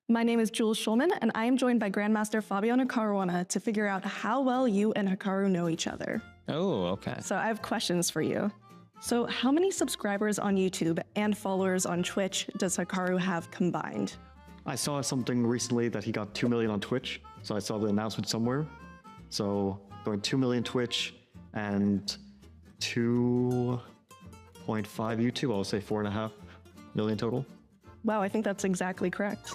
My name is Jules Schulman, and I am joined by Grandmaster Fabiano Caruana to figure out how well you and Hikaru know each other. Oh, okay. So I have questions for you. So how many subscribers on YouTube and followers on Twitch does Hikaru have combined? I saw something recently that he got 2 million on Twitch, so I saw the announcement somewhere. So going 2 million Twitch and 2.5 YouTube, I'll say 4.5 million total. Wow, I think that's exactly correct.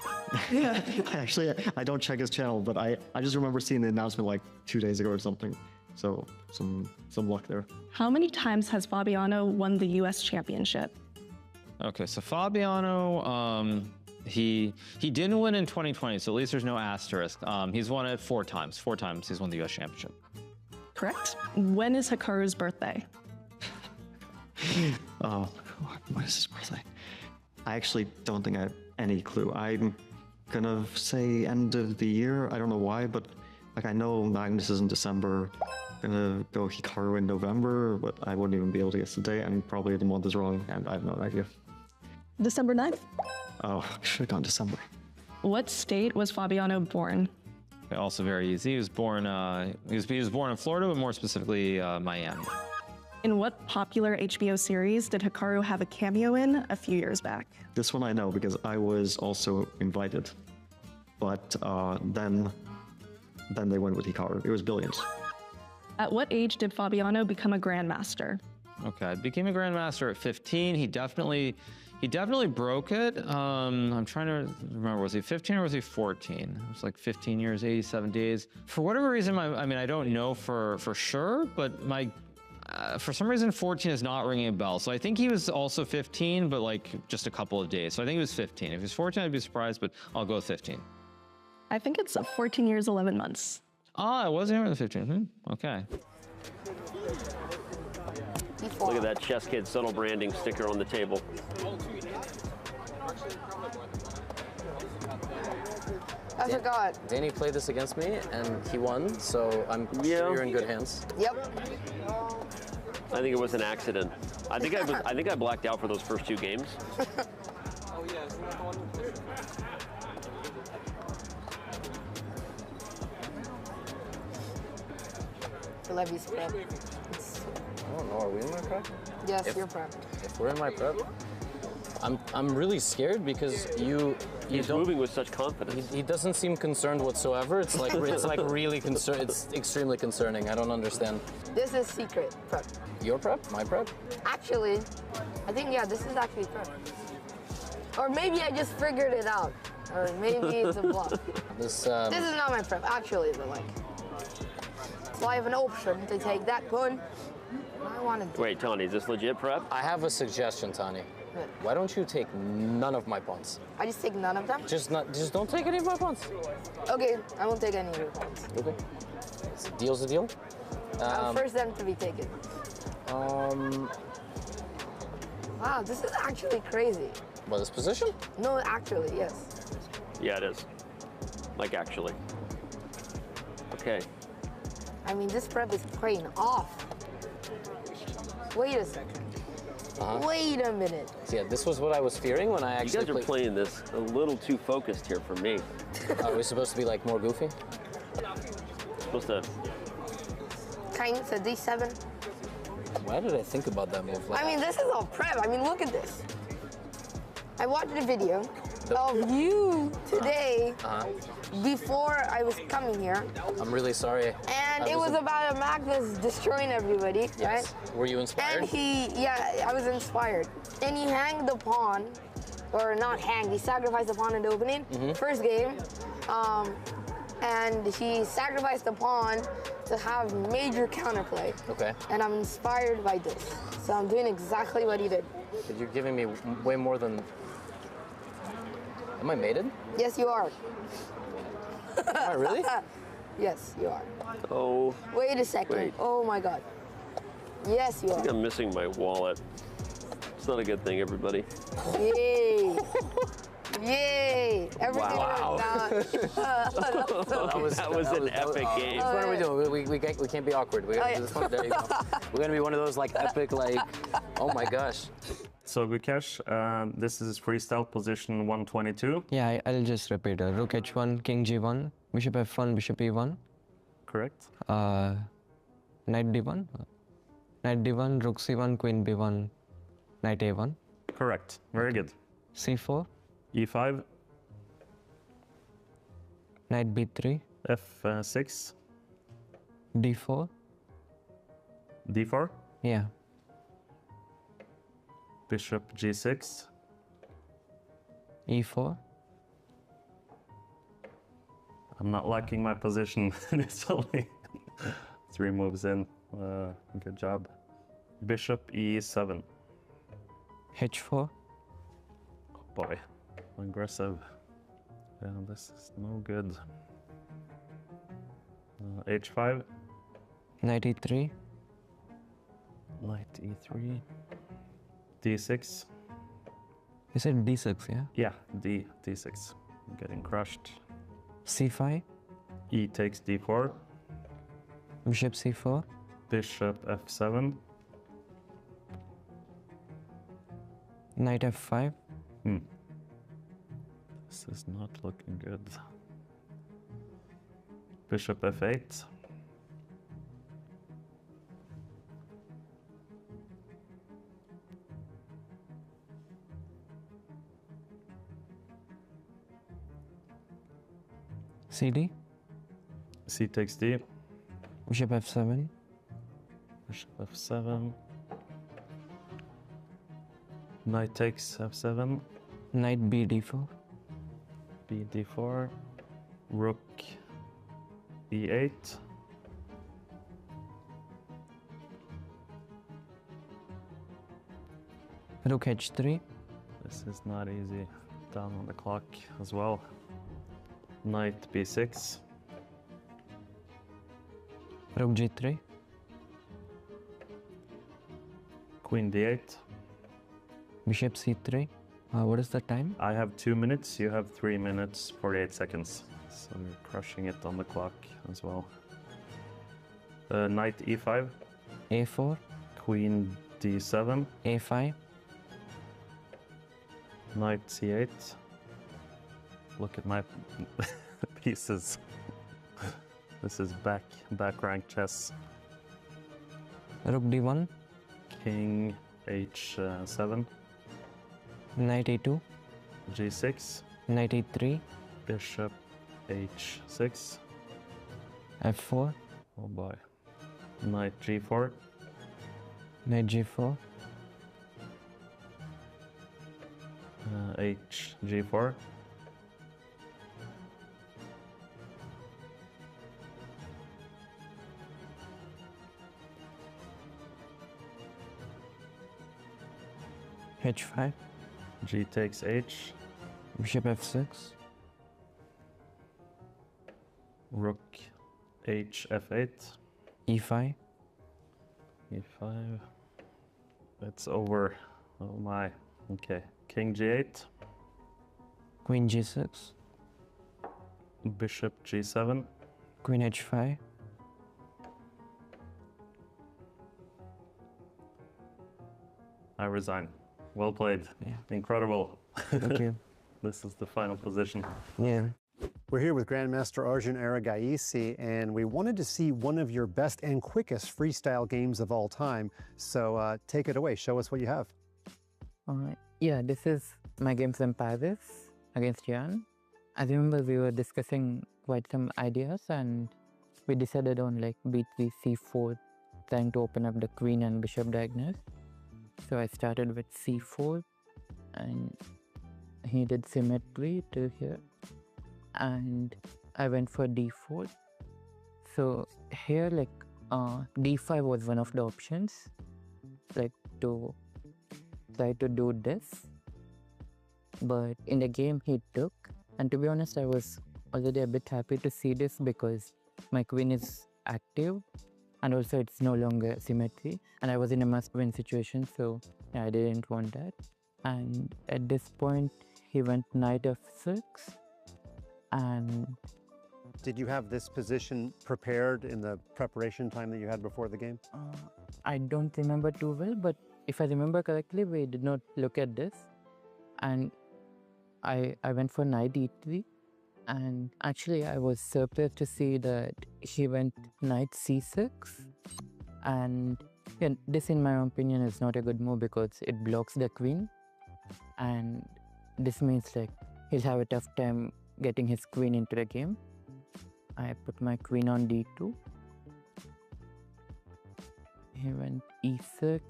Actually, I don't check his channel, but I just remember seeing the announcement like 2 days ago or something. So some luck there. How many times has Fabiano won the US championship? Okay, so Fabiano, he didn't win in 2020, so at least there's no asterisk. He's won it 4 times. 4 times he's won the US championship. Correct. When is Hikaru's birthday? Oh, when is his birthday? I actually don't think I have any clue. I'm gonna say end of the year. I don't know why, but like I know Magnus is in December. I'm gonna go Hikaru in November, but I wouldn't even be able to guess the date, and probably the month is wrong, and I have no idea. December 9th. Oh, I should have gone December. What state was Fabiano born? Okay, also very easy. He was born. He was born in Florida, but more specifically Miami. In what popular HBO series did Hikaru have a cameo in a few years back? This one I know because I was also invited, but then they went with Hikaru. It was Billions. At what age did Fabiano become a grandmaster? Okay, I became a grandmaster at 15. He definitely broke it. I'm trying to remember, was he 15 or was he 14? It was like 15 years, 87 days. For whatever reason, I don't know for sure, but for some reason 14 is not ringing a bell. So I think he was also 15, but like just a couple of days. So I think he was 15. If he was 14, I'd be surprised, but I'll go with 15. I think it's 14 years, 11 months. Ah, it wasn't even 15. Okay. Look at that Chess Kid subtle branding sticker on the table. I forgot. Danny played this against me, and he won, so I'm sure you're in good hands. Yep. I think it was an accident. I think I blacked out for those first 2 games. Levy's prep. I don't know, are we in my prep? Yes, you're prep. If we're in my prep, I'm really scared because He's moving with such confidence. He doesn't seem concerned whatsoever. It's like really it's extremely concerning. I don't understand. This is secret prep. Your prep? My prep? Actually, I think this is actually prep. Or maybe I just figured it out. Or maybe it's a bluff. This is not my prep, actually, but like. So I have an option to take that one. I want to. Wait, Tony, is this legit prep? I have a suggestion, Tony. Why don't you take none of my pawns? I just take none of them? Just don't take any of my pawns. Okay, I won't take any of your pawns. Okay. Deal's a deal. First them to be taken. Wow, this is actually crazy. What, this position? No, actually, yes. Yeah, it is. Like, actually. Okay. I mean, this prep is paying off. Wait a second. Wait a minute. So yeah, this was what I was fearing when I actually. You guys are playing this a little too focused here for me. Are we supposed to be like more goofy? Supposed to. Kind of D7. Why did I think about that move? I mean, this is all prep. I mean, look at this. I watched a video of you today before I was coming here. I'm really sorry. And it was about a Magnus destroying everybody, right? Were you inspired? And I was inspired. And he hanged the pawn, or not hanged, he sacrificed the pawn in the opening, first game. And he sacrificed the pawn to have major counterplay. Okay. And I'm inspired by this. So I'm doing exactly what he did. But you're giving me way more than... Am I mated? Yes, you are. Am I really? Yes, you are. Oh. Wait a second. Wait. Oh my God. Yes, you I are. think I'm missing my wallet. It's not a good thing, everybody. Yay. Yay. Everything Wow. worked out. That was an epic game. What are we doing? We can't be awkward. We gotta do this one. There you go. We're gonna be one of those like epic, like, oh my gosh. so Gukesh, this is freestyle position 122. Yeah, I'll just repeat. Rook h1, king g1, bishop f1, bishop e1. Correct. Knight d1. Knight d1, rook c1, queen b1, knight a1. Correct. Very good. c4, E5, knight b3, F6, d4. D4, Yeah. Bishop G6, e4. I'm not liking my position. It's only 3 moves in. Good job. Bishop E7. h4. Oh boy, aggressive. Yeah, this is no good. H5, Knight e3. Knight E3, D6. You said d6, yeah? Yeah, D6. I'm getting crushed. c5, E takes D4, bishop c4, Bishop F7. knight f5, This is not looking good. Bishop F8. cd, C takes D. bishop f7, Bishop F7. Knight takes F7. knight b d4, B D4. Rook E8. rook h3, This is not easy. Down on the clock as well. Knight B6. rook g3, Queen D8. bishop c3. What is the time? I have 2 minutes. You have 3 minutes, 48 seconds. So you're crushing it on the clock as well. Knight E5. a4, Queen D7. a5, Knight C8. Look at my pieces. This is back rank chess. rook d1, King H7. knight e2, G6. knight e3, Bishop H6. f4, Oh boy. Knight G4. knight g4, H G4. h5, G takes H. bishop f6, Rook H F8. e5, E5. It's over. Oh my. Okay. King G8. queen g6, Bishop G7. queen h5, I resign. Well played. Yeah. Incredible. thank you. This is the final position. Yeah. We're here with Grandmaster Arjun Aragaisi, and we wanted to see one of your best and quickest freestyle games of all time. So take it away. Show us what you have. Yeah, this is my game from Paris against Jan. I remember we were discussing quite some ideas, and we decided on like b3, c4, trying to open up the queen and bishop diagonals. So I started with c4, and he did symmetry to here, and I went for d4. So here, like d5 was one of the options, like to try to do this, but in the game he took, and to be honest, I was already a bit happy to see this because my queen is active and also it's no longer symmetry, and I was in a must-win situation, so yeah, I didn't want that. And at this point he went knight f6, and Did you have this position prepared in the preparation time that you had before the game? I don't remember too well, but if I remember correctly, we did not look at this, and I went for knight e3, and actually I was surprised to see that he went knight c6, and yeah, this in my opinion is not a good move because it blocks the queen, and this means like he'll have a tough time getting his queen into the game. I put my queen on d2. He went e6.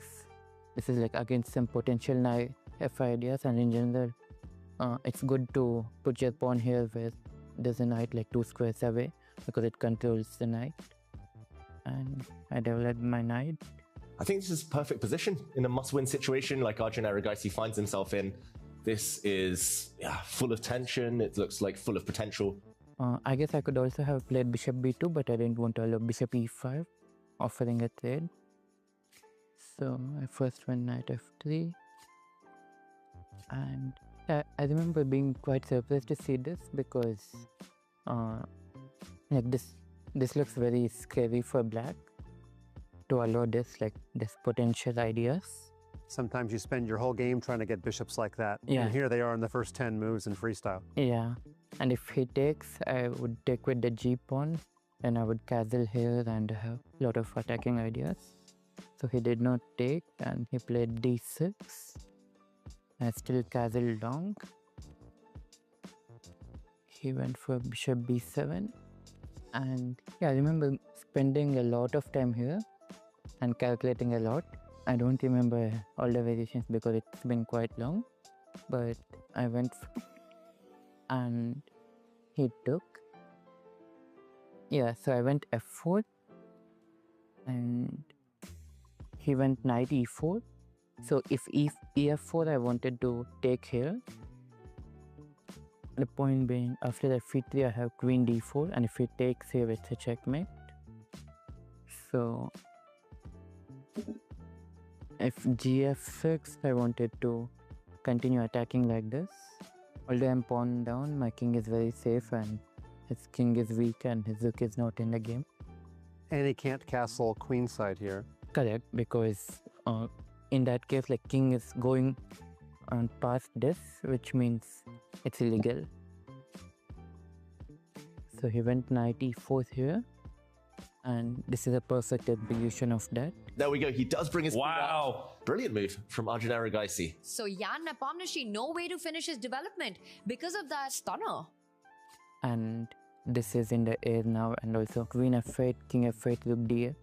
This is like against some potential knight f ideas, and in general it's good to put your pawn here where there's a knight like 2 squares away because it controls the knight. And I developed my knight. I think this is perfect position in a must-win situation like Arjun Erigaisi finds himself in. This is full of tension. It looks like full of potential. I guess I could also have played bishop b2, but I didn't want to allow bishop e5, offering a trade. So I first went knight f3, and I remember being quite surprised to see this because like this looks very scary for black to allow this potential ideas. Sometimes you spend your whole game trying to get bishops like that. Yeah. And here they are in the first 10 moves in freestyle. Yeah, and if he takes, I would take with the g pawn, and I would castle here and have a lot of attacking ideas. So he did not take, and he played d6. I still castled long. He went for bishop b7, and yeah, I remember spending a lot of time here and calculating a lot. I don't remember all the variations because it's been quite long, but I went and he took. Yeah, so I went f4 and he went knight e4. So if ef4, I wanted to take here. The point being, after that f3, I have queen d4, and if he takes here, it's a checkmate. So if gf6, I wanted to continue attacking like this. Although I'm pawn down, my king is very safe, and his king is weak, and his rook is not in the game. And he can't castle queenside here. Correct, because in that case, like king is going past this, which means it's illegal. So he went knight e4 here, and this is a perfect execution of that. There we go. He does bring his up. Brilliant move from Arjun Erigaisi. So Jan Nepomniachtchi, no way to finish his development because of that stunner. And this is in the air now, and also queen f8, king f8, rook d8,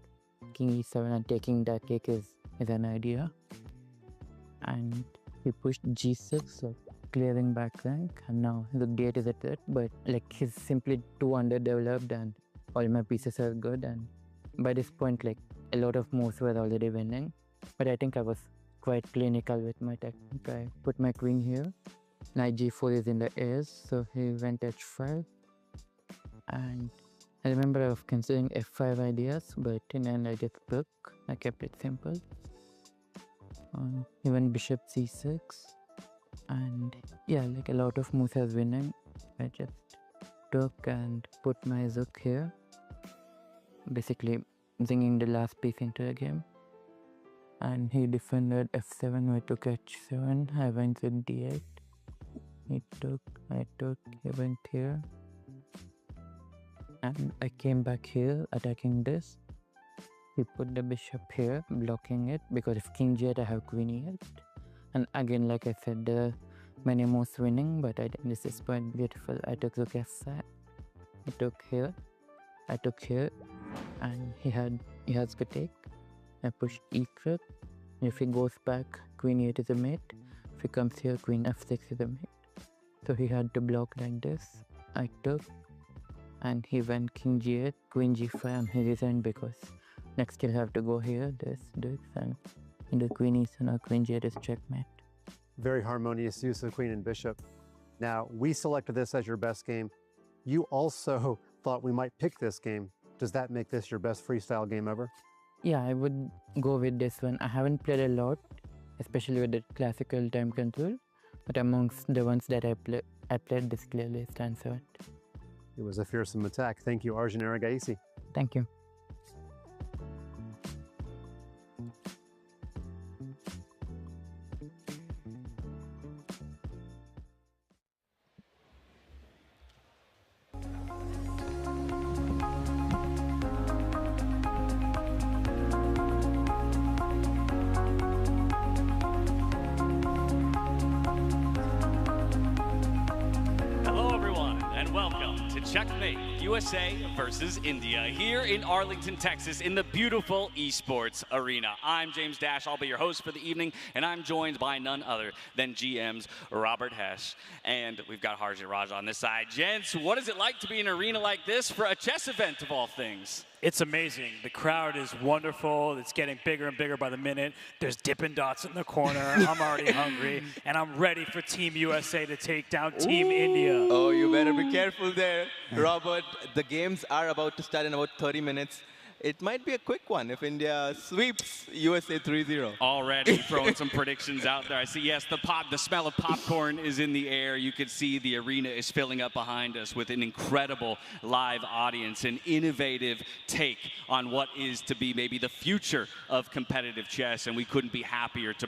king e7, and taking that cake is an idea. And he pushed g6, so clearing back rank, and now rook d8 is a threat, but like he's simply too underdeveloped and all my pieces are good, and by this point like a lot of moves were already winning, but I think I was quite clinical with my technique. I put my queen here, knight g4 is in the air, so he went h5, and I remember I was considering f5 ideas, but in the end I just took. I kept it simple. He went bishop c6, and yeah, like a lot of moves are winning. I just took and put my rook here, basically bringing the last piece into the game. And he defended f7, I took h7, I went with d8, he took, I took, he went here, and I came back here attacking this. He put the bishop here, blocking it, because if king g8 I have queen e8. And again, like I said, there are many moves winning, but I think this is quite beautiful. I took rook f5, I took here, I took here, and he has to take. I pushed e3. If he goes back, queen e8 is a mate. If he comes here, queen f6 is a mate. So he had to block like this. I took, and he went king g8, queen g5, and he resigned because next he'll have to go here, this, and in the queen e7 or queen g8 is checkmate. Very harmonious use of queen and bishop. Now, we selected this as your best game. You also thought we might pick this game. Does that make this your best freestyle game ever? Yeah, I would go with this one. I haven't played a lot, especially with the classical time control, but amongst the ones that I played, this clearly stands out. It was a fearsome attack. Thank you, Arjun Erigaisi. Thank you. CHECKMATE, USA versus India, here in Arlington, Texas, in the beautiful esports arena. I'm James Dash, I'll be your host for the evening, and I'm joined by none other than GM's Robert Hesch. And we've got Harjit Raj on this side. Gents, what is it like to be in an arena like this for a chess event of all things? It's amazing. The crowd is wonderful. It's getting bigger and bigger by the minute. There's Dippin' Dots in the corner. I'm already hungry, and I'm ready for Team USA to take down Team India. Oh, you better be careful there, Robert. The games are about to start in about 30 minutes. It might be a quick one if India sweeps USA 3-0. Already throwing some predictions out there. I see, yes, the smell of popcorn is in the air. You can see the arena is filling up behind us with an incredible live audience, an innovative take on what is to be maybe the future of competitive chess, and we couldn't be happier to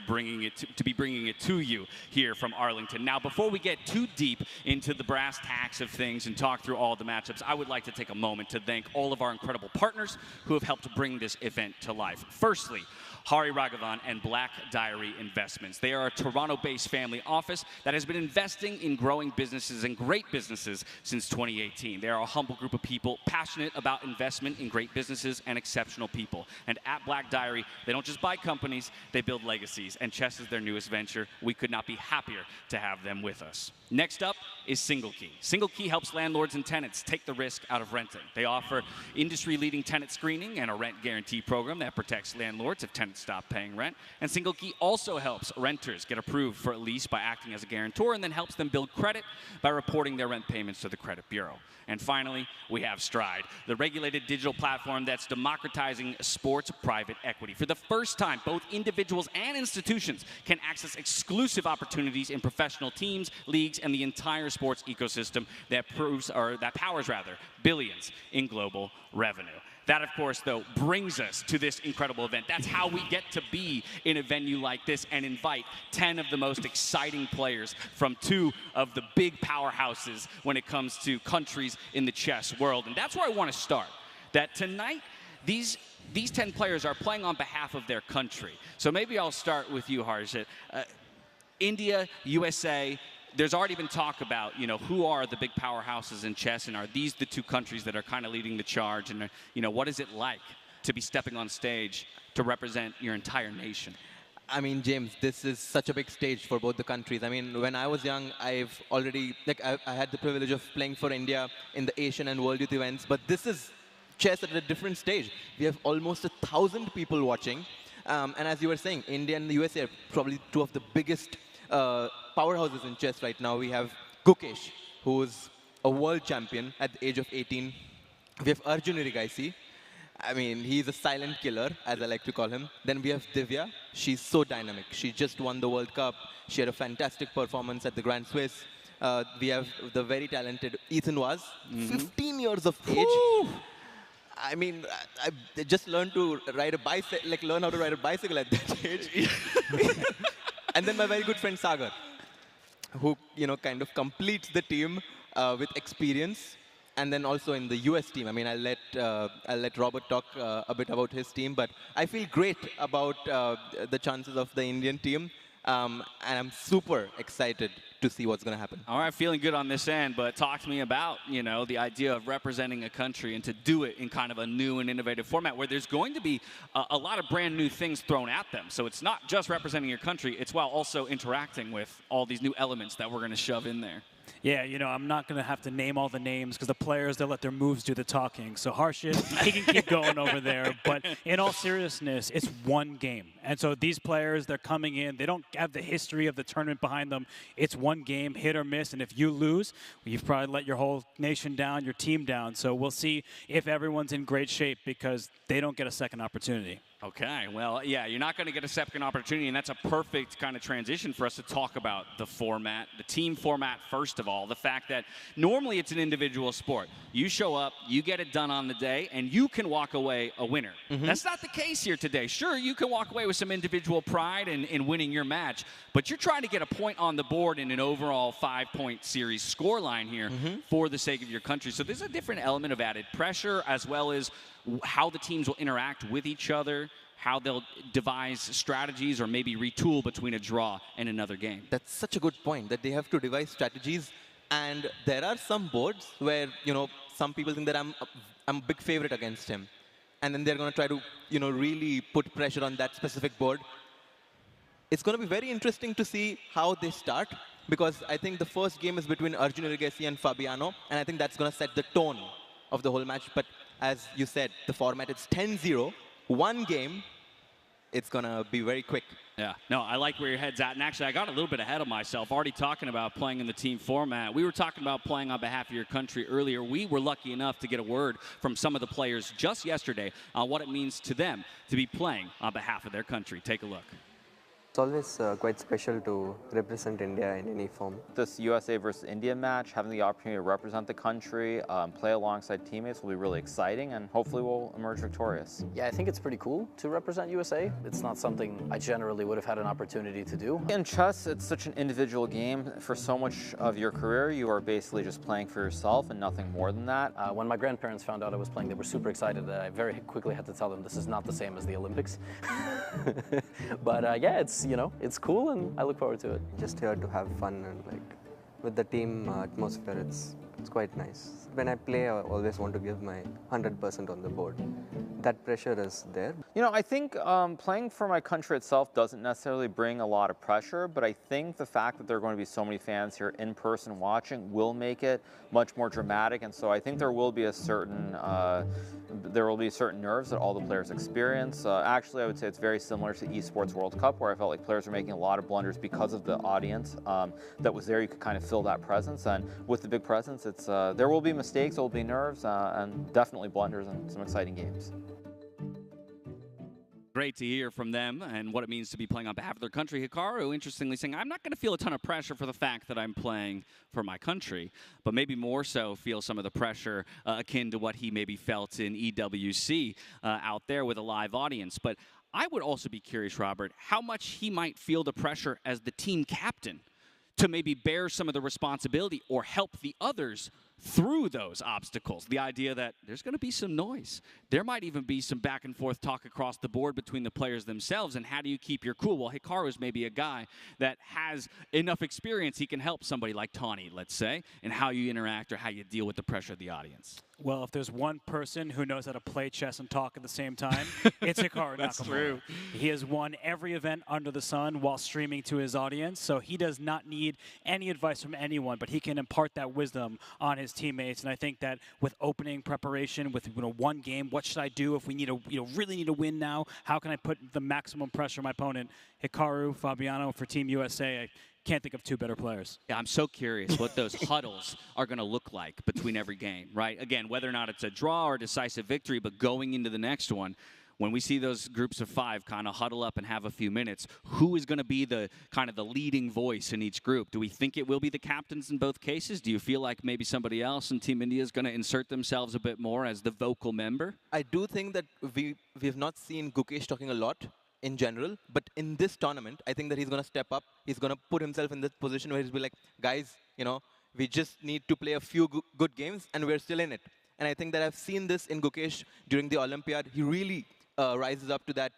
be bringing it to you here from Arlington. Now, before we get too deep into the brass tacks of things and talk through all the matchups, I would like to take a moment to thank all of our incredible partners who have helped to bring this event to life. Firstly, Hari Raghavan and Black Diary Investments. They are a Toronto-based family office that has been investing in growing businesses and great businesses since 2018. They are a humble group of people passionate about investment in great businesses and exceptional people. And at Black Diary, they don't just buy companies, they build legacies. And chess is their newest venture. We could not be happier to have them with us. Next up is Single Key. Single Key helps landlords and tenants take the risk out of renting. They offer industry-leading tenant screening and a rent guarantee program that protects landlords if tenants stop paying rent. And Single Key also helps renters get approved for a lease by acting as a guarantor, and then helps them build credit by reporting their rent payments to the credit bureau. And finally, we have Stride, the regulated digital platform that's democratizing sports private equity. For the first time, both individuals and institutions can access exclusive opportunities in professional teams, leagues, and the entire sports ecosystem that powers billions in global revenue. That, of course, though, brings us to this incredible event. That's how we get to be in a venue like this and invite 10 of the most exciting players from 2 of the big powerhouses when it comes to countries in the chess world. And that's where I want to start. That tonight, these 10 players are playing on behalf of their country. So maybe I'll start with you, Harjit. India, USA, there's already been talk about, who are the big powerhouses in chess, and are these the 2 countries that are kind of leading the charge? And, what is it like to be stepping on stage to represent your entire nation? I mean, James, this is such a big stage for both the countries. I mean, when I was young, I've already, I had the privilege of playing for India in the Asian and World Youth events, but this is chess at a different stage. We have almost 1,000 people watching. And as you were saying, India and the USA are probably 2 of the biggest powerhouses in chess right now. We have Gukesh, who's a world champion at the age of 18. We have Arjun Erigaisi. I mean, he's a silent killer, as I like to call him. Then we have Divya. She's so dynamic. She just won the World Cup. She had a fantastic performance at the Grand Swiss. We have the very talented Ethan Waz, 15 years of age. I mean, I just learned to ride a bicycle, learn how to ride a bicycle at that age. And then my very good friend Sagar, who kind of completes the team with experience, and then also in the US team. I mean, I'll let Robert talk a bit about his team, but I feel great about the chances of the Indian team, and I'm super excited to see what's going to happen. All right, feeling good on this end, but talk to me about, the idea of representing a country and to do it in kind of a new and innovative format where there's going to be a lot of brand new things thrown at them. So it's not just representing your country, it's while also interacting with all these new elements that we're going to shove in there. Yeah, I'm not going to have to name all the names because the players, they'll let their moves do the talking. So Harshit, he can keep going over there. But in all seriousness, it's one game. And so these players, they're coming in. They don't have the history of the tournament behind them. It's one game, hit or miss. And if you lose, you've probably let your whole nation down, your team down. So we'll see if everyone's in great shape because they don't get a second opportunity. Okay, well, yeah, you're not going to get a second opportunity, and that's a perfect kind of transition for us to talk about the format, the team format, first of all. The fact that normally it's an individual sport. You show up, you get it done on the day, and you can walk away a winner. That's not the case here today. Sure, you can walk away with some individual pride in winning your match, but you're trying to get a point on the board in an overall 5-point series scoreline here for the sake of your country. So there's a different element of added pressure, as well as how the teams will interact with each other, how they'll devise strategies or maybe retool between a draw and another game. That's such a good point, that they have to devise strategies And there are some boards where, some people think that I'm a big favorite against him. And then they're going to try to, really put pressure on that specific board. It's going to be very interesting to see how they start, because I think the first game is between Arjun Irigesi and Fabiano, and I think that's going to set the tone of the whole match. But as you said, the format, it's 10-0, one game. It's going to be very quick. Yeah, no, I like where your head's at. And actually, I got a little bit ahead of myself, already talking about playing in the team format. We were talking about playing on behalf of your country earlier. We were lucky enough to get a word from some of the players just yesterday on what it means to them to be playing on behalf of their country. Take a look. It's always quite special to represent India in any form. This USA versus India match, having the opportunity to represent the country, play alongside teammates will be really exciting, and hopefully we'll emerge victorious. Yeah, I think it's pretty cool to represent USA. It's not something I generally would have had an opportunity to do. In chess, it's such an individual game. For so much of your career, you are basically just playing for yourself and nothing more than that. When my grandparents found out I was playing, they were super excited. I very quickly had to tell them this is not the same as the Olympics. But yeah, it's cool, and I look forward to it. Just here to have fun, and with the team atmosphere, it's quite nice. When I play, I always want to give my 100% on the board. That pressure is there. I think playing for my country itself doesn't necessarily bring a lot of pressure, but I think the fact that there are going to be so many fans here in person watching will make it much more dramatic, and so I think there will be a certain nerves that all the players experience. Actually, I would say it's very similar to Esports World Cup, where I felt like players were making a lot of blunders because of the audience that was there. You could kind of feel that presence, and with the big presence, there will be mistakes, there will be nerves, and definitely blunders and some exciting games. Great to hear from them and what it means to be playing on behalf of their country. Hikaru, interestingly, saying, I'm not going to feel a ton of pressure for the fact that I'm playing for my country, but maybe more so feel some of the pressure akin to what he maybe felt in EWC out there with a live audience. But I would also be curious, Robert, how much he might feel the pressure as the team captain to maybe bear some of the responsibility or help the others through those obstacles. The idea that there's going to be some noise. There might even be some back and forth talk across the board between the players themselves, and how do you keep your cool? Well, Hikaru is maybe a guy that has enough experience he can help somebody like Tawny, let's say, in how you interact or how you deal with the pressure of the audience. Well, if there's one person who knows how to play chess and talk at the same time, it's Hikaru That's Nakamura. true. He has won every event under the sun while streaming to his audience, so he does not need any advice from anyone, but he can impart that wisdom on his teammates. And I think that with opening preparation, with one game, what should I do if we need really need to win now? How can I put the maximum pressure on my opponent? Hikaru, Fabiano for Team USA. I can't think of two better players. Yeah, I'm so curious what those huddles are going to look like between every game, right? Again, whether or not it's a draw or a decisive victory, but going into the next one, when we see those groups of five kind of huddle up and have a few minutes, who is going to be the kind of the leading voice in each group? Do we think it will be the captains in both cases? Do you feel like maybe somebody else in Team India is going to insert themselves a bit more as the vocal member? I do think that we have not seen Gukesh talking a lot in general, but in this tournament, I think that he's going to step up. He's going to put himself in this position where he's be like, guys, we just need to play a few good games and we're still in it. And I think that I've seen this in Gukesh during the Olympiad. He really rises up to that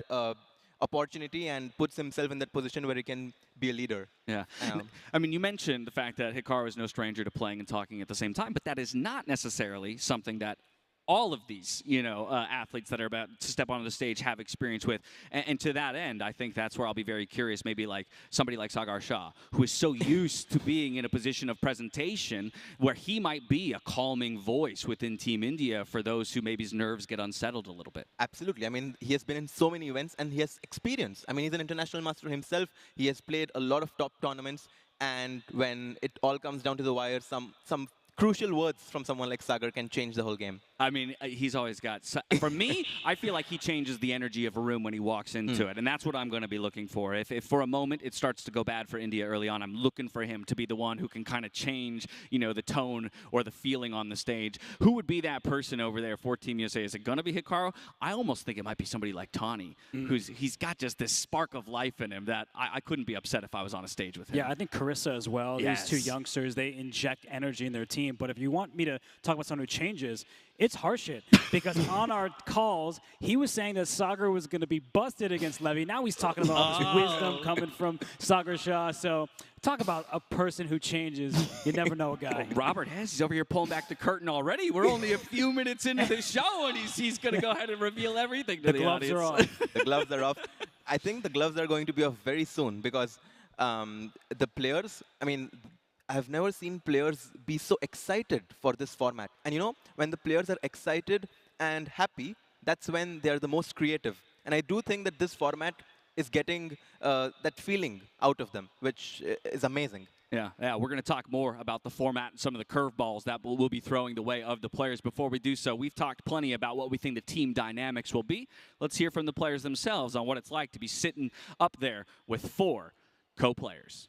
opportunity and puts himself in that position where he can be a leader. Yeah. I mean, you mentioned the fact that Hikaru is no stranger to playing and talking at the same time, but that is not necessarily something that all of these, athletes that are about to step onto the stage have experience with. And to that end, I think that's where I'll be very curious, maybe like somebody like Sagar Shah, who is so used to being in a position of presentation where he might be a calming voice within Team India for those who maybe his nerves get unsettled a little bit. Absolutely. I mean, he has been in so many events and he has experience. I mean, he's an international master himself. He has played a lot of top tournaments. And when it all comes down to the wire, some crucial words from someone like Sagar can change the whole game. I mean, he's always got... For me, I feel like he changes the energy of a room when he walks into it, and that's what I'm going to be looking for. If for a moment it starts to go bad for India early on, I'm looking for him to be the one who can kind of change, the tone or the feeling on the stage. Who would be that person over there for Team USA? Is it going to be Hikaru? I almost think it might be somebody like Tawny, he's got just this spark of life in him that I couldn't be upset if I was on a stage with him. Yeah, I think Carissa as well. Yes. These two youngsters, they inject energy in their team. team. But if you want me to talk about someone who changes, it's Harshit. Because on our calls, he was saying that Sagar was going to be busted against Levy. Now he's talking about all this wisdom coming from Sagar Shah. So talk about a person who changes. You never know a guy. Robert Hess, he's over here pulling back the curtain already. We're only a few minutes into the show, and he's going to go ahead and reveal everything to the audience. The gloves are off. The gloves are off. I think the gloves are going to be off very soon because the players, I mean, I've never seen players be so excited for this format. And you know, when the players are excited and happy, that's when they're the most creative. And I do think that this format is getting that feeling out of them, which is amazing. Yeah, we're going to talk more about the format and some of the curveballs that we'll be throwing the way of the players. Before we do so, we've talked plenty about what we think the team dynamics will be. Let's hear from the players themselves on what it's like to be sitting up there with 4 co-players.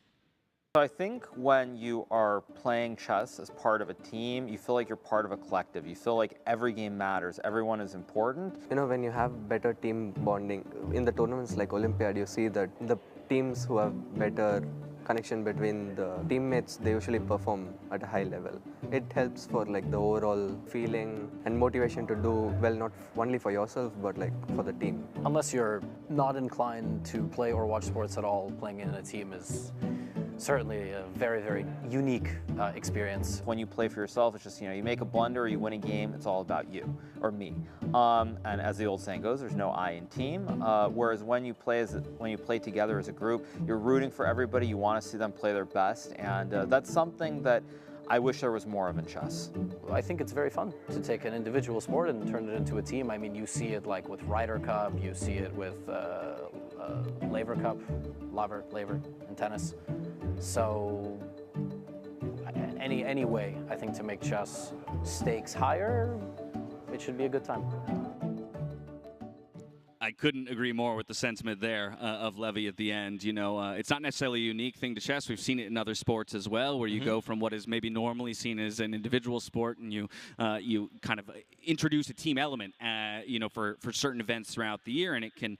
So I think when you are playing chess as part of a team, you feel like you're part of a collective. You feel like every game matters. Everyone is important. You know, when you have better team bonding, in the tournaments like Olympiad, you see that the teams who have better connection between the teammates, they usually perform at a high level. It helps for like the overall feeling and motivation to do well, not only for yourself, but like for the team. Unless you're not inclined to play or watch sports at all, playing in a team is certainly a very, very unique experience. When you play for yourself, it's just, you know, you make a blunder or you win a game, it's all about you or me. And as the old saying goes, there's no I in team. Whereas when you play together as a group, you're rooting for everybody. You want to see them play their best, and that's something that I wish there was more of in chess. I think it's very fun to take an individual sport and turn it into a team. I mean, you see it like with Ryder Cup, you see it with Laver Cup, Laver in tennis. So any way, I think, to make chess stakes higher, it should be a good time. I couldn't agree more with the sentiment there of Levy at the end. You know, it's not necessarily a unique thing to chess. We've seen it in other sports as well, where you go from what is maybe normally seen as an individual sport, and you kind of introduce a team element, you know, for certain events throughout the year, and it can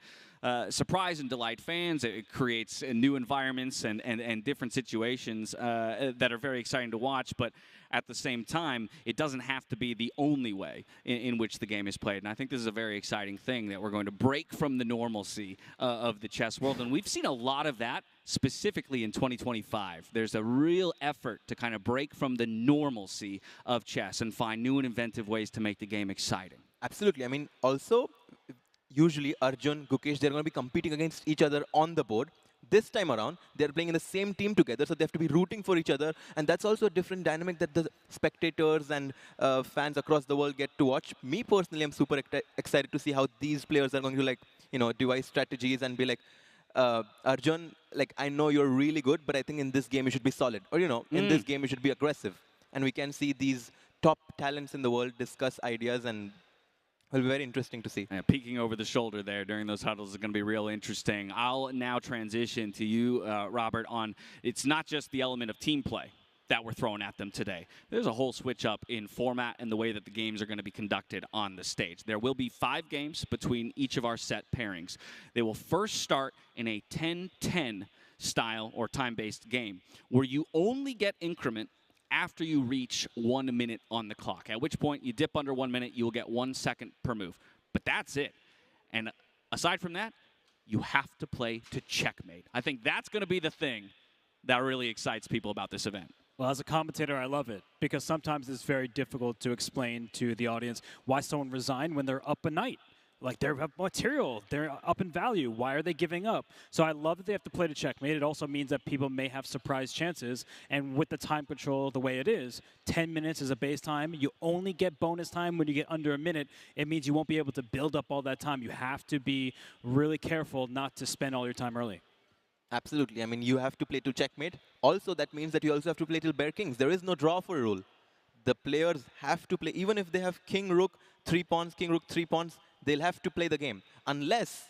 surprise and delight fans. It creates new environments and different situations that are very exciting to watch, but at the same time, it doesn't have to be the only way in which the game is played. And I think this is a very exciting thing, that we're going to break from the normalcy of the chess world. And we've seen a lot of that specifically in 2025. There's a real effort to kind of break from the normalcy of chess and find new and inventive ways to make the game exciting. Absolutely. I mean, also, usually Arjun, Gukesh, they're going to be competing against each other on the board. This time around, they're playing in the same team together, so they have to be rooting for each other. And that's also a different dynamic that the spectators and fans across the world get to watch. Me personally, I'm super excited to see how these players are going to, like, you know, devise strategies and be like, Arjun, like, I know you're really good, but I think in this game you should be solid. Or, you know, in this game you should be aggressive. And we can see these top talents in the world discuss ideas, and it'll be very interesting to see. Yeah, peeking over the shoulder there during those huddles is going to be real interesting. I'll now transition to you, Robert, on it's not just the element of team play that we're throwing at them today. There's a whole switch up in format and the way that the games are going to be conducted on the stage. There will be 5 games between each of our set pairings. They will first start in a 10-10 style or time-based game where you only get increment after you reach 1 minute on the clock, at which point you dip under 1 minute, you will get 1 second per move. But that's it. And aside from that, you have to play to checkmate. I think that's going to be the thing that really excites people about this event. Well, as a commentator, I love it, because sometimes it's very difficult to explain to the audience why someone resigned when they're up a night. Like, they're material, they're up in value. Why are they giving up? So I love that they have to play to checkmate. It also means that people may have surprise chances. And with the time control the way it is, 10 minutes is a base time. You only get bonus time when you get under a minute. It means you won't be able to build up all that time. You have to be really careful not to spend all your time early. Absolutely. I mean, you have to play to checkmate. Also, that means that you also have to play till bare kings. There is no draw for a rule. The players have to play. Even if they have king, rook, 3 pawns, king, rook, 3 pawns, they'll have to play the game. Unless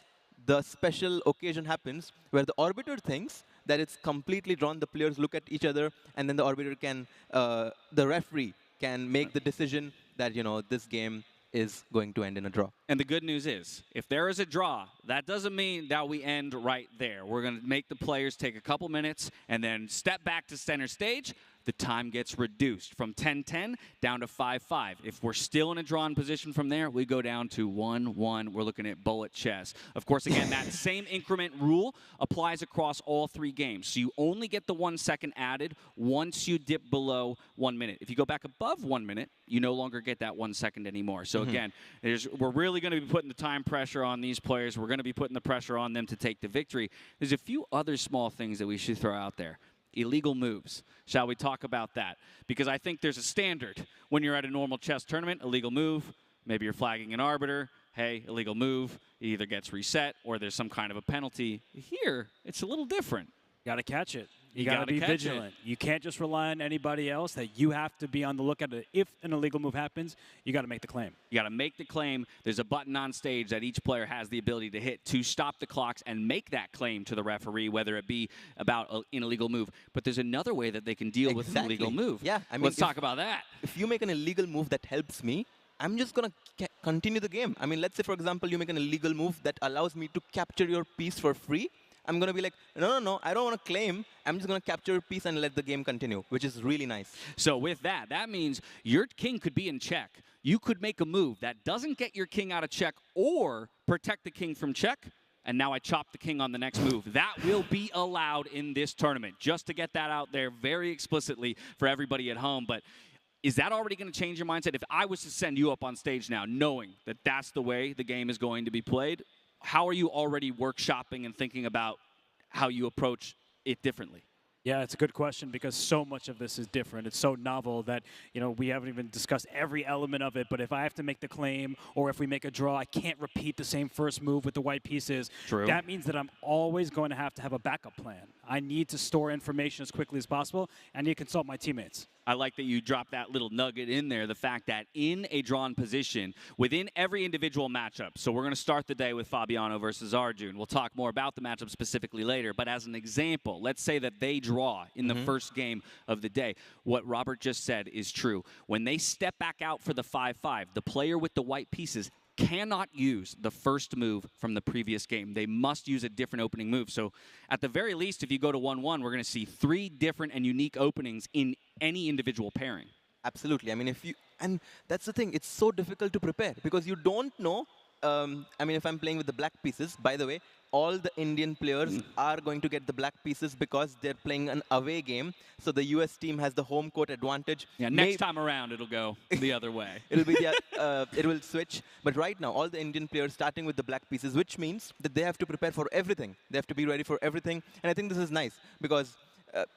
the special occasion happens where the arbiter thinks that it's completely drawn, the players look at each other, and then the arbiter can, the referee can make the decision that, you know, this game is going to end in a draw. And the good news is, if there is a draw, that doesn't mean that we end right there. We're going to make the players take a couple minutes and then step back to center stage, the time gets reduced from 10-10 down to 5-5. If we're still in a drawn position from there, we go down to 1-1. We're looking at bullet chess. Of course, again, that same increment rule applies across all 3 games. So you only get the 1 second added once you dip below 1 minute. If you go back above 1 minute, you no longer get that 1 second anymore. So again, we're really going to be putting the time pressure on these players. We're going to be putting the pressure on them to take the victory. There's a few other small things that we should throw out there. Illegal moves. Shall we talk about that? Because I think there's a standard when you're at a normal chess tournament. Illegal move. Maybe you're flagging an arbiter. Hey, illegal move. It either gets reset or there's some kind of a penalty. Here, it's a little different. You got to catch it. You got to be vigilant. You can't just rely on anybody else. That you have to be on the lookout. If an illegal move happens, you got to make the claim. You got to make the claim. There's a button on stage that each player has the ability to hit to stop the clocks and make that claim to the referee, whether it be about an illegal move. But there's another way that they can deal with an illegal move. Yeah, I mean, let's talk about that. If you make an illegal move that helps me, I'm just going to continue the game. I mean, let's say, for example, you make an illegal move that allows me to capture your piece for free. I'm going to be like, no, I don't want to claim. I'm just going to capture a piece and let the game continue, which is really nice. So with that, that means your king could be in check. You could make a move that doesn't get your king out of check or protect the king from check, and now I chop the king on the next move. That will be allowed in this tournament, just to get that out there very explicitly for everybody at home. But is that already going to change your mindset? If I was to send you up on stage now, knowing that that's the way the game is going to be played, how are you already workshopping and thinking about how you approach it differently? Yeah, it's a good question because so much of this is different. It's so novel that, we haven't even discussed every element of it. But if I have to make the claim or if we make a draw, I can't repeat the same first move with the white pieces. True. That means that I'm always going to have a backup plan. I need to store information as quickly as possible. I need to consult my teammates. I like that you dropped that little nugget in there, the fact that in a drawn position, within every individual matchup, so we're going to start the day with Fabiano versus Arjun. We'll talk more about the matchup specifically later, but as an example, let's say that they draw in the first game of the day. What Robert just said is true. When they step back out for the 5-5, the player with the white pieces cannot use the first move from the previous game. They must use a different opening move. So at the very least, if you go to 1-1, we're going to see 3 different and unique openings in any individual pairing. Absolutely. I mean, and that's the thing, it's so difficult to prepare because you don't know. I mean, if I'm playing with the black pieces, by the way, all the Indian players are going to get the black pieces because they're playing an away game. So the US team has the home court advantage. Yeah, next time around, it'll go the other way. It'll be it will switch. But right now, all the Indian players starting with the black pieces, which means that they have to prepare for everything. They have to be ready for everything. And I think this is nice because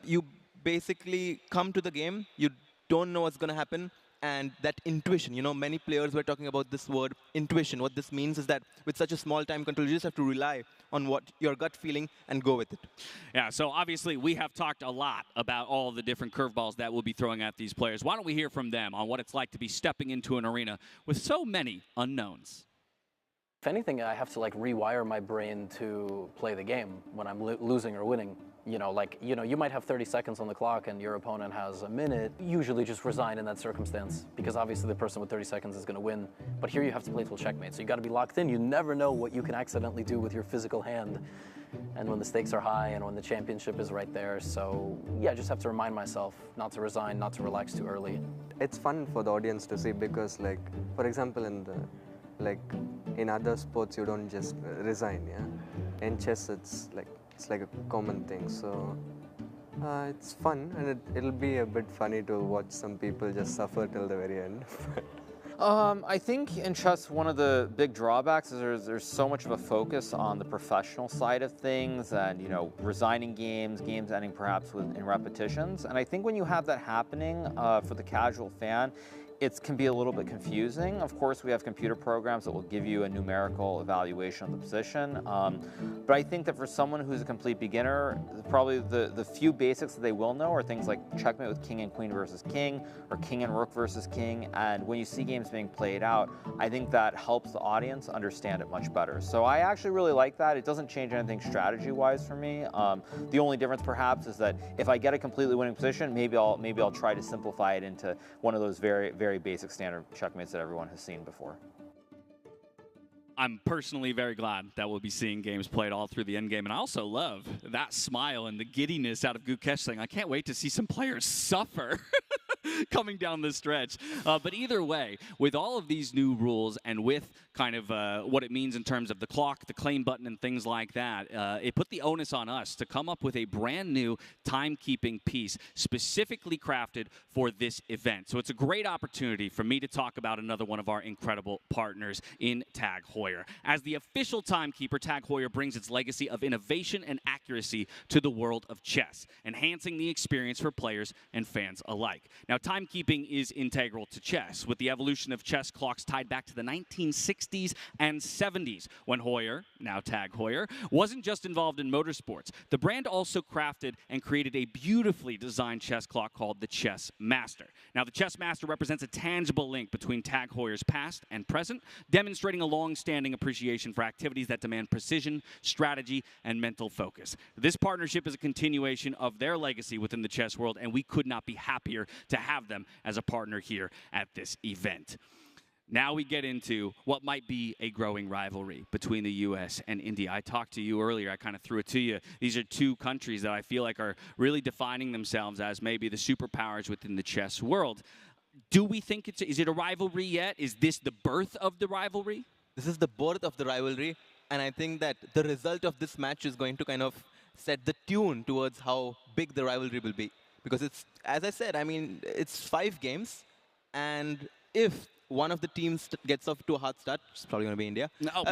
you basically come to the game, you don't know what's going to happen. And that intuition, many players were talking about this word, intuition. What this means is that with such a small time control, you just have to rely on what your gut feeling and go with it. Yeah, so obviously we have talked a lot about all the different curveballs that we'll be throwing at these players. Why don't we hear from them on what it's like to be stepping into an arena with so many unknowns? If anything, I have to rewire my brain to play the game when I'm losing or winning. You might have 30 seconds on the clock and your opponent has a minute. Usually just resign in that circumstance because obviously the person with 30 seconds is going to win. But here you have to play till checkmate, so you got to be locked in. You never know what you can accidentally do with your physical hand and when the stakes are high and when the championship is right there. So yeah, I just have to remind myself not to resign, not to relax too early. It's fun for the audience to see because, for example, in other sports you don't just resign, yeah? In chess it's like a common thing, so it's fun, and it'll be a bit funny to watch some people just suffer till the very end. I think in chess, one of the big drawbacks is there's so much of a focus on the professional side of things and, resigning games ending perhaps in repetitions. And I think when you have that happening for the casual fan, it can be a little bit confusing. Of course, we have computer programs that will give you a numerical evaluation of the position. But I think that for someone who's a complete beginner, probably the few basics that they will know are things like checkmate with king and queen versus king, or king and rook versus king. And when you see games being played out, I think that helps the audience understand it much better. So I actually really like that. It doesn't change anything strategy-wise for me. The only difference perhaps is that if I get a completely winning position, maybe I'll try to simplify it into one of those very, very basic standard checkmates that everyone has seen before. I'm personally very glad that we'll be seeing games played all through the end game. And I also love that smile and the giddiness out of Gukesh saying, I can't wait to see some players suffer coming down the stretch. But either way, with all of these new rules and with kind of what it means in terms of the clock, the claim button, and things like that, it put the onus on us to come up with a brand new timekeeping piece specifically crafted for this event. So it's a great opportunity for me to talk about another one of our incredible partners in Tag Heuer. As the official timekeeper, Tag Heuer brings its legacy of innovation and accuracy to the world of chess, enhancing the experience for players and fans alike. Now, timekeeping is integral to chess, with the evolution of chess clocks tied back to the 1960s and 70s, when Heuer, now Tag Heuer, wasn't just involved in motorsports. The brand also crafted and created a beautifully designed chess clock called the Chess Master. Now, the Chess Master represents a tangible link between Tag Heuer's past and present, demonstrating a long-standing appreciation for activities that demand precision, strategy, and mental focus. This partnership is a continuation of their legacy within the chess world, and we could not be happier to have them as a partner here at this event. Now we get into what might be a growing rivalry between the U.S. and India. I talked to you earlier. I kind of threw it to you. These are two countries that I feel like are really defining themselves as maybe the superpowers within the chess world. Do we think is it a rivalry yet? Is this the birth of the rivalry? This is the birth of the rivalry, and I think that the result of this match is going to kind of set the tune towards how big the rivalry will be. Because it's, as I said, I mean, it's 5 games, and if one of the teams gets off to a hard start, it's probably going to be India. No.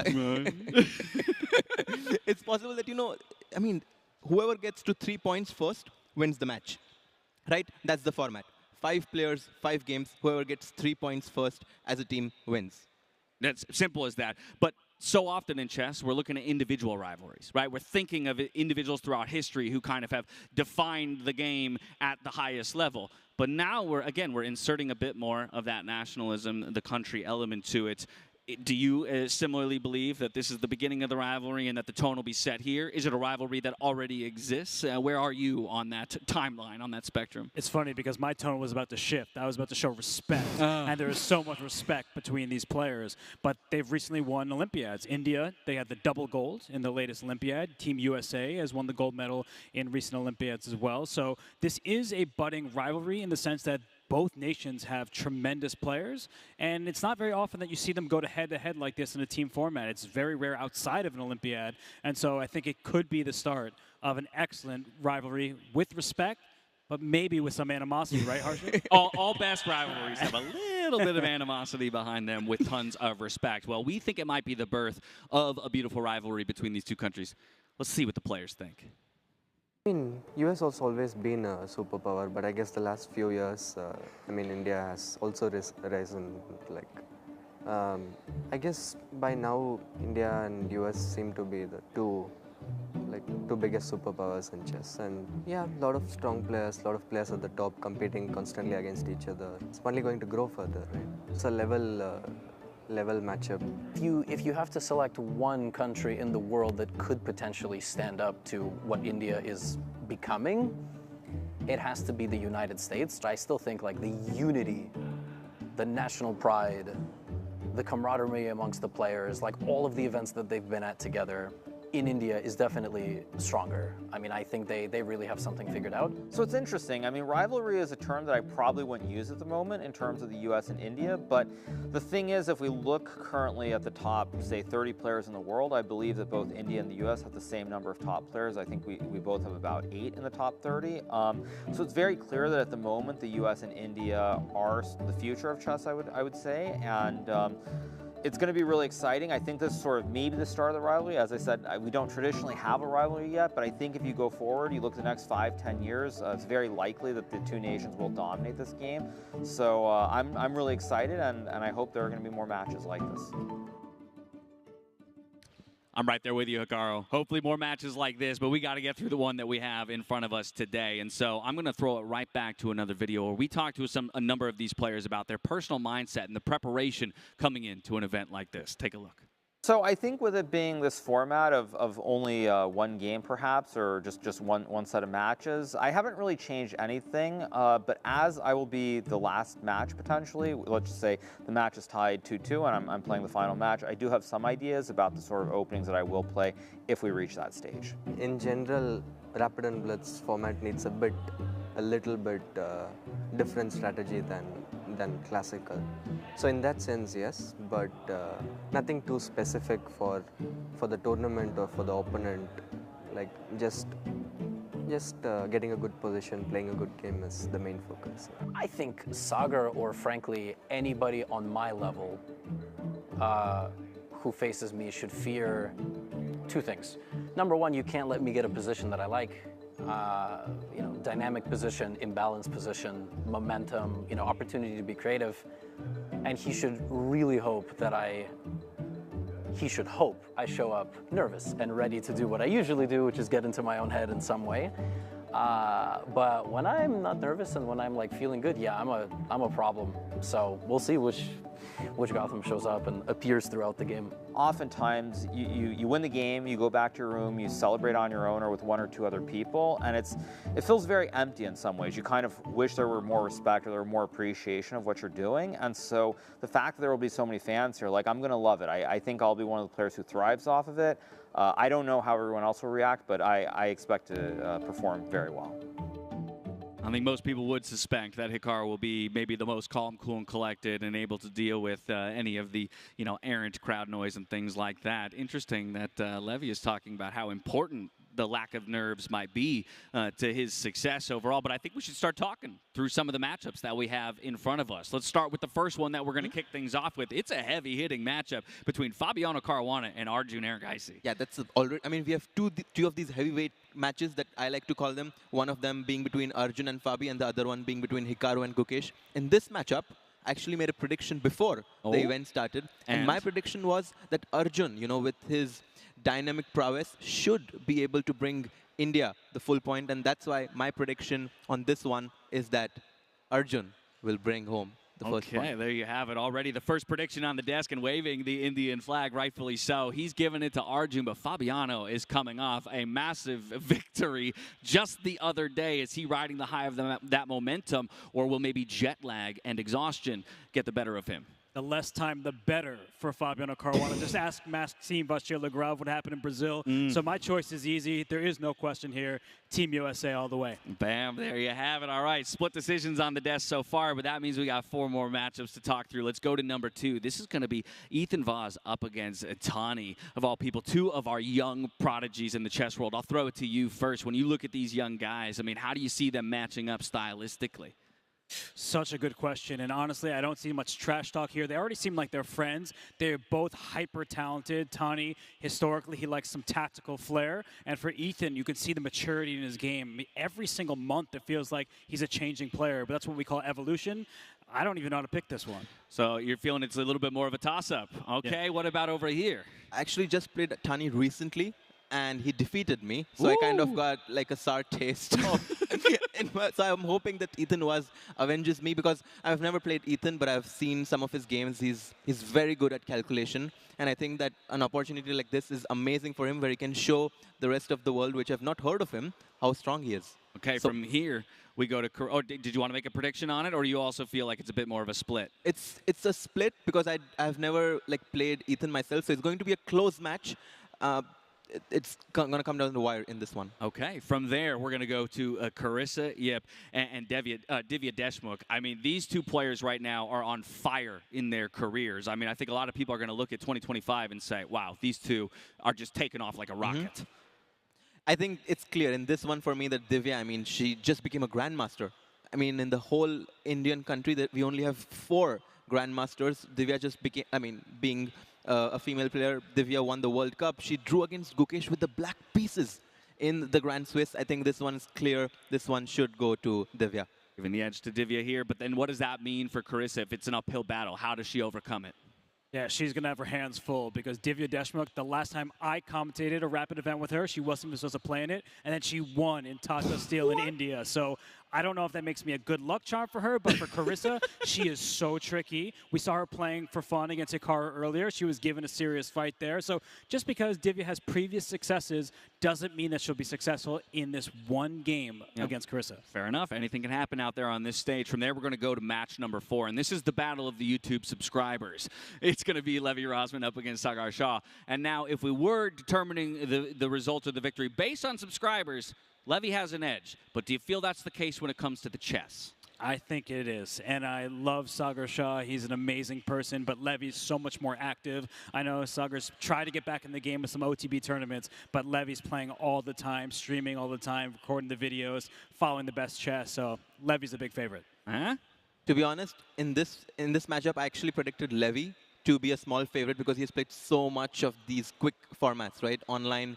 It's possible that, you know, I mean, whoever gets to 3 points first wins the match, right? That's the format. 5 players, 5 games, whoever gets 3 points first as a team wins. That's simple as that. But so often in chess, we're looking at individual rivalries, right? We're thinking of individuals throughout history who kind of have defined the game at the highest level. But now we're inserting a bit more of that nationalism, the country element to it. Do you similarly believe that this is the beginning of the rivalry and that the tone will be set here? Is it a rivalry that already exists? Where are you on that timeline, on that spectrum? It's funny because my tone was about to shift. I was about to show respect. And there is so much respect between these players. But they've recently won Olympiads. India, they had the double gold in the latest Olympiad. Team USA has won the gold medal in recent Olympiads as well. So this is a budding rivalry in the sense that both nations have tremendous players, and it's not very often that you see them go to head-to-head like this in a team format. It's very rare outside of an Olympiad, and so I think it could be the start of an excellent rivalry with respect, but maybe with some animosity, right, Harshit? all best rivalries have a little bit of animosity behind them with tons of respect. Well, we think it might be the birth of a beautiful rivalry between these two countries. Let's see what the players think. I mean, US has always been a superpower, but I guess the last few years, I mean, India has also risen. Like, I guess by now, India and US seem to be the two biggest superpowers in chess. And yeah, a lot of strong players, a lot of players at the top competing constantly against each other. It's only going to grow further, right? It's a level matchup. If you have to select one country in the world that could potentially stand up to what India is becoming, it has to be the United States. I still think like the unity, the national pride, the camaraderie amongst the players, like all of the events that they've been at together in India is definitely stronger. I mean, I think they really have something figured out. So it's interesting. I mean, rivalry is a term that I probably wouldn't use at the moment in terms of the US and India, but the thing is, if we look currently at the top, say, 30 players in the world, I believe that both India and the US have the same number of top players. I think we both have about 8 in the top 30. So it's very clear that at the moment, the US and India are the future of chess, I would say, and it's going to be really exciting. I think this is sort of maybe the start of the rivalry. As I said, we don't traditionally have a rivalry yet, but I think if you go forward, you look at the next 5-10 years, it's very likely that the two nations will dominate this game. So I'm really excited, and I hope there are going to be more matches like this. I'm right there with you, Hikaru. Hopefully more matches like this, but we got to get through the one that we have in front of us today. And so I'm going to throw it right back to another video where we talked to a number of these players about their personal mindset and the preparation coming into an event like this. Take a look. So I think with it being this format of only one game perhaps, or just one set of matches, I haven't really changed anything, but as I will be the last match potentially, let's just say the match is tied 2-2 and I'm playing the final match, I do have some ideas about the sort of openings that I will play if we reach that stage. In general, Rapid and Blitz format needs a little bit different strategy than classical. So in that sense, yes, but nothing too specific for the tournament or for the opponent. Like just getting a good position, playing a good game is the main focus. I think Sagar, or frankly anybody on my level who faces me, should fear two things. Number one, you can't let me get a position that I like. You know, dynamic position, imbalanced position, momentum, you know, opportunity to be creative. And he should really hope that I show up nervous and ready to do what I usually do, which is get into my own head in some way. But when I'm not nervous and when I'm like feeling good, yeah, I'm a problem. So we'll see which Gotham shows up and appears throughout the game. Oftentimes, you win the game, you go back to your room, you celebrate on your own or with one or two other people, and it feels very empty in some ways. You kind of wish there were more respect or there were more appreciation of what you're doing, and so the fact that there will be so many fans here, like, I'm going to love it. I think I'll be one of the players who thrives off of it. I don't know how everyone else will react, but I expect to perform very well. I think most people would suspect that Hikaru will be maybe the most calm, cool, and collected and able to deal with any of the, errant crowd noise and things like that. Interesting that Levy is talking about how important the lack of nerves might be to his success overall. But I think we should start talking through some of the matchups that we have in front of us. Let's start with the first one that we're going to kick things off with. It's a heavy-hitting matchup between Fabiano Caruana and Arjun Erigaisi. Yeah, that's already. I mean, we have two of these heavyweight matches that I like to call them. One of them being between Arjun and Fabi, and the other one being between Hikaru and Gukesh. In this matchup, I actually made a prediction before the event started, and my prediction was that Arjun, with his dynamic prowess, should be able to bring India the full point, and that's why my prediction on this one is that Arjun will bring home the first point. Okay, there you have it already. The first prediction on the desk and waving the Indian flag, rightfully so. He's given it to Arjun, but Fabiano is coming off a massive victory just the other day. Is he riding the high of that momentum, or will maybe jet lag and exhaustion get the better of him? The less time, the better for Fabiano Caruana. Just ask Maxime Vachier-Lagrave what happened in Brazil. So my choice is easy. There is no question here. Team USA all the way. Bam, there you have it. All right, split decisions on the desk so far, but that means we got 4 more matchups to talk through. Let's go to number 2. This is going to be Ethan Voss up against Tani, of all people, 2 of our young prodigies in the chess world. I'll throw it to you first. When you look at these young guys, I mean, how do you see them matching up stylistically? Such a good question, and honestly, I don't see much trash talk here. They already seem like they're friends. They're both hyper-talented. Tani, historically, he likes some tactical flair, and for Ethan, you can see the maturity in his game. I mean, every single month, it feels like he's a changing player, but that's what we call evolution. I don't even know how to pick this one. So you're feeling it's a little bit more of a toss-up. Okay, yeah. What about over here? I actually just played Tani recently, and he defeated me, so I kind of got like a sour taste. So I'm hoping that Ethan avenges me, because I've never played Ethan, but I've seen some of his games. He's very good at calculation, and I think that an opportunity like this is amazing for him, where he can show the rest of the world, which have not heard of him, how strong he is. Okay, so from here we go to. Oh, did you want to make a prediction on it, or do you also feel like it's a bit more of a split? It's a split, because I've never played Ethan myself, so it's going to be a close match. It's going to come down the wire in this one. Okay. From there, we're going to go to Carissa Yip and Divya Deshmukh. I mean, these 2 players right now are on fire in their careers. I mean, I think a lot of people are going to look at 2025 and say, wow, these 2 are just taking off like a rocket. I think it's clear in this one for me that Divya, I mean, she just became a grandmaster. I mean, in the whole Indian country, that we only have 4 grandmasters. Divya just became, I mean, being a female player, Divya won the World Cup. She drew against Gukesh with the black pieces in the Grand Swiss. I think this one is clear. This one should go to Divya. Giving the edge to Divya here, but then what does that mean for Carissa if it's an uphill battle? How does she overcome it? Yeah, she's going to have her hands full, because Divya Deshmukh, the last time I commentated a Rapid event with her, she wasn't supposed to play in it, and then she won in Tata Steel in India. So I don't know if that makes me a good luck charm for her, but for Carissa, she is so tricky. We saw her playing for fun against Hikaru earlier. She was given a serious fight there. So just because Divya has previous successes doesn't mean that she'll be successful in this one game against Carissa. Fair enough. Anything can happen out there on this stage. From there, we're going to go to match number 4, and this is the battle of the YouTube subscribers. It's going to be Levy Rosman up against Sagar Shah. And now, if we were determining the result of the victory based on subscribers, Levy has an edge. But do you feel that's the case when it comes to the chess? I think it is, and I love Sagar Shah. He's an amazing person, but Levy's so much more active. I know Sagar's tried to get back in the game with some OTB tournaments, but Levy's playing all the time, streaming all the time, recording the videos, following the best chess, so Levy's a big favorite. To be honest, in this matchup, I actually predicted Levy to be a small favorite because he's played so much of these quick formats, right? Online,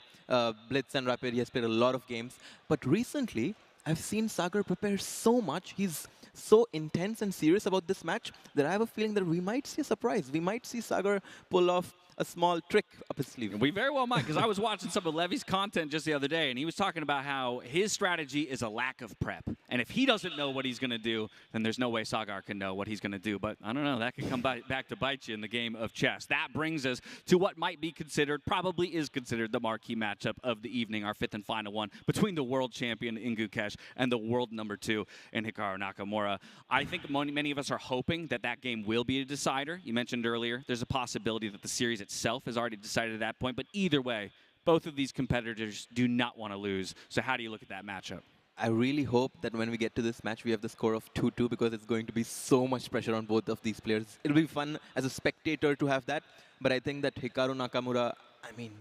Blitz and Rapid, he has played a lot of games. But recently, I've seen Sagar prepare so much. He's so intense and serious about this match that I have a feeling that we might see a surprise. We might see Sagar pull off a small trick up his sleeve. We very well might, because I was watching some of Levy's content just the other day, and he was talking about how his strategy is a lack of prep. And if he doesn't know what he's going to do, then there's no way Sagar can know what he's going to do. But I don't know, that could come back to bite you in the game of chess. That brings us to what might be considered, probably is considered, the marquee matchup of the evening, our 5th and final one, between the world champion in Gukesh and the world number 2 in Hikaru Nakamura. I think many of us are hoping that that game will be a decider. You mentioned earlier, there's a possibility that the series itself is already decided at that point. But either way, both of these competitors do not want to lose. So how do you look at that matchup? I really hope that when we get to this match, we have the score of 2-2 because it's going to be so much pressure on both of these players. It'll be fun as a spectator to have that. But I think that Hikaru Nakamura, I mean,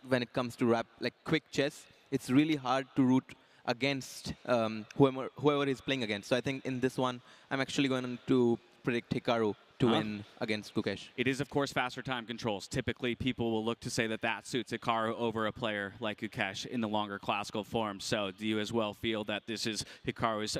when it comes to quick chess, it's really hard to root against whoever he's playing against. So I think in this one, I'm actually going to predict Hikaru to win against Gukesh. It is, of course, faster time controls. Typically, people will look to say that that suits Hikaru over a player like Gukesh in the longer classical form. So do you as well feel that this is Hikaru's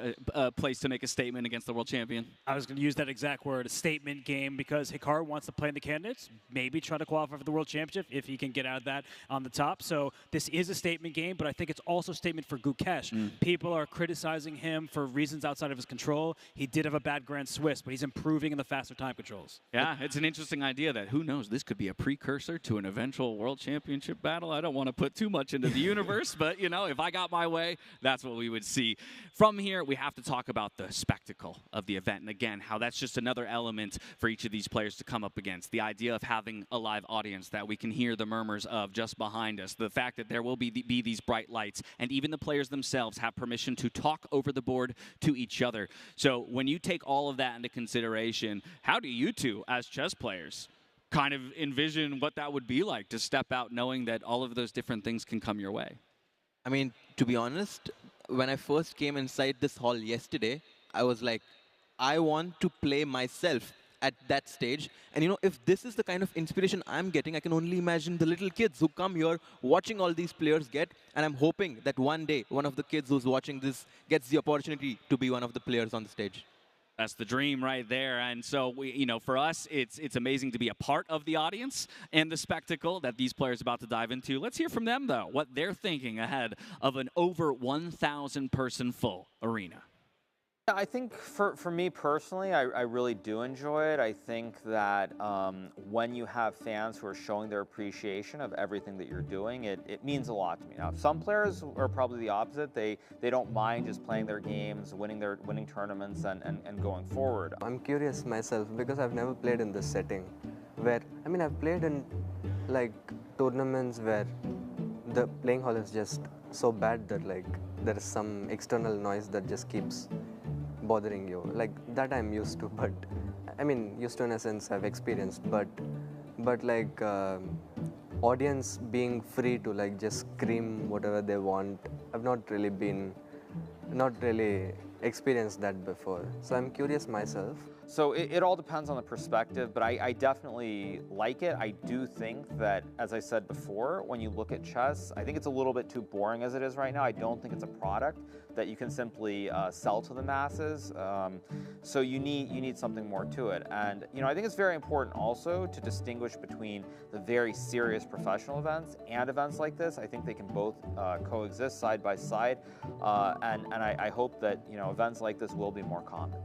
place to make a statement against the world champion? I was going to use that exact word, a statement game, because Hikaru wants to play in the candidates, maybe try to qualify for the world championship if he can get out of that on the top. So this is a statement game, but I think it's also a statement for Gukesh. People are criticizing him for reasons outside of his control. He did have a bad Grand Swiss, but he's improving in the faster time controls. Yeah, it's an interesting idea that, who knows, this could be a precursor to an eventual world championship battle. I don't want to put too much into the universe, but, you know, if I got my way, that's what we would see. From here, we have to talk about the spectacle of the event. And again, how that's just another element for each of these players to come up against. The idea of having a live audience that we can hear the murmurs of just behind us. The fact that there will be these bright lights. And even the players themselves have permission to talk over the board to each other. So when you take all of that into consideration, how do you two, as chess players, kind of envision what that would be like to step out knowing that all of those different things can come your way? I mean, to be honest, when I first came inside this hall yesterday, I was like, I want to play myself at that stage. And you know, if this is the kind of inspiration I'm getting, I can only imagine the little kids who come here watching all these players get. And I'm hoping that one day, one of the kids who's watching this gets the opportunity to be one of the players on the stage. That's the dream right there. And so, for us, it's amazing to be a part of the audience and the spectacle that these players are about to dive into. Let's hear from them, though, what they're thinking ahead of an over 1,000-person full arena. I think for me personally, I really do enjoy it. I think that when you have fans who are showing their appreciation of everything that you're doing, it means a lot to me. Now, some players are probably the opposite. They don't mind just playing their games, winning tournaments, and going forward. I'm curious myself because I've never played in this setting where, I mean, I've played in like tournaments where the playing hall is just so bad that like there is some external noise that just keeps bothering you. Like that I'm used to, but I mean used to in a sense I've experienced, but like audience being free to like just scream whatever they want, I've not really experienced that before. So I'm curious myself. So it all depends on the perspective, but I definitely like it. I do think that, as I said before, when you look at chess, I think it's a little bit too boring as it is right now. I don't think it's a product that you can simply sell to the masses. So you need something more to it. And I think it's very important also to distinguish between the very serious professional events and events like this. I think they can both coexist side by side, and I hope that events like this will be more common.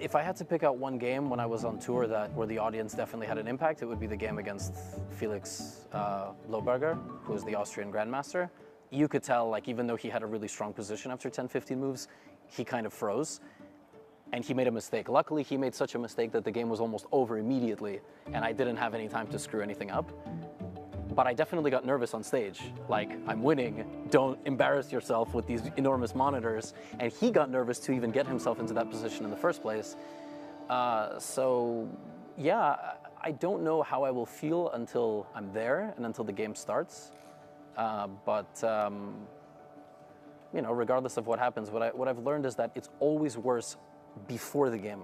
If I had to pick out one game when I was on tour where the audience definitely had an impact, it would be the game against Felix Lohberger, who is the Austrian Grandmaster. You could tell, even though he had a really strong position after 10-15 moves, he kind of froze, and he made a mistake. Luckily, he made such a mistake that the game was almost over immediately, and I didn't have any time to screw anything up. But I definitely got nervous on stage. I'm winning, don't embarrass yourself with these enormous monitors. And he got nervous to even get himself into that position in the first place. So yeah, I don't know how I will feel until I'm there and until the game starts. Regardless of what happens, what I've learned is that it's always worse before the game.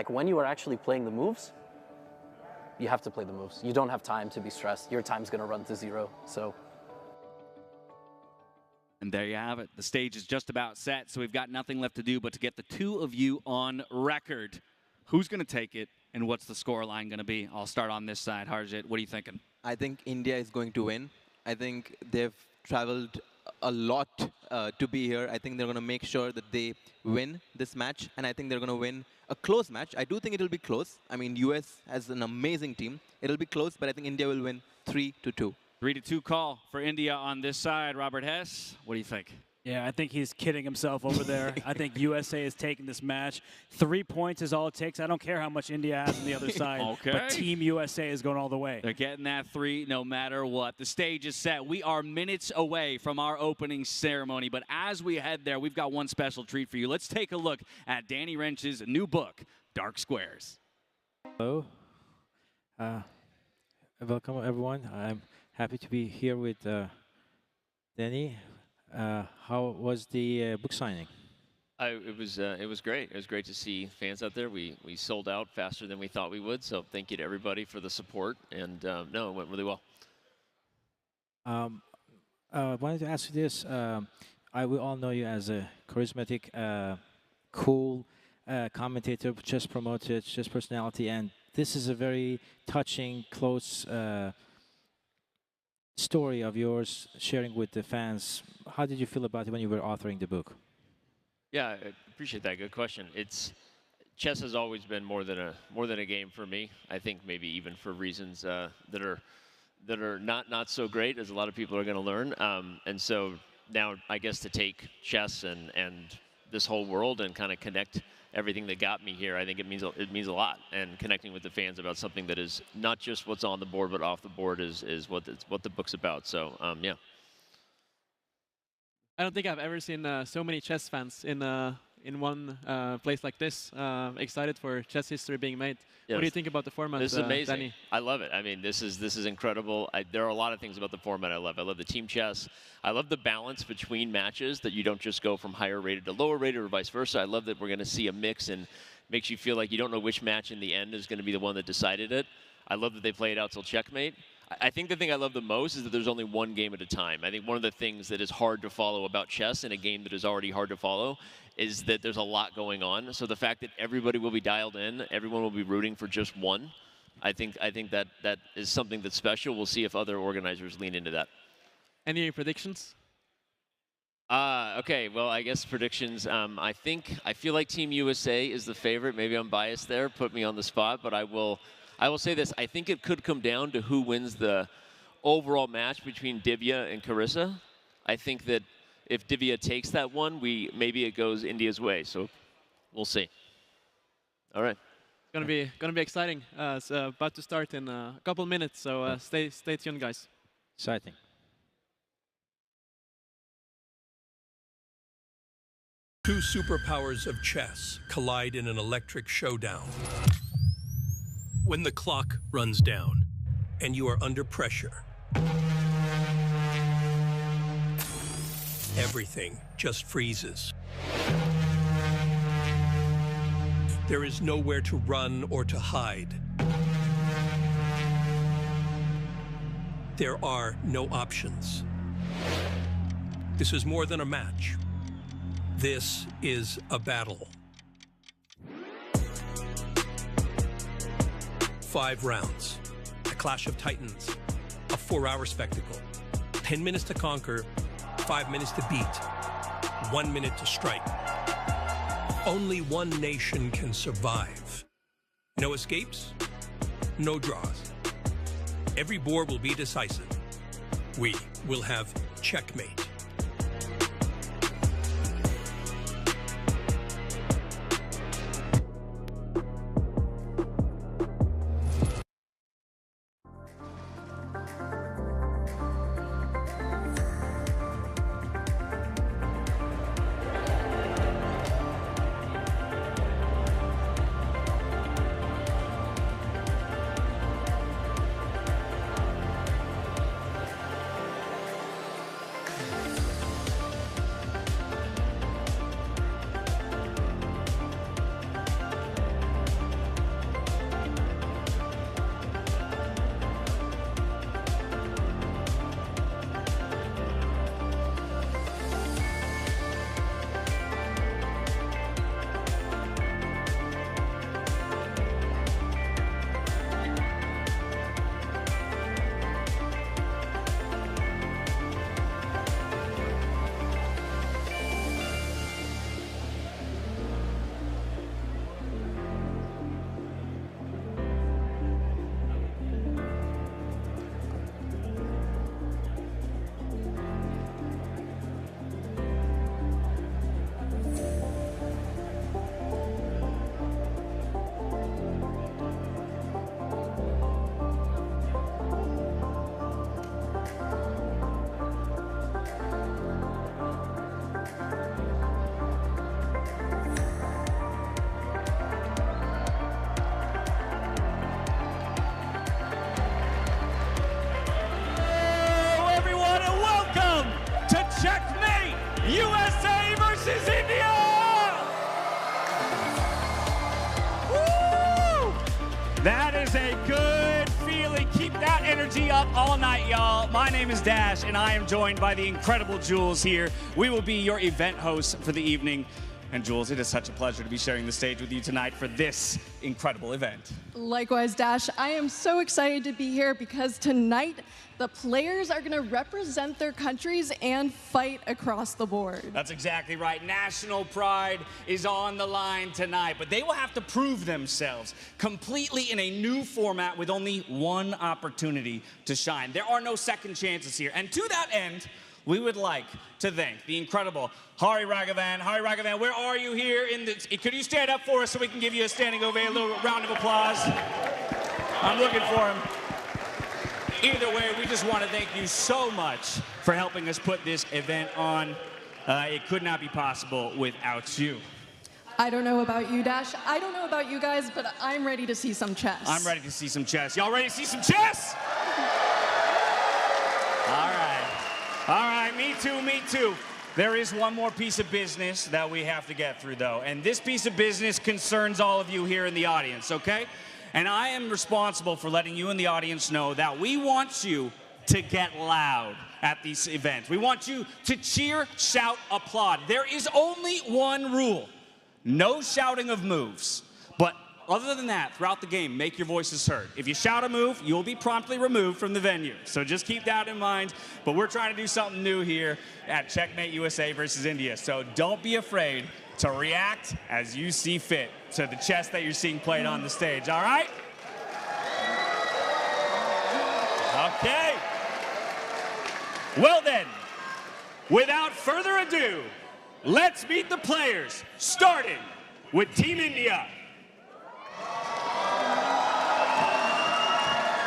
When you are actually playing the moves, you have to play the moves. You don't have time to be stressed. Your time's going to run to zero. So. And there you have it. The stage is just about set, so we've got nothing left to do but to get the two of you on record. Who's going to take it, and what's the scoreline going to be? I'll start on this side. Harjit, what are you thinking? I think India is going to win. I think they've traveled a lot to be here. I think they're going to make sure that they win this match, and I think they're going to win a close match. I do think it'll be close. I mean, US has an amazing team. It'll be close, but I think India will win 3-2. 3-2 call for India on this side. Robert Hess, what do you think? Yeah, I think he's kidding himself over there. I think USA is taking this match. 3 points is all it takes. I don't care how much India has on the other side. Okay. But Team USA is going all the way. They're getting that 3 no matter what. The stage is set. We are minutes away from our opening ceremony. But as we head there, we've got one special treat for you. Let's take a look at Danny Wrench's new book, Dark Squares. Hello. Welcome, everyone. I'm happy to be here with Danny. How was the book signing? It was great. It was great to see fans out there. We sold out faster than we thought we would. So thank you to everybody for the support. And no, it went really well. I wanted to ask you this. We all know you as a charismatic, cool commentator, chess promoter, chess personality, and this is a very touching, close story of yours sharing with the fans. How did you feel about it when you were authoring the book? Yeah, I appreciate that. Good question. Chess has always been more than a game for me. I think maybe even for reasons that are not so great, as a lot of people are going to learn. And so now, I guess, to take chess and this whole world and kind of connect everything that got me here, I think it means a lot. And connecting with the fans about something that is not just what's on the board, but off the board is what the book's about. So yeah. I don't think I've ever seen so many chess fans in one place like this. Excited for chess history being made. Yes. What do you think about the format? This is amazing. Danny? I love it. I mean, this is incredible. There are a lot of things about the format I love. I love the team chess. I love the balance between matches, that you don't just go from higher rated to lower rated or vice versa. I love that we're going to see a mix and makes you feel like you don't know which match in the end is going to be the one that decided it. I love that they play it out till checkmate. I think the thing I love the most is that there's only one game at a time. I think one of the things that is hard to follow about chess in a game that is already hard to follow is that there's a lot going on. So the fact that everybody will be dialed in, everyone will be rooting for just one, I think that is something that's special. We'll see if other organizers lean into that. Any predictions? Okay, well, I guess predictions. I feel like Team USA is the favorite. Maybe I'm biased there. Put me on the spot, but I will say this. I think it could come down to who wins the overall match between Divya and Carissa. I think that if Divya takes that one, maybe it goes India's way. So we'll see. All right. Gonna be exciting. It's about to start in a couple minutes. So stay tuned, guys. Exciting. Two superpowers of chess collide in an electric showdown. When the clock runs down and you are under pressure, everything just freezes. There is nowhere to run or to hide. There are no options. This is more than a match. This is a battle. 5 rounds, a clash of titans, a 4-hour spectacle. 10 minutes to conquer, 5 minutes to beat, 1 minute to strike. Only one nation can survive. No escapes, no draws. Every board will be decisive. We will have checkmate. CHECKMATE! USA versus India! Woo! That is a good feeling. Keep that energy up all night, y'all. My name is Dash, and I am joined by the incredible Jules here. We will be your event hosts for the evening. And Jules, it is such a pleasure to be sharing the stage with you tonight for this incredible event. Likewise, Dash. I am so excited to be here because tonight the players are going to represent their countries and fight across the board. That's exactly right. National pride is on the line tonight, but they will have to prove themselves completely in a new format with only one opportunity to shine. There are no second chances here. And to that end, we would like to thank the incredible Hari Raghavan. Hari Raghavan, where are you here? Could you stand up for us so we can give you a standing ovation, a little round of applause? I'm looking for him. Either way, we just want to thank you so much for helping us put this event on. It could not be possible without you. I don't know about you, Dash. I don't know about you guys, but I'm ready to see some chess. I'm ready to see some chess. Y'all ready to see some chess? All right. All right, me too, me too. There is one more piece of business that we have to get through, though. And this piece of business concerns all of you here in the audience, okay? And I am responsible for letting you in the audience know that we want you to get loud at these events. We want you to cheer, shout, applaud. There is only one rule. No shouting of moves. But other than that, throughout the game, make your voices heard. If you shout a move, you'll be promptly removed from the venue. So just keep that in mind. But we're trying to do something new here at CHECKMATE USA versus India. So don't be afraid to react as you see fit to the chess that you're seeing played on the stage, all right? Okay. Well then, without further ado, let's meet the players, starting with Team India.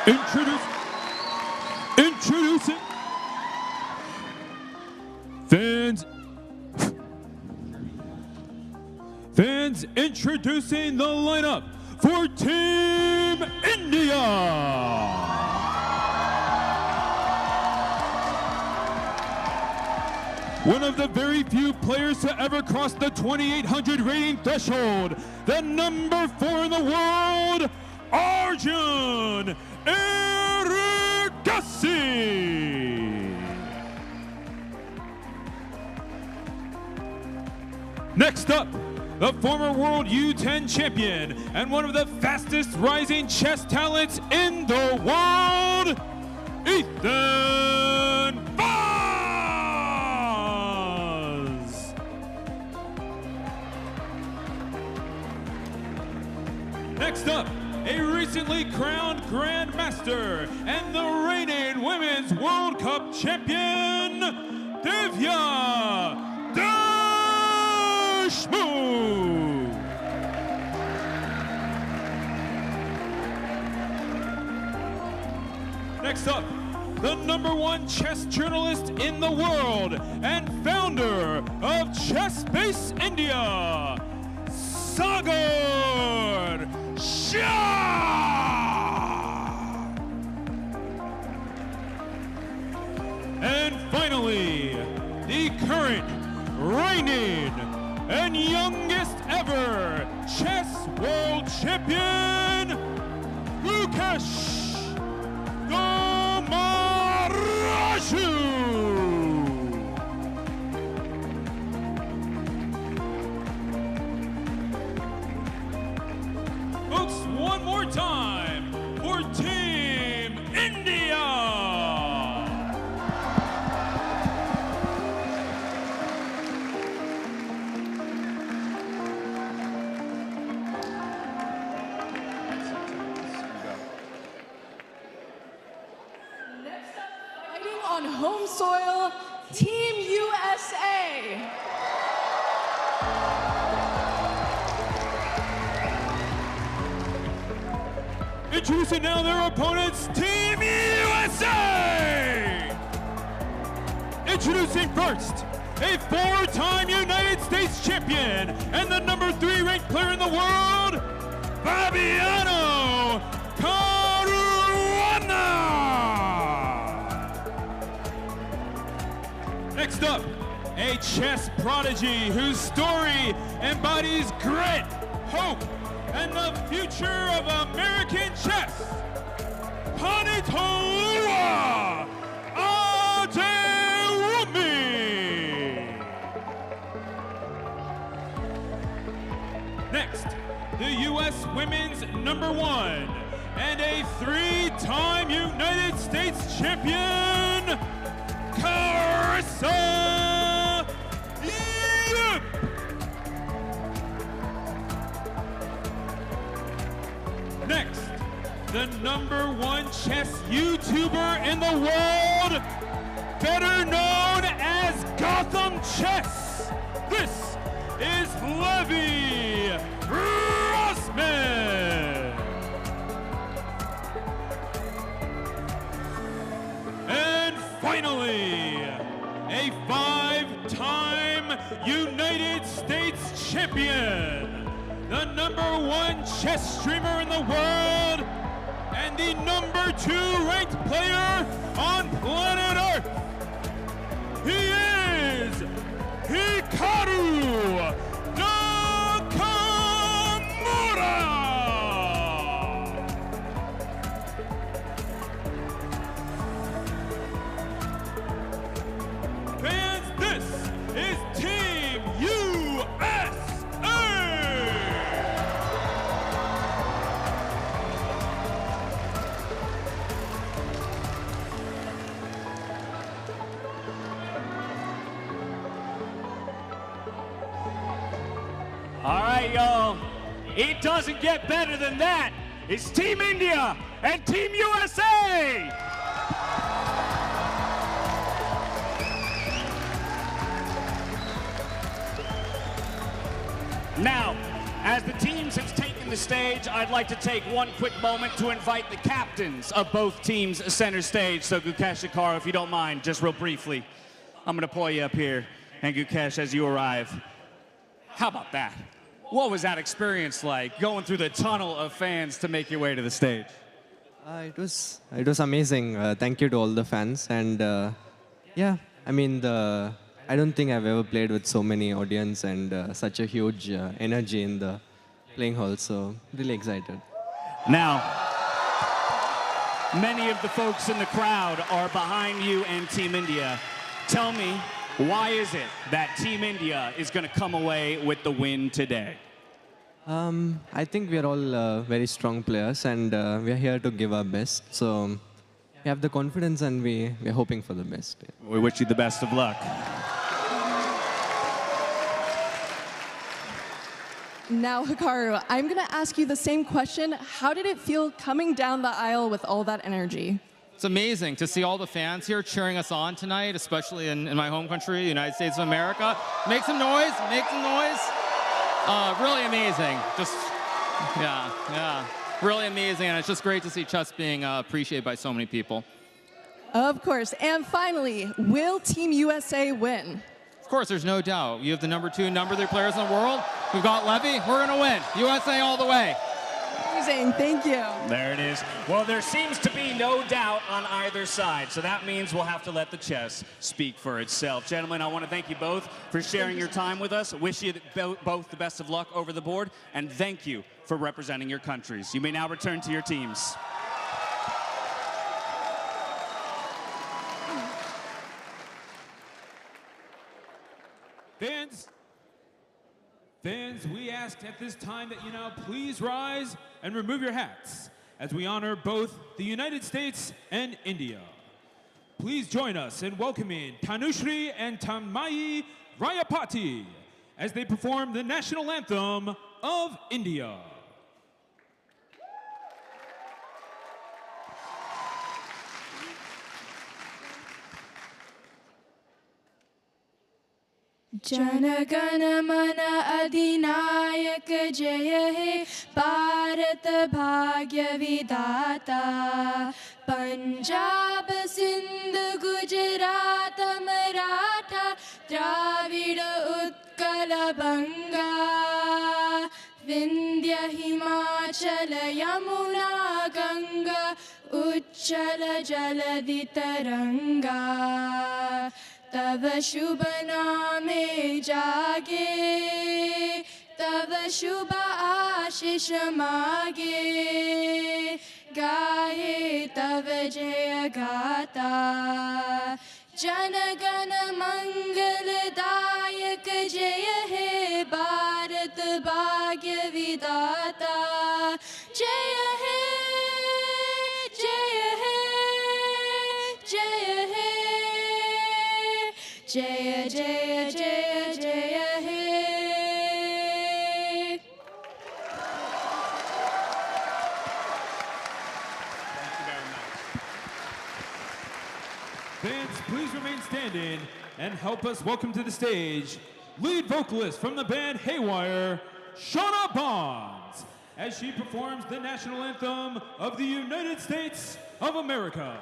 Introducing fans, introducing the lineup for Team India. one of the very few players to ever cross the 2,800 rating threshold, the number 4 in the world, Arjun Erigassi. Next up, the former world U10 champion and one of the fastest rising chess talents in the world, Ethan Vaz. Next up, a recently crowned Grandmaster and the reigning Women's World Cup champion, Divya Dashmukh. Next up, the #1 chess journalist in the world and founder of ChessBase India, Sagar Shah. And finally, the current, reigning, and youngest ever chess world champion, Gukesh Gomaraju. Folks, one more time for Team India. Fighting on home soil, Team USA. Introducing now their opponents, Team USA! Introducing first, a 4-time United States champion and the #3 ranked player in the world, Fabiano Caruana! Next up, a chess prodigy whose story embodies grit, hope, and the future of American chess, Panitoa Adewumi. Next, the U.S. women's #1 and a 3-time United States champion, Carissa Yip. Next, the #1 chess YouTuber in the world, better known as Gotham Chess. This is Levi Rossman. And finally, a 5-time United States champion, the #1 chess streamer in the world, and the #2 ranked player on planet Earth. He is Hikaru Nakamura! Fans, this is Team USA! All right, y'all. It doesn't get better than that. It's Team India and Team USA. Now, as the teams have taken the stage, I'd like to take one quick moment to invite the captains of both teams center stage. So Gukesh Shikara, if you don't mind, just real briefly, I'm going to pull you up here. And Gukesh, as you arrive, how about that? What was that experience like, going through the tunnel of fans to make your way to the stage? It was amazing. Thank you to all the fans. And yeah, I mean, the I don't think I've ever played with so many audience and such a huge energy in the playing hall. So really excited. Now, many of the folks in the crowd are behind you and Team India. Tell me, why is it that Team India is going to come away with the win today? I think we are all very strong players, and we are here to give our best. So we have the confidence, and we are hoping for the best. We wish you the best of luck. Now, Hikaru, I'm going to ask you the same question. How did it feel coming down the aisle with all that energy? It's amazing to see all the fans here cheering us on tonight, especially in my home country, the United States of America. Make some noise, make some noise. Really amazing. Just, yeah, really amazing. And it's just great to see chess being appreciated by so many people. Of course. And finally, will Team USA win? Of course, there's no doubt. You have the #2, #3 players in the world. We've got Levy. We're going to win. USA all the way. Amazing. Thank you. There it is. Well, there seems to be no doubt on either side, so that means we'll have to let the chess speak for itself. Gentlemen, I want to thank you both for sharing your time with us. Wish you both the best of luck over the board, and thank you for representing your countries. You may now return to your teams. Fans, we ask at this time that you now please rise and remove your hats as we honor both the United States and India. Please join us in welcoming Tanushri and Tanmai Rayapati as they perform the national anthem of India. जनगण मन अधिनायक जय हे भारत भाग्य विधाता पंजाब सिंध गुजरात मराठा द्राविड़ उत्कल बंगा विंध्य हिमाचल यमुना गंगा उच्चल जलधि तरंगा तव शुभ नामे जागे तव शुभ आशीष मागे गाये तव जय गाता जनगण मंगलदायक जय हे भारत भाग्य विधाता जय हे जय हे जय हे जय जय जय जय हे Fans, please remain standing and help us welcome to the stage lead vocalist from the band Haywire, Shauna Bonds, as she performs the national anthem of the United States of America.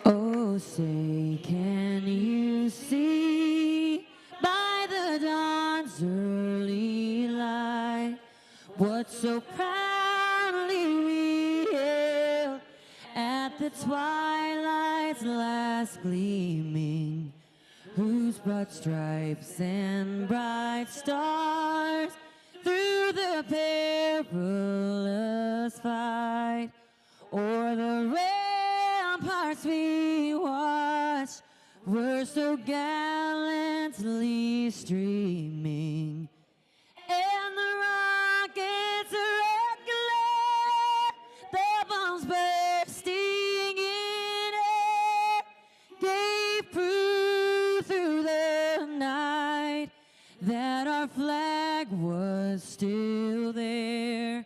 Oh, say, can you see by the dawn's early light what so proudly we hailed at the twilight's last gleaming, whose broad stripes and bright stars through the perilous fight o'er the ramparts we watched were so gallantly streaming, and the rockets regular, the bombs bursting in air, gave proof through the night that our flag was still there.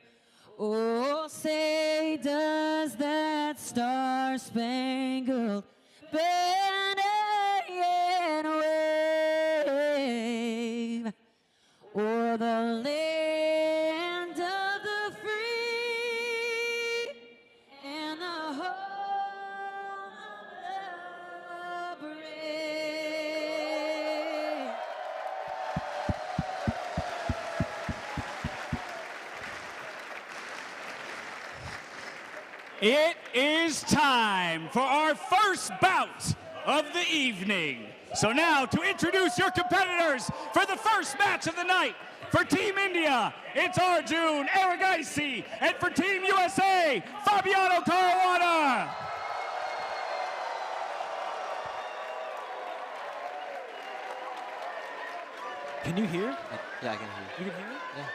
Oh, say, does that star-spangled banner yet wave o'er the land of the free and the home of the brave? It is time for our first bout of the evening. So now to introduce your competitors for the first match of the night. For Team India, it's Arjun Erigaisi, and for Team USA, Fabiano Caruana. Can you hear? Yeah, I can hear you. You can hear it? Yeah.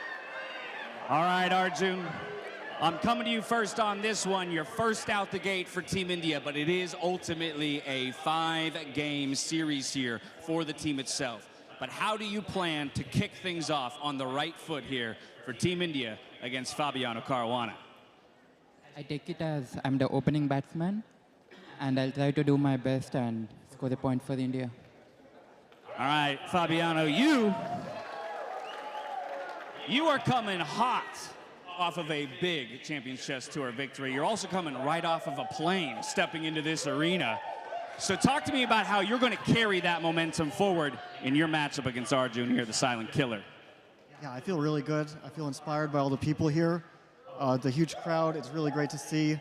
All right, Arjun. I'm coming to you first on this one. You're first out the gate for Team India, but it is ultimately a 5-game series here for the team itself. But how do you plan to kick things off on the right foot here for Team India against Fabiano Caruana? I take it as I'm the opening batsman, and I'll try to do my best and score the point for India. All right, Fabiano, you are coming hot off of a big Champions Chess Tour victory. You're also coming right off of a plane, stepping into this arena. So talk to me about how you're going to carry that momentum forward in your matchup against Arjun here, the silent killer. Yeah, I feel really good. I feel inspired by all the people here. The huge crowd, it's really great to see.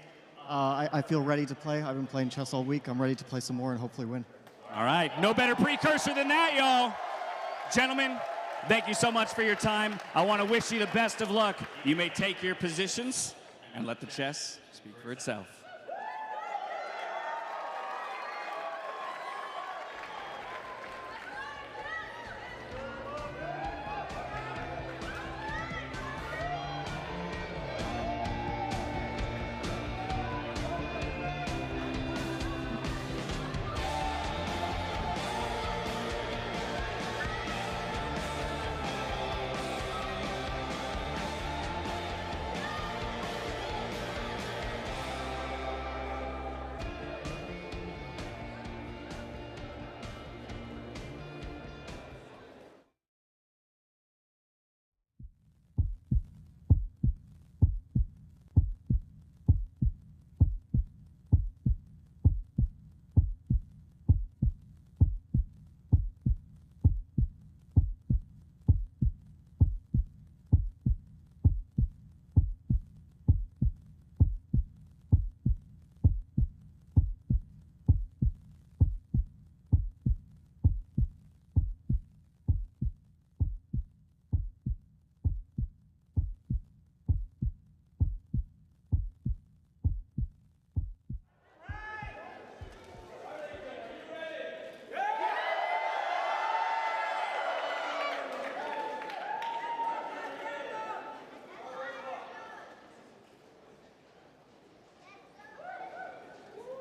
I feel ready to play. I've been playing chess all week. I'm ready to play some more and hopefully win. All right, no better precursor than that, y'all. Gentlemen, thank you so much for your time. I want to wish you the best of luck. You may take your positions and let the chess speak for itself.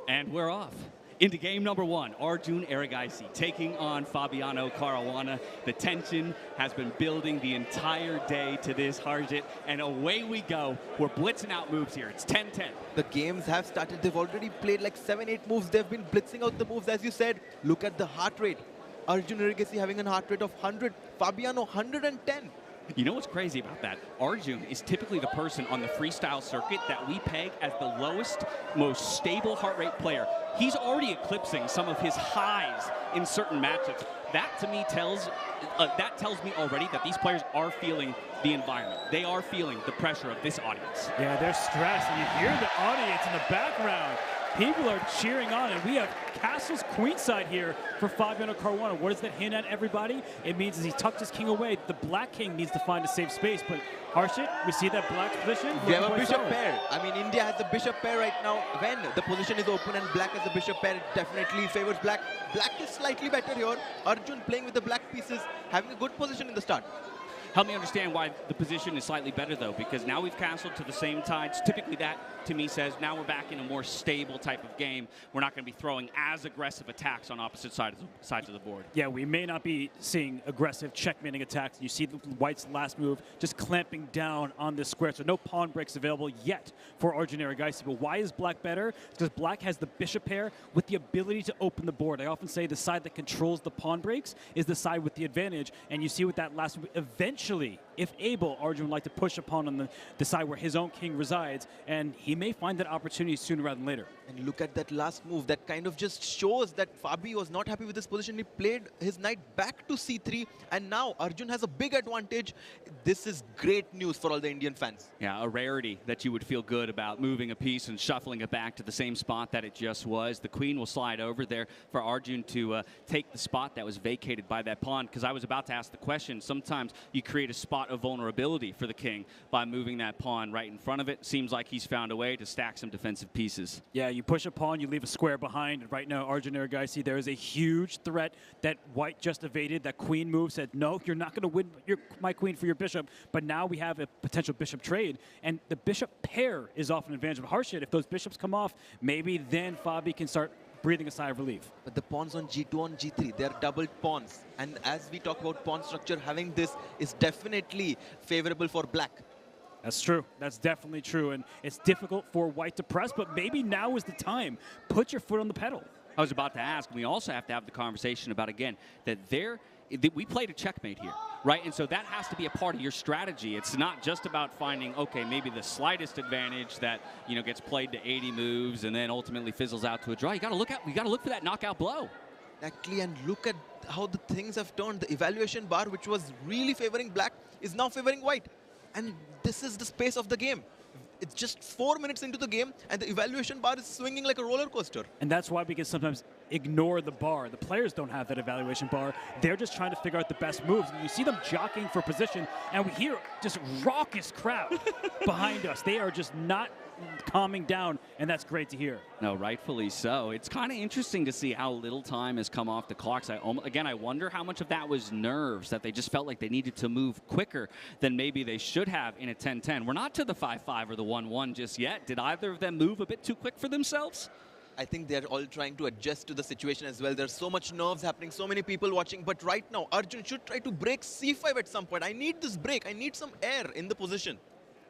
And we're off into game number one. Arjun Erigaisi taking on Fabiano Caruana. The tension has been building the entire day to this, Harjit, and away we go. We're blitzing out moves here. It's 10-10. The games have started. They've already played like 7-8 moves. They've been blitzing out the moves, as you said. Look at the heart rate. Arjun Erigaisi having a heart rate of 100. Fabiano 110. You know what's crazy about that? Arjun is typically the person on the freestyle circuit that we peg as the lowest, most stable heart rate player. He's already eclipsing some of his highs in certain matchups. That to me tells me already that these players are feeling the environment. They are feeling the pressure of this audience. Yeah, they're stressed, and you hear the audience in the background. People are cheering on, and we have castles queenside here for Fabiano Caruana. What does that hint at, everybody? It means as he tucked his king away, the black king needs to find a safe space. But Harshit, we see that black position. We have a bishop pair. I mean, India has the bishop pair right now. When the position is open and black has the bishop pair, it definitely favors black. Black is slightly better here. Arjun playing with the black pieces, having a good position in the start. Help me understand why the position is slightly better, though, because now we've castled to the same tides. Typically that, to me, says now we're back in a more stable type of game. We're not going to be throwing as aggressive attacks on opposite sides of the board. Yeah, we may not be seeing aggressive checkmating attacks. You see the White's last move just clamping down on this square, so no pawn breaks available yet for Arjun Erigaisi. But why is black better? Because black has the bishop pair with the ability to open the board. I often say the side that controls the pawn breaks is the side with the advantage, and you see with that last move, eventually if able, Arjun would like to push a pawn on the side where his own king resides, and he may find that opportunity sooner rather than later. And look at that last move. That kind of just shows that Fabi was not happy with his position. He played his knight back to c3, and now Arjun has a big advantage. This is great news for all the Indian fans. Yeah, a rarity that you would feel good about moving a piece and shuffling it back to the same spot that it just was. The queen will slide over there for Arjun to take the spot that was vacated by that pawn, because I was about to ask the question. Sometimes you create a spot of vulnerability for the king by moving that pawn right in front of it. Seems like he's found a way to stack some defensive pieces. Yeah, you push a pawn, you leave a square behind. And right now, Arjun Erigaisi, there is a huge threat that white just evaded. That queen move said, no, you're not going to win my queen for your bishop. But now we have a potential bishop trade. And the bishop pair is often an advantage of Harshit. If those bishops come off, maybe then Fabi can start breathing a sigh of relief. But the pawns on g2 on g3, they're doubled pawns. And as we talk about pawn structure, having this is definitely favorable for black. That's true. That's definitely true. And it's difficult for white to press, but maybe now is the time. Put your foot on the pedal. I was about to ask, we also have to have the conversation about, again, that we played a checkmate here, right? And so that has to be a part of your strategy. It's not just about finding, okay, maybe the slightest advantage that, you know, gets played to 80 moves and then ultimately fizzles out to a draw. You got to look for that knockout blow. Exactly, and look at how the things have turned. The evaluation bar, which was really favoring black, is now favoring white. And this is the space of the game. It's just 4 minutes into the game, and the evaluation bar is swinging like a roller coaster. And that's why we can sometimes ignore the bar. The players don't have that evaluation bar. They're just trying to figure out the best moves. And you see them jockeying for position, and we hear just raucous crowd behind us. They are just not calming down, and that's great to hear. No, rightfully so. It's kind of interesting to see how little time has come off the clocks. Again, I wonder how much of that was nerves, that they just felt like they needed to move quicker than maybe they should have in a 10-10. We're not to the 5-5 or the 1-1 just yet. Did either of them move a bit too quick for themselves? I think they're all trying to adjust to the situation as well. There's so much nerves happening, so many people watching. But right now, Arjun should try to break c5 at some point. I need this break. I need some air in the position.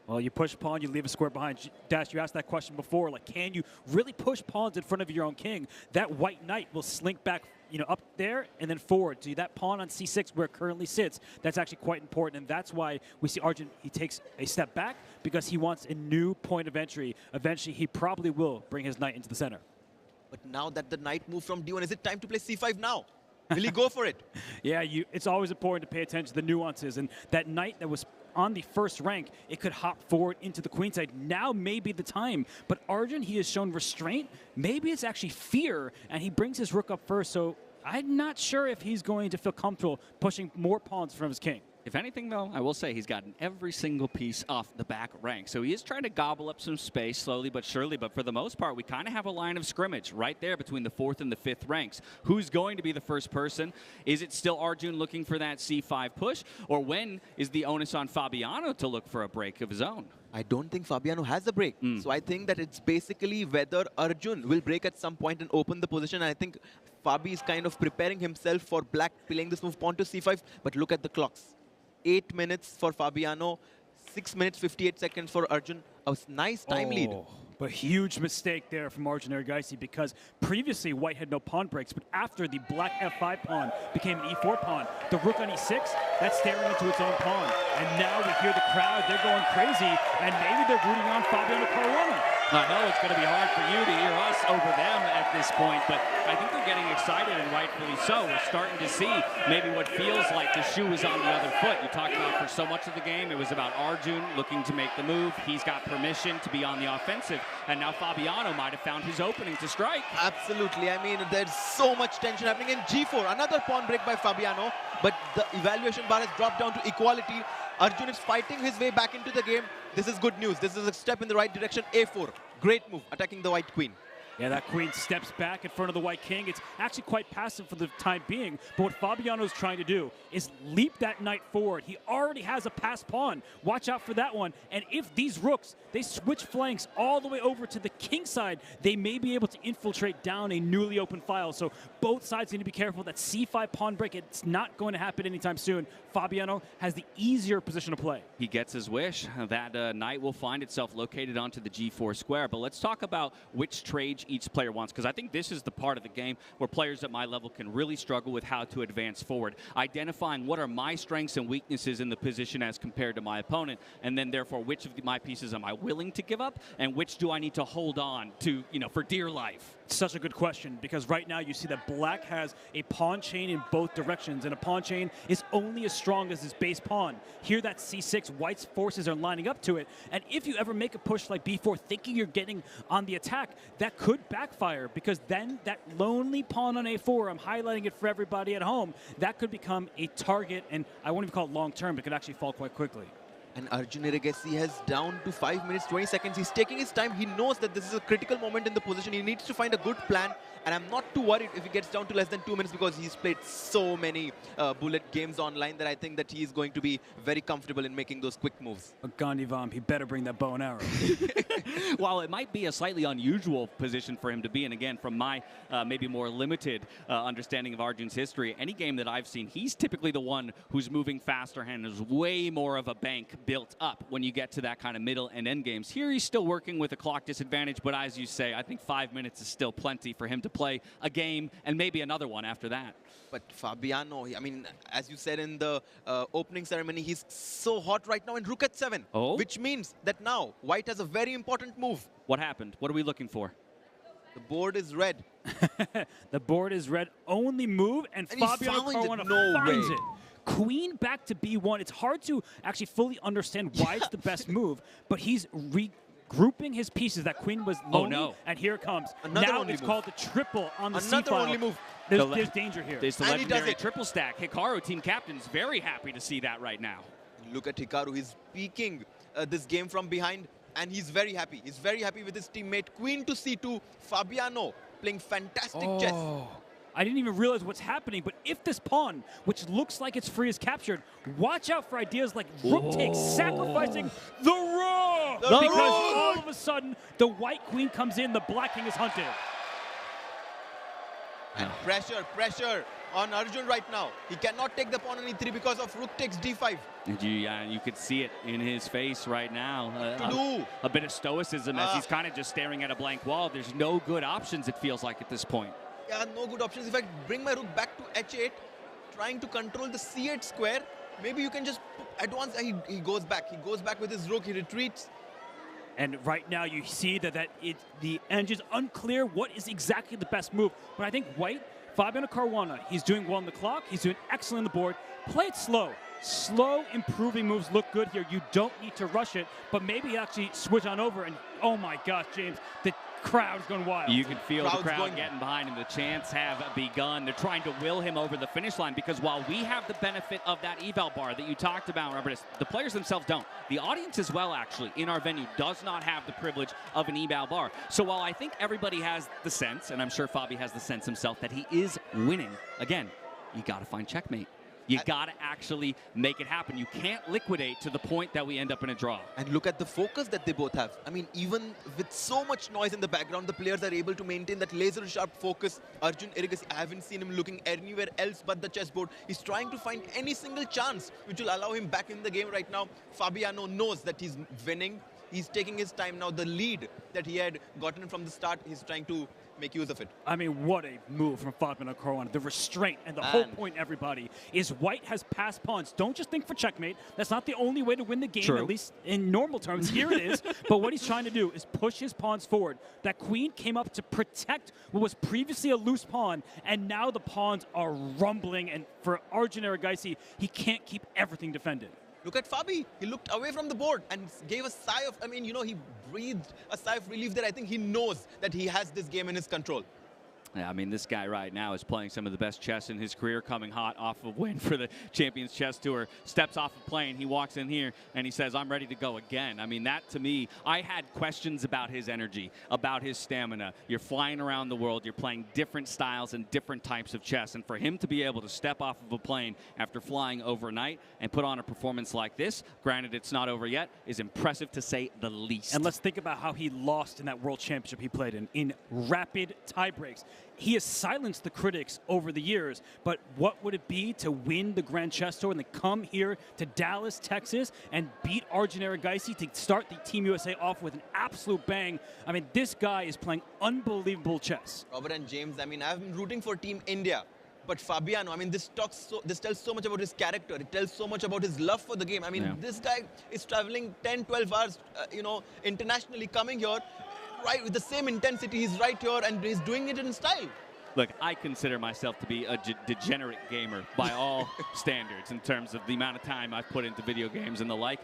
Well, you push pawn, you leave a square behind. Dash, you asked that question before, like, can you really push pawns in front of your own king? That white knight will slink back, you know, up there and then forward. So that pawn on c6 where it currently sits, that's actually quite important. And that's why we see Arjun, he takes a step back because he wants a new point of entry. Eventually, he probably will bring his knight into the center. But now that the knight moved from d1, is it time to play c5 now? Will he go for it? Yeah, it's always important to pay attention to the nuances. And that knight that was on the first rank, it could hop forward into the queenside. Now may be the time. But Arjun, he has shown restraint. Maybe it's actually fear, and he brings his rook up first. So I'm not sure if he's going to feel comfortable pushing more pawns from his king. If anything, though, I will say he's gotten every single piece off the back rank. So he is trying to gobble up some space slowly but surely. But for the most part, we kind of have a line of scrimmage right there between the 4th and the 5th ranks. Who's going to be the first person? Is it still Arjun looking for that c5 push? Or when is the onus on Fabiano to look for a break of his own? I don't think Fabiano has a break. So I think that it's basically whether Arjun will break at some point and open the position. And I think Fabi is kind of preparing himself for black playing this move pawn to c5. But look at the clocks. 8 minutes for Fabiano, 6 minutes, 58 seconds for Arjun. A nice time lead. But huge mistake there from Arjun Erigaisi, because previously white had no pawn breaks, but after the black f5 pawn became an e4 pawn, the rook on e6, that's staring into its own pawn. And now we hear the crowd, they're going crazy, and maybe they're rooting on Fabiano Caruana. I know it's going to be hard for you to hear us over them at this point, but I think they're getting excited, and rightfully so. We're starting to see maybe what feels like the shoe is on the other foot. You talked about for so much of the game, it was about Arjun looking to make the move. He's got permission to be on the offensive, and now Fabiano might have found his opening to strike. Absolutely. I mean, there's so much tension happening. In g4, another pawn break by Fabiano, but the evaluation bar has dropped down to equality. Arjun is fighting his way back into the game. This is good news. This is a step in the right direction. a4. Great move, attacking the white queen. Yeah, that queen steps back in front of the white king. It's actually quite passive for the time being. But what Fabiano's trying to do is leap that knight forward. He already has a passed pawn. Watch out for that one. And if these rooks, they switch flanks all the way over to the king side, they may be able to infiltrate down a newly opened file. So both sides need to be careful. That c5 pawn break, it's not going to happen anytime soon. Fabiano has the easier position to play. He gets his wish. That knight will find itself located onto the g4 square. But let's talk about which trade each player wants, because I think this is the part of the game where players at my level can really struggle with how to advance forward, identifying what are my strengths and weaknesses in the position as compared to my opponent, and then therefore which of my pieces am I willing to give up, and which do I need to hold on to, for dear life. Such a good question, because right now you see that black has a pawn chain in both directions, and a pawn chain is only as strong as its base pawn. Here that c6, white's forces are lining up to it, and if you ever make a push like b4 thinking you're getting on the attack, that could backfire, because then that lonely pawn on a4, I'm highlighting it for everybody at home, that could become a target, and I won't even call it long term, it could actually fall quite quickly. And Arjun Erigesi has down to 5 minutes 20 seconds. He's taking his time. He knows that this is a critical moment in the position. He needs to find a good plan. And I'm not too worried if he gets down to less than 2 minutes, because he's played so many bullet games online that I think that he's going to be very comfortable in making those quick moves. Gandhi Vam, he better bring that bow and arrow. While it might be a slightly unusual position for him to be in, again, from my maybe more limited understanding of Arjun's history, any game that I've seen, he's typically the one who's moving faster and is way more of a bank built up when you get to that kind of middle and end games. Here he's still working with a clock disadvantage, but as you say, I think 5 minutes is still plenty for him to play a game and maybe another one after that. But Fabiano, I mean, as you said in the opening ceremony, he's so hot right now in rook at 7, which means that now white has a very important move. What happened? What are we looking for? The board is red. The board is red. Only move, and Fabiano Caruana finds it. Queen back to b1. It's hard to actually fully understand why it's the best move, but he's regrouping his pieces. That queen was lonely, and here it comes. Now it's called the triple on the c file. Only move. There's danger here. There's the legendary triple stack. Hikaru, team captain's very happy to see that right now. Look at Hikaru. He's peeking this game from behind, and he's very happy. He's very happy with his teammate. Queen to c2. Fabiano playing fantastic chess. I didn't even realize what's happening, but if this pawn, which looks like it's free, is captured, watch out for ideas like rook takes, sacrificing the rook! Because all of a sudden, the white queen comes in, the black king is hunted. And pressure on Arjun right now. He cannot take the pawn on e3 because of rook takes d5. You could see it in his face right now. A bit of stoicism as he's kind of just staring at a blank wall. There's no good options, it feels like, at this point. Yeah, no good options. If I bring my rook back to h8, trying to control the c8 square, maybe you can just advance. He goes back. He goes back with his rook. He retreats. And right now you see that the engine's unclear what is exactly the best move. But I think white, Fabiano Caruana, he's doing well on the clock. He's doing excellent on the board. Play it slow. Slow, improving moves look good here. You don't need to rush it, but maybe actually switch on over. And oh my gosh, James, the crowd's going wild. You can feel the crowd getting behind him. The chants have begun. They're trying to will him over the finish line, because while we have the benefit of that eval bar that you talked about, Robert, the players themselves don't. The audience as well, actually, in our venue does not have the privilege of an eval bar. So while I think everybody has the sense, and I'm sure Fabi has the sense himself, that he is winning, again, you got to find checkmate. You got to actually make it happen. You can't liquidate to the point that we end up in a draw. And look at the focus that they both have. I mean, even with so much noise in the background, the players are able to maintain that laser-sharp focus. Arjun Erigesi, I haven't seen him looking anywhere else but the chessboard. He's trying to find any single chance which will allow him back in the game right now. Fabiano knows that he's winning. He's taking his time now. The lead that he had gotten from the start, he's trying to make use of it. I mean, what a move from Fabiano Caruana. The restraint and the whole point, everybody, is white has passed pawns. Don't just think for checkmate. That's not the only way to win the game, at least in normal terms. Here it is. But what he's trying to do is push his pawns forward. That queen came up to protect what was previously a loose pawn, and now the pawns are rumbling. And for Arjun Erigesi, he can't keep everything defended. Look at Fabi. He looked away from the board and gave a sigh of, he breathed a sigh of relief there. I think he knows that he has this game in his control. Yeah, I mean, this guy right now is playing some of the best chess in his career, coming hot off of a win for the Champions Chess Tour. Steps off a plane, he walks in here, and he says, I'm ready to go again. I mean, that to me, I had questions about his energy, about his stamina. You're flying around the world, you're playing different styles and different types of chess, and for him to be able to step off of a plane after flying overnight and put on a performance like this, granted it's not over yet, is impressive to say the least. And let's think about how he lost in that World Championship he played in rapid tie breaks. he has silenced the critics over the years, but what would it be to win the Grand Chess Tour and then come here to Dallas, Texas, and beat Arjun Erigaisi to start the Team USA off with an absolute bang? I mean, this guy is playing unbelievable chess. Robert and James, I mean, I've been rooting for Team India. But Fabiano, I mean, this tells so much about his character. It tells so much about his love for the game. I mean, this guy is traveling 10, 12 hours, internationally, coming here, right with the same intensity. He's right here, and he's doing it in style. Look, I consider myself to be a degenerate gamer by all standards in terms of the amount of time I've put into video games and the like.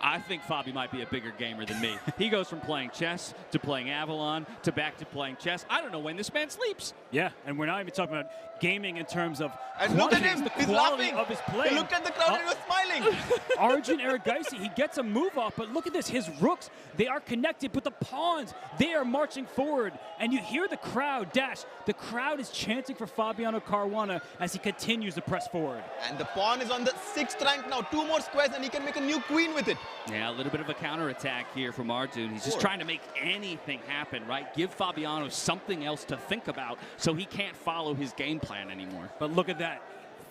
I think Fabi might be a bigger gamer than me. He goes from playing chess to playing Avalon to back to playing chess. I don't know when this man sleeps. Yeah, and we're not even talking about gaming in terms of and look at him, the he's quality laughing. of his play. Look at the crowd, and he was smiling. Arjun Erigaisi, he gets a move off, but look at this. His rooks, they are connected, but the pawns, they are marching forward. And you hear the crowd dash. The crowd is chanting for Fabiano Caruana as he continues to press forward. And the pawn is on the 6th rank now. 2 more squares, and he can make a new queen with it. Yeah, a little bit of a counterattack here from Arjun. He's just trying to make anything happen, right? Give Fabiano something else to think about so he can't follow his game plan anymore. But look at that.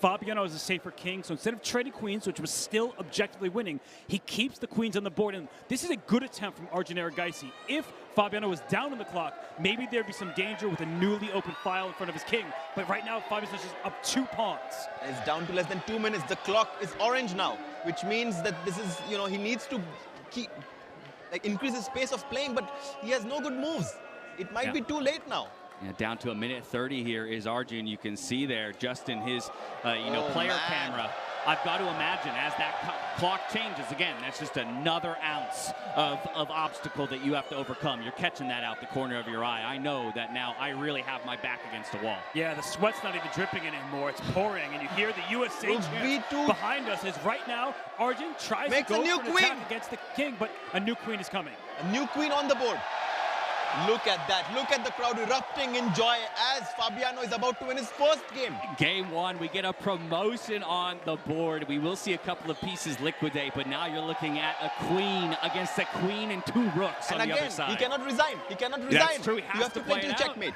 Fabiano is a safer king, so instead of trading queens, which was still objectively winning, he keeps the queens on the board. And this is a good attempt from Arjun Erigaisi. If Fabiano was down on the clock, maybe there'd be some danger with a newly opened file in front of his king. But right now, Fabiano's just up 2 pawns. It's down to less than 2 minutes. The clock is orange now, which means that this is, he needs to increase his pace of playing, but he has no good moves. It might be too late now. Yeah, down to 1:30 here is Arjun. You can see there just in his, player camera. I've got to imagine as that clock changes, again, that's just another ounce of obstacle that you have to overcome. You're catching that out the corner of your eye. I know that now I really have my back against the wall. Yeah, the sweat's not even dripping anymore. It's pouring, and you hear the USA chant behind us as right now Arjun tries to go for an attack against the king, but a new queen is coming. A new queen on the board. Look at that. Look at the crowd erupting in joy as Fabiano is about to win his first game. Game 1, we get a promotion on the board. We will see a couple of pieces liquidate, but now you're looking at a queen against a queen and 2 rooks on the other side. He cannot resign. He cannot resign. That's true. You have to play till checkmate.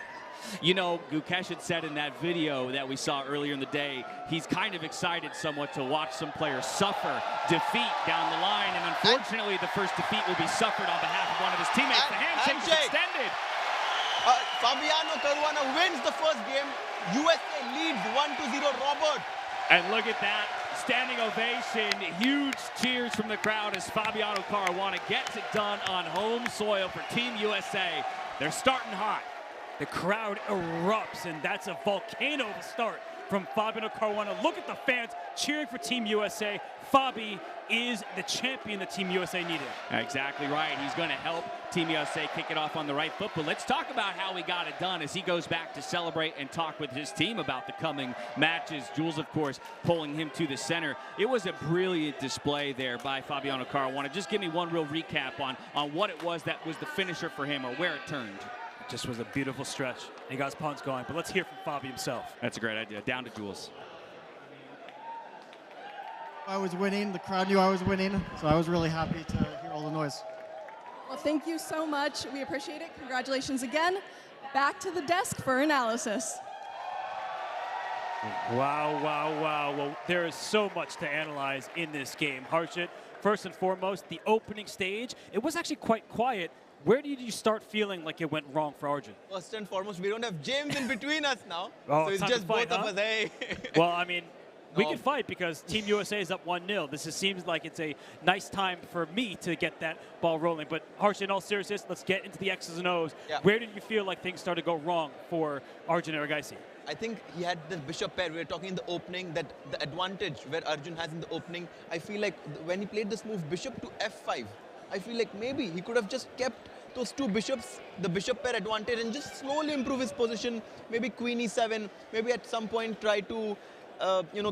You know, Gukesh had said in that video that we saw earlier in the day, he's kind of excited somewhat to watch some players suffer defeat down the line, and unfortunately the first defeat will be suffered on behalf of one of his teammates. The handshake is extended. Fabiano Caruana wins the first game. USA leads 1-0 Robert. And look at that, standing ovation, huge cheers from the crowd as Fabiano Caruana gets it done on home soil for Team USA. They're starting hot. The crowd erupts, and that's a volcano to start from Fabiano Caruana. Look at the fans cheering for Team USA. Fabi is the champion that Team USA needed. Exactly right. He's going to help Team USA kick it off on the right foot. But let's talk about how he got it done as he goes back to celebrate and talk with his team about the coming matches. Jules, of course, pulling him to the center. It was a brilliant display there by Fabiano Caruana. Just give me one real recap on what it was that was the finisher for him or where it turned. Just was a beautiful stretch. He got his pawns going, but let's hear from Fabi himself. That's a great idea. Down to Jules. I was winning. The crowd knew I was winning, so I was really happy to hear all the noise. Well, thank you so much. We appreciate it. Congratulations again. Back to the desk for analysis. Wow, wow, wow. Well, there is so much to analyze in this game. Harshit, first and foremost, the opening stage, it was actually quite quiet. Where did you start feeling like it went wrong for Arjun? First and foremost, we don't have James in between us now. Oh, so it's just both of us. Hey. Well, I mean, we can fight because Team USA is up 1-0. This seems like it's a nice time for me to get that ball rolling. But Harsh, in all seriousness, let's get into the X's and O's. Yeah. Where did you feel like things started to go wrong for Arjun Erigaisi? I think he had the bishop pair. We were talking in the opening that the advantage where Arjun has in the opening. I feel like when he played this move, bishop to f5, I feel like maybe he could have just kept those 2 bishops, the bishop pair advantage, and just slowly improve his position. Maybe queen e7, maybe at some point try to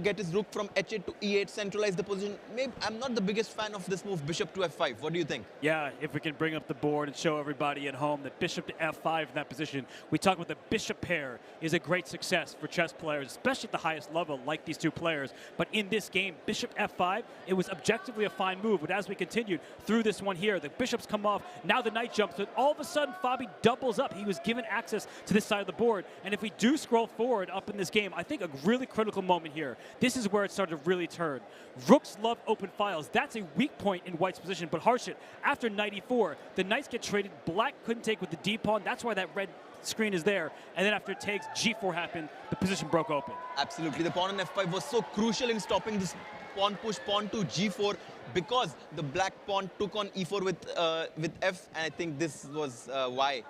get his rook from h8 to e8, centralize the position. Maybe I'm not the biggest fan of this move, bishop to f5. What do you think? Yeah, if we can bring up the board and show everybody at home that bishop to f5 in that position. We talk about the bishop pair is a great success for chess players, especially at the highest level like these two players. But in this game, bishop f5, it was objectively a fine move. But as we continued through this one here, the bishops come off. Now the knight jumps. But all of a sudden, Fabi doubles up. He was given access to this side of the board. And if we do scroll forward up in this game, I think a really critical moment here. This is where it started to really turn. Rooks love open files. That's a weak point in White's position. But Harshit, after knight e4, the knights get traded. Black couldn't take with the d pawn. That's why that red screen is there. And then after it takes, g4 happened. The position broke open. Absolutely. The pawn on f5 was so crucial in stopping this pawn push, pawn to g4, because the black pawn took on e4 with f, and I think this was why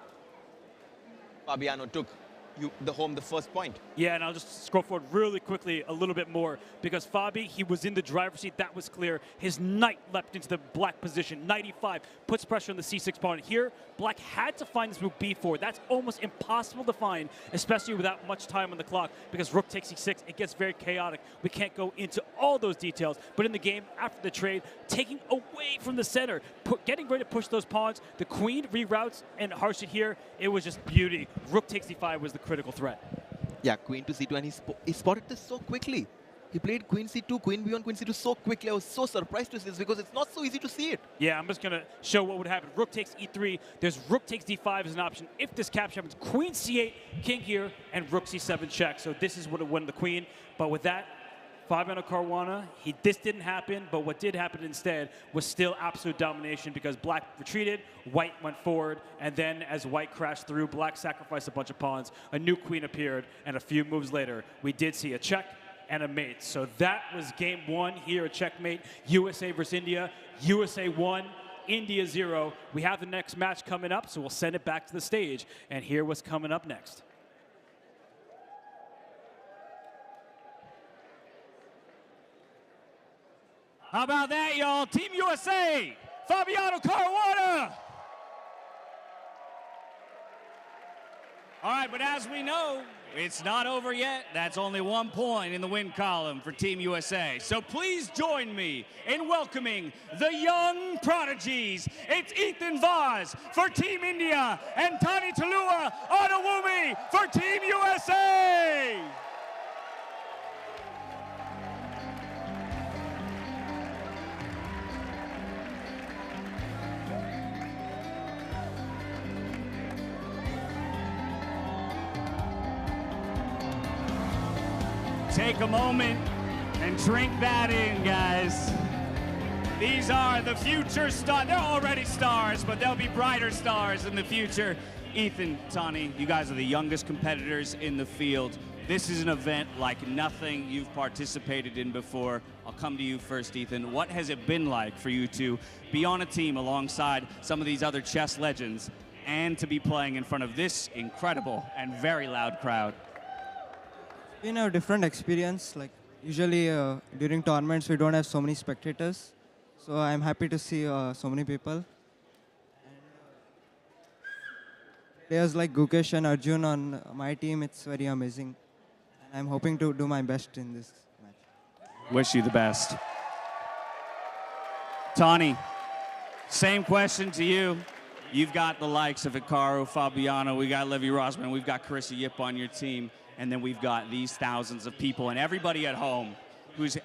Fabiano took the first point. Yeah, and I'll just scroll forward really quickly a little bit more, because Fabi, he was in the driver's seat. That was clear. His knight leapt into the black position. Knight e5 puts pressure on the c6 pawn. Here, black had to find this move b4. That's almost impossible to find, especially without much time on the clock, because rook takes e6. It gets very chaotic. We can't go into all those details, but in the game, after the trade, taking away from the center, getting ready to push those pawns, the queen reroutes, and Harshit here, it was just beauty. Rook takes e5 was the critical threat. Yeah, queen to c2, and he spotted this so quickly. He played queen c2, queen b1, queen c2 so quickly. I was so surprised to see this because it's not so easy to see it. Yeah, I'm just going to show what would happen. Rook takes e3. There's rook takes d5 as an option. If this capture happens, queen c8, king here, and rook c7 check. So this is what would win the queen. But with that, Fabiano Caruana, this didn't happen, but what did happen instead was still absolute domination, because black retreated, white went forward, and then as white crashed through, black sacrificed a bunch of pawns, a new queen appeared, and a few moves later, we did see a check and a mate. So that was game one here at Checkmate, USA versus India. USA won, India 0. We have the next match coming up, so we'll send it back to the stage and hear what's coming up next. How about that, y'all? Team USA, Fabiano Caruana. All right, but as we know, it's not over yet. That's only 1 point in the win column for Team USA. So please join me in welcoming the young prodigies. It's Ethan Vaz for Team India and Tani Talua Adewumi for Team USA. Take a moment and drink that in, guys. These are the future stars. They're already stars, but they'll be brighter stars in the future. Ethan, Tani, you guys are the youngest competitors in the field. This is an event like nothing you've participated in before. I'll come to you first, Ethan. What has it been like for you to be on a team alongside some of these other chess legends and to be playing in front of this incredible and very loud crowd? Been a different experience. Like usually during tournaments we don't have so many spectators, so I'm happy to see so many people. And, players like Gukesh and Arjun on my team, it's very amazing, and I'm hoping to do my best in this match. Wish you the best. Tani, same question to you. You've got the likes of Hikaru, Fabiano, we got Levy Rosman, we've got Carissa Yip on your team. And then we've got these thousands of people and everybody at home who's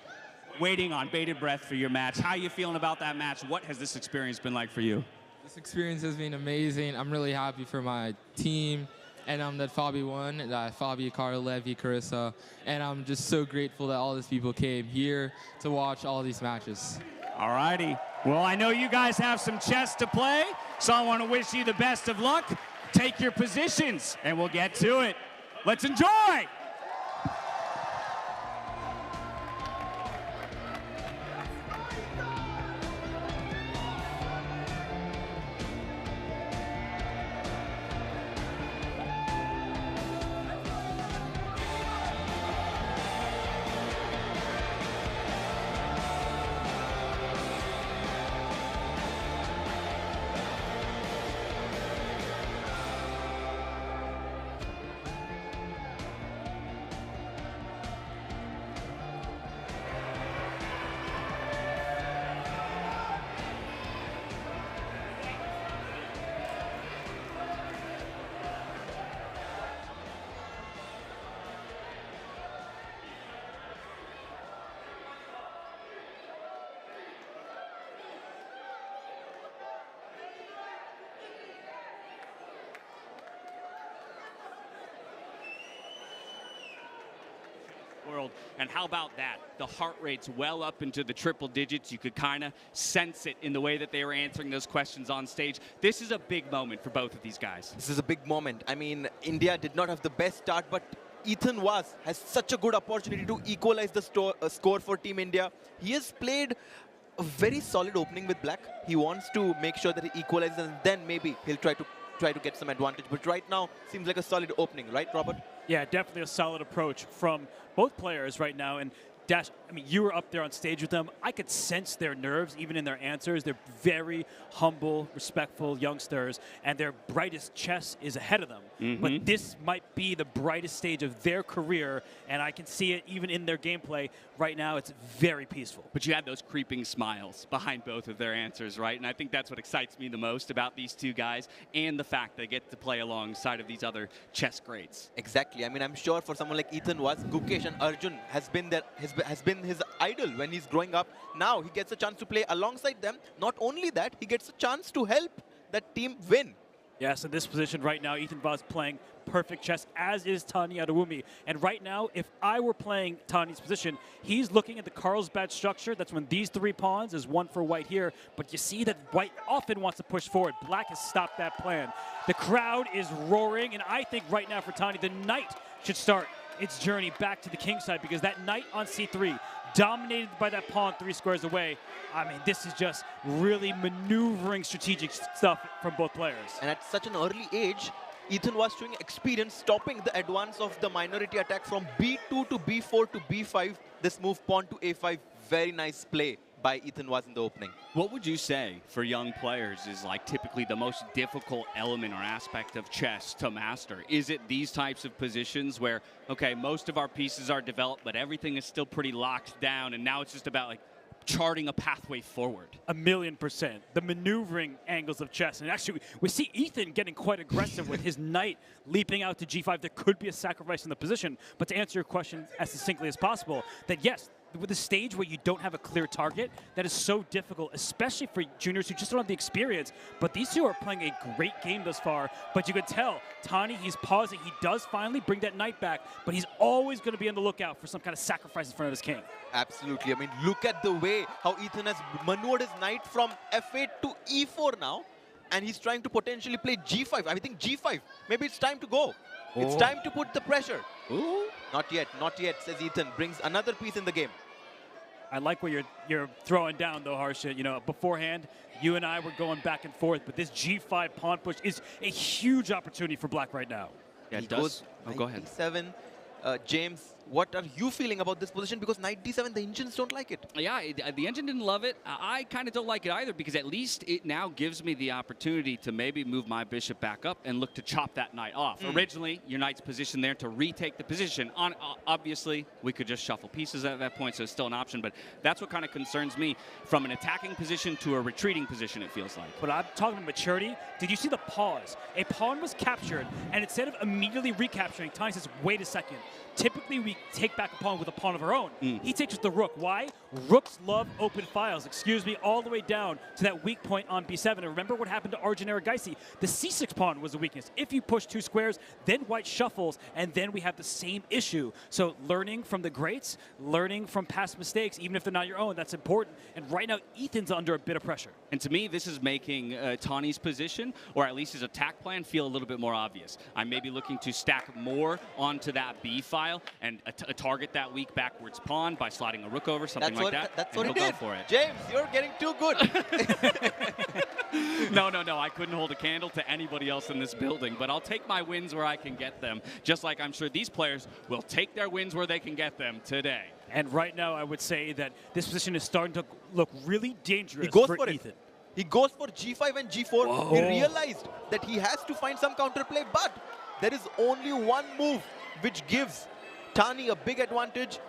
waiting on bated breath for your match. How are you feeling about that match? What has this experience been like for you? This experience has been amazing. I'm really happy for my team, and that Fabi won, Fabi, Hikaru, Levy, Carissa, and I'm just so grateful that all these people came here to watch all these matches. All righty. Well, I know you guys have some chess to play, so I want to wish you the best of luck. Take your positions, and we'll get to it. Let's enjoy! world. And how about that? The heart rate's well up into the triple digits. You could kind of sense it in the way that they were answering those questions on stage. This is a big moment for both of these guys. This is a big moment. I mean, India did not have the best start, but Ethan Vaz has such a good opportunity to equalize the score for Team India. He has played a very solid opening with black. He wants to make sure that he equalizes, and then maybe he'll try to get some advantage. But right now, seems like a solid opening, right, Robert? Yeah, definitely a solid approach from both players right now. And Dash, I mean, you were up there on stage with them. I could sense their nerves, even in their answers. They're very humble, respectful youngsters, and their brightest chess is ahead of them. But this might be the brightest stage of their career, and I can see it even in their gameplay. Right now, it's very peaceful. But you had those creeping smiles behind both of their answers, right? And I think that's what excites me the most about these two guys, and the fact they get to play alongside of these other chess greats. Exactly. I mean, I'm sure for someone like Ethan Vaz, Gukesh and Arjun has been his idol when he's growing up. Now he gets a chance to play alongside them. Not only that, he gets a chance to help that team win. Yes, in this position right now, Ethan Vaz playing perfect chess, as is Tani Adewumi. And right now, if I were playing Tani's position, he's looking at the Carlsbad structure. That's when these three pawns is one for white here. But you see that white often wants to push forward. Black has stopped that plan. The crowd is roaring, and I think right now for Tani, the knight should start its journey back to the king side, because that knight on c3, dominated by that pawn 3 squares away. I mean, this is just really maneuvering strategic stuff from both players. And at such an early age, Ethan was showing experience stopping the advance of the minority attack from b2 to b4 to b5. This move pawn to a5, very nice play by Ethan Vaz in the opening. What would you say for young players is like typically the most difficult element or aspect of chess to master? Is it these types of positions where, okay, most of our pieces are developed, but everything is still pretty locked down, and now it's just about like charting a pathway forward? 1,000,000%. The maneuvering angles of chess. And actually, we see Ethan getting quite aggressive with his knight leaping out to g5. There could be a sacrifice in the position. But to answer your question as succinctly as possible, that yes, with a stage where you don't have a clear target, that is so difficult, especially for juniors who just don't have the experience. But these two are playing a great game thus far. But you can tell, Tani, he's pausing. He does finally bring that knight back, but he's always going to be on the lookout for some kind of sacrifice in front of his king. Absolutely. I mean, look at the way how Ethan has maneuvered his knight from f8 to e4 now. And he's trying to potentially play g5. I think g5. Maybe it's time to go. It's time to put the pressure. Ooh. Not yet, says Ethan. Brings another piece in the game. I like what you're throwing down, though, Harsha. You know, beforehand, you and I were going back and forth, but this g5 pawn push is a huge opportunity for black right now. Yeah, it does. Oh, go ahead. d7. James, what are you feeling about this position? Because knight d7, the engines don't like it. Yeah, the engine didn't love it. I kind of don't like it either, because at least it now gives me the opportunity to maybe move my bishop back up and look to chop that knight off. Originally, your knight's positioned there to retake the position. Obviously, we could just shuffle pieces at that point, so it's still an option, but that's what kind of concerns me. From an attacking position to a retreating position, it feels like. But I'm talking about maturity. Did you see the pause? A pawn was captured, and instead of immediately recapturing, Tani says, wait a second. Typically, we take back a pawn with a pawn of our own. He takes with the rook. Why? Rooks love open files, all the way down to that weak point on b7. And remember what happened to Arjun Erigaisi? The c6 pawn was a weakness. If you push 2 squares, then white shuffles, and then we have the same issue. So learning from the greats, learning from past mistakes, even if they're not your own, that's important. And right now, Ethan's under a bit of pressure. And to me, this is making Tani's position, or at least his attack plan, feel a little bit more obvious. I'm maybe looking to stack more onto that b file and target that weak backwards pawn by sliding a rook over, something like that. That's what he did. Go for it. James, you're getting too good. No. I couldn't hold a candle to anybody else in this building, but I'll take my wins where I can get them, just like I'm sure these players will take their wins where they can get them today. And right now, I would say that this position is starting to look really dangerous for Ethan. He goes for g5 and g4. Whoa. He realized that he has to find some counterplay, but there is only one move which gives Tani a big advantage.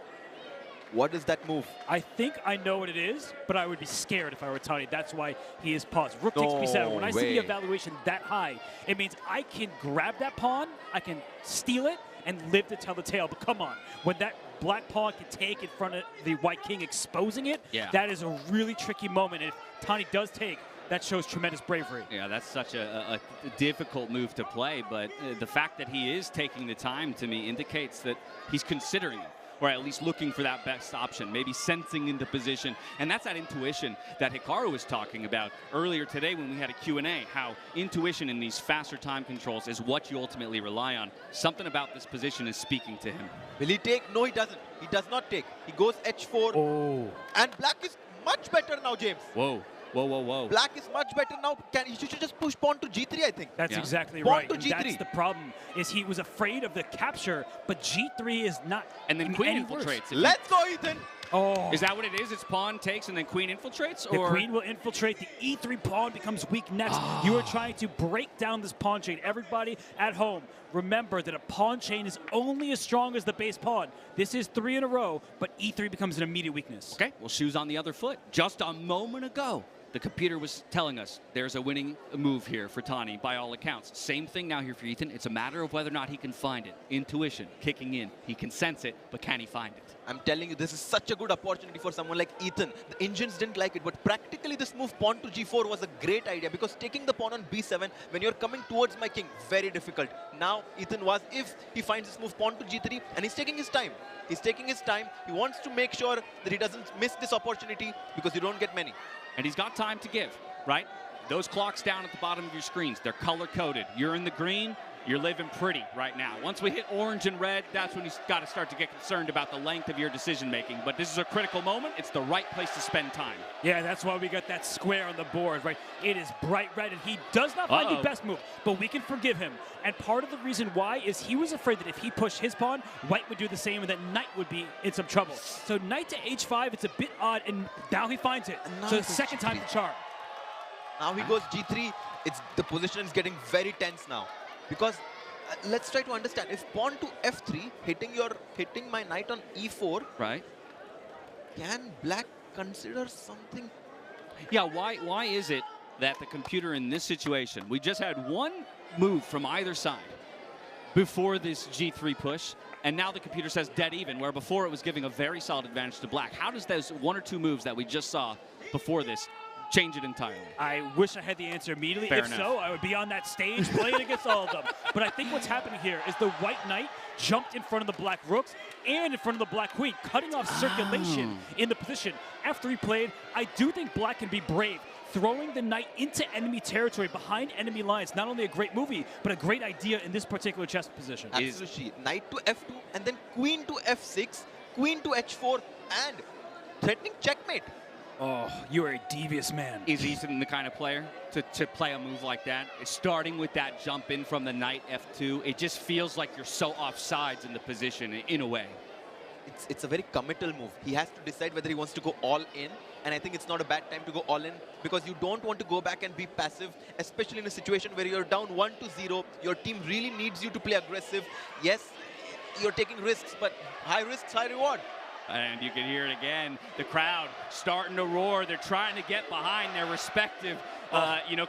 What is that move? I think I know what it is, but I would be scared if I were Tani. That's why he is paused. Rook takes b7. When I see the evaluation that high, it means I can grab that pawn, I can steal it, and live to tell the tale. But come on, when that black pawn can take in front of the white king, exposing it, that is a really tricky moment. And if Tani does take, that shows tremendous bravery. Yeah, that's such a difficult move to play, but the fact that he is taking the time, to me, indicates that he's considering it. or at least looking for that best option, maybe sensing into position. And that's that intuition that Hikaru was talking about earlier today when we had a Q&A, how intuition in these faster time controls is what you ultimately rely on. Something about this position is speaking to him. Will he take? No, he doesn't. He does not take. He goes H4. Oh. And black is much better now, James. Whoa. Whoa, whoa, whoa. Black is much better now. He should just push pawn to G3, I think. That's exactly pawn right. to And G3. that's the problem, is he was afraid of the capture, but G3 is not. And then queen infiltrates. Let's go, Ethan. Oh. Is that what it is? It's pawn takes and then queen infiltrates? The or? queen will infiltrate. The E3 pawn becomes weak next. You are trying to break down this pawn chain. Everybody at home, remember that a pawn chain is only as strong as the base pawn. This is 3 in a row, but E3 becomes an immediate weakness. Okay, well, shoes on the other foot. Just a moment ago, the computer was telling us there's a winning move here for Tani by all accounts. Same thing now here for Ethan. It's a matter of whether or not he can find it. Intuition, kicking in. He can sense it, but can he find it? I'm telling you, this is such a good opportunity for someone like Ethan. The Indians didn't like it, but practically this move pawn to G4 was a great idea, because taking the pawn on B7 when you're coming towards my king, very difficult. Now Ethan was, if he finds this move pawn to G3, and he's taking his time. He's taking his time. He wants to make sure that he doesn't miss this opportunity, because you don't get many. And he's got time to give, right? Those clocks down at the bottom of your screens, they're color-coded. You're in the green, you're living pretty right now. Once we hit orange and red, that's when you've got to start to get concerned about the length of your decision-making. But this is a critical moment. It's the right place to spend time. Yeah, that's why we got that square on the board, right? It is bright red, and he does not find the best move, but we can forgive him. And part of the reason why is he was afraid that if he pushed his pawn, white would do the same, and that knight would be in some trouble. So knight to H5, it's a bit odd, and now he finds it. So the second time the charm. Now he goes G3. The position is getting very tense now, because let's try to understand. If pawn to F3, hitting my knight on E4, right? Can black consider something? Yeah, why is it that the computer in this situation, we just had one move from either side before this G3 push, and now the computer says dead even, where before it was giving a very solid advantage to black. How does those 1 or 2 moves that we just saw before this change it entirely? I wish I had the answer immediately. Fair if enough. so, I would be on that stage playing against all of them. But I think what's happening here is the white knight jumped in front of the black rooks and in front of the black queen, cutting off circulation in the position. After he played, I do think black can be brave. Throwing the knight into enemy territory behind enemy lines, not only a great movie, but a great idea in this particular chess position. Absolutely. Knight to F2, and then queen to F6, queen to H4, and threatening checkmate. Oh, you are a devious man. Is Ethan the kind of player to play a move like that? It's starting with that jump in from the knight F2. It just feels like you're so offsides in the position in a way. It's a very committal move. He has to decide whether he wants to go all in, and I think it's not a bad time to go all in, because you don't want to go back and be passive, especially in a situation where you're down 1-0. Your team really needs you to play aggressive. Yes, you're taking risks, but high risks, high reward. And you can hear it again. The crowd starting to roar. They're trying to get behind their respective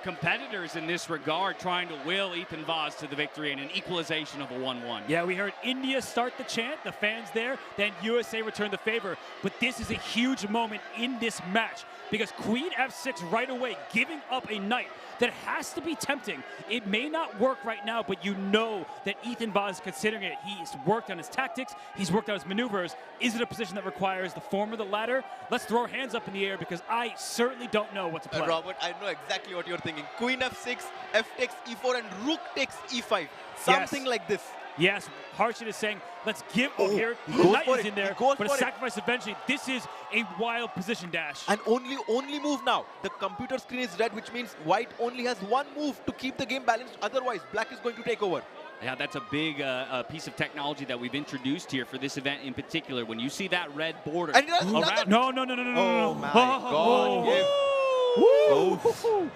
competitors in this regard, trying to will Ethan Vaz to the victory in an equalization of a 1-1. Yeah, we heard India start the chant, the fans there, then USA returned the favor. But this is a huge moment in this match, because Queen F6 right away, giving up a knight that has to be tempting. It may not work right now, but you know that Ethan Vaz is considering it. He's worked on his tactics, he's worked on his maneuvers. Is it a position that requires the form or the latter? Let's throw our hands up in the air, because I certainly don't know what to play. Robert, I know exactly what you're thinking. Queen F6, F takes E4, and Rook takes E5. Something like this. Yes, Harshit is saying, let's give here. He The goes knight for is it. in there, He goes but a for it. sacrifice eventually. This is a wild position, Dash. And only move now. The computer screen is red, which means white only has one move to keep the game balanced. Otherwise, black is going to take over. Yeah, that's a big piece of technology that we've introduced here for this event in particular. When you see that red border And he does around... No. Oh, my God.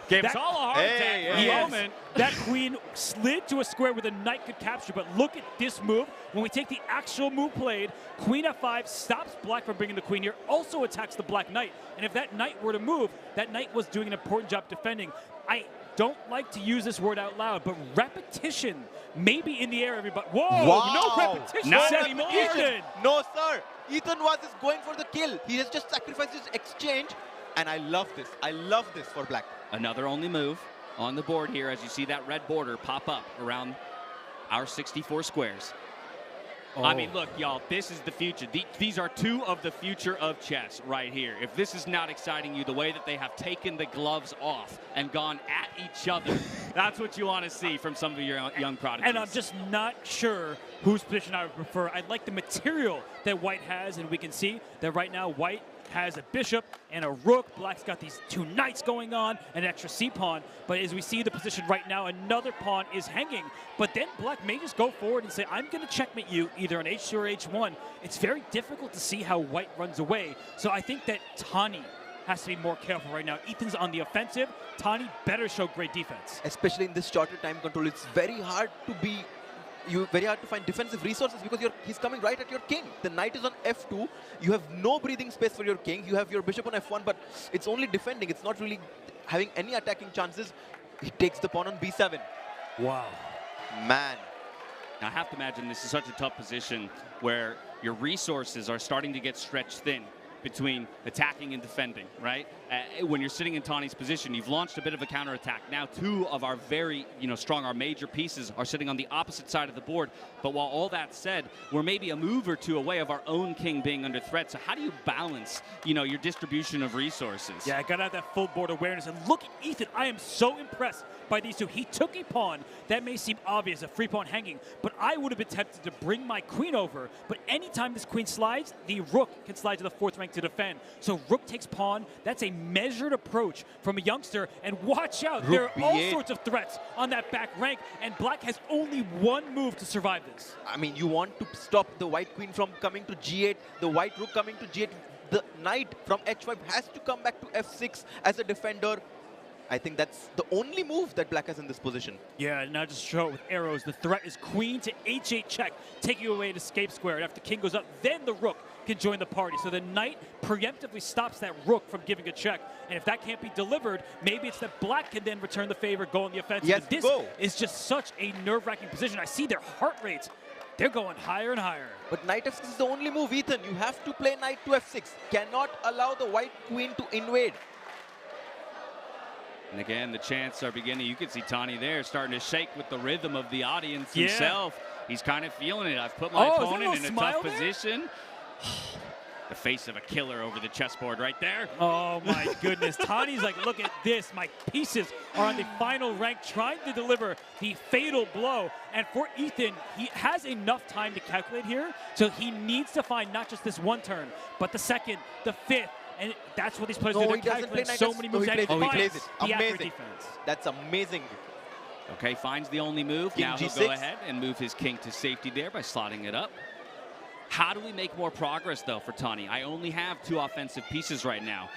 Gave us all a heart attack for a Yes. moment. That queen slid to a square where the knight could capture, but look at this move. When we take the actual move played, Queen F5 stops black from bringing the queen here, also attacks the black knight. And if that knight were to move, that knight was doing an important job defending. I don't like to use this word out loud, but repetition may be in the air, everybody. Whoa, Wow. no repetition. Not said anymore. Ethan. No, sir. Ethan was going for the kill. He has just sacrificed his exchange. And I love this. I love this for black. Another only move on the board here as you see that red border pop up around our 64 squares. I mean, look, y'all, this is the future. These are two of the future of chess right here. If this is not exciting you, the way that they have taken the gloves off and gone at each other, that's what you want to see from some of your young prodigies. And I'm just not sure whose position I would prefer. I like the material that White has, and we can see that right now White has a bishop and a rook. Black's got these two knights going on, an extra c-pawn. But as we see the position right now, another pawn is hanging. But then Black may just go forward and say, I'm going to checkmate you either on h2 or h1. It's very difficult to see how White runs away. So I think that Tani has to be more careful right now. Ethan's on the offensive. Tani better show great defense. Especially in this shorter time control, it's very hard to be very hard to find defensive resources because he's coming right at your king. The knight is on f2. You have no breathing space for your king. You have your bishop on f1, but it's only defending. It's not really having any attacking chances. He takes the pawn on b7. Wow. Man. Now, I have to imagine this is such a tough position where your resources are starting to get stretched thin between attacking and defending, right? When you're sitting in Tani's position, you've launched a bit of a counterattack. Now, two of our very, strong, our major pieces are sitting on the opposite side of the board. But while all that said, we're maybe a move or two away of our own king being under threat. So how do you balance, your distribution of resources? Yeah, I got to have that full board awareness. And look at Ethan. I am so impressed by these two. He took a pawn. That may seem obvious, a free pawn hanging, but I would have been tempted to bring my queen over. But anytime this queen slides, the rook can slide to the 4th rank to defend. So rook takes pawn. That's a measured approach from a youngster. And watch out, Rook there are all B8. sorts of threats on that back rank, and Black has only one move to survive this. I mean, you want to stop the white queen from coming to g8, the white rook coming to g8. The knight from h5 has to come back to f6 as a defender. I think that's the only move that Black has in this position. Yeah, now just show it with arrows. The threat is queen to h8 check, taking away an escape square. And after king goes up, then the rook can join the party. So the knight preemptively stops that rook from giving a check. And if that can't be delivered, maybe it's that Black can then return the favor, go on the offensive. Yes, but this go. is just such a nerve-wracking position. I see their heart rates. They're going higher and higher. But knight f6 is the only move, Ethan. You have to play knight to f6. Cannot allow the white queen to invade. And again, the chants are beginning. You can see Tani there starting to shake with the rhythm of the audience himself. He's kind of feeling it. I've put my opponent in a tough position. The face of a killer over the chessboard right there. Oh my goodness. Tani's like, look at this. My pieces are on the final rank trying to deliver the fatal blow. And for Ethan, he has enough time to calculate here. So he needs to find not just this one turn, but the second, the 5th. And that's what these players do. They're calculating so many moves. He plays it. The Amazing. accurate defense. That's amazing. Okay, finds the only move. King now G6. he'll go ahead and move his king to safety there by slotting it up. How do we make more progress, though, for Tani? I only have 2 offensive pieces right now.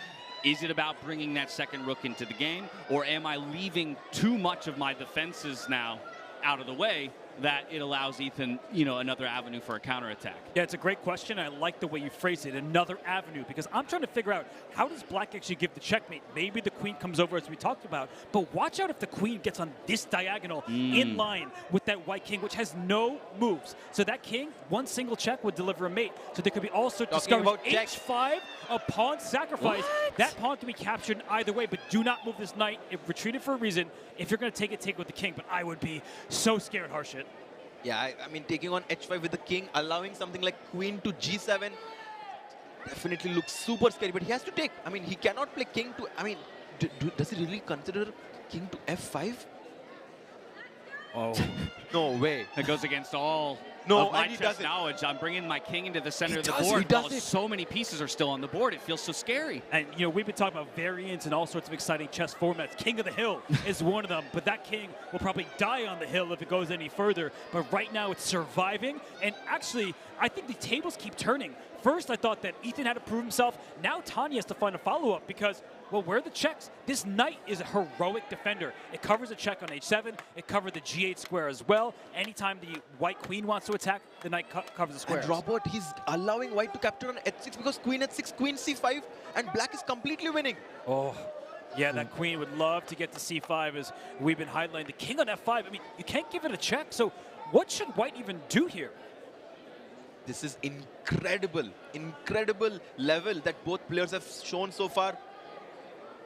Is it about bringing that second rook into the game, or am I leaving too much of my defenses now out of the way that it allows Ethan, another avenue for a counterattack? Yeah, it's a great question. I like the way you phrase it, another avenue, because I'm trying to figure out how does Black actually give the checkmate? Maybe the queen comes over as we talked about, but watch out if the queen gets on this diagonal in line with that white king, which has no moves. So that king, one single check would deliver a mate. So there could be all sorts of discoveries. H5, a pawn sacrifice. What? That pawn can be captured in either way, but do not move this knight. It retreated for a reason. If you're going to take it with the king, but I would be so scared, Harshit. Yeah, I mean, taking on h5 with the king, allowing something like queen to g7 definitely looks super scary, but he has to take. I mean, he cannot play king to, does he really consider king to f5? Oh. No way. It goes against all of my chess knowledge. I'm bringing my king into the center of the board while so many pieces are still on the board. It feels so scary. And, we've been talking about variants and all sorts of exciting chess formats. King of the Hill is one of them, but that king will probably die on the hill if it goes any further. But right now it's surviving. And actually, I think the tables keep turning. First, I thought that Ethan had to prove himself. Now Tani has to find a follow-up because, well, where are the checks? This knight is a heroic defender. It covers a check on h7. It covered the g8 square as well. Anytime the white queen wants to attack, the knight covers the square. And Robert, he's allowing white to capture on h6 because queen h6, queen c5, and Black is completely winning. Oh, yeah, that queen would love to get to c5 as we've been highlighting. The king on f5, I mean, you can't give it a check. So what should white even do here? This is incredible level that both players have shown so far.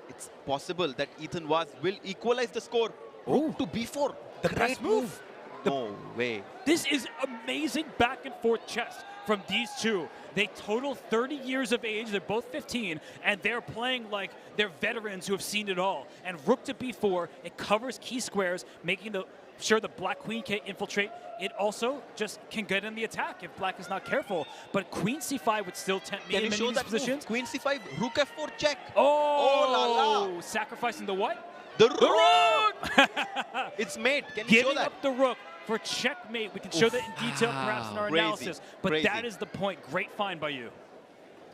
It's possible that Ethan will equalize the score. Rook to b4. The best move. No way. This is amazing back and forth chess from these two. They total 30 years of age. They're both 15, and they're playing like they're veterans who have seen it all. And rook to b4, it covers key squares, making sure the black queen can't infiltrate. It also just can get in the attack if black is not careful. But queen c5 would still tempt me in many of these positions. Queen c5, rook f4 check. Oh, la la. Sacrificing the what? The rook! It's mate. Can you show Giving that? up the rook for checkmate. We can show that in detail perhaps in our Crazy. analysis. But Crazy. that is the point. Great find by you.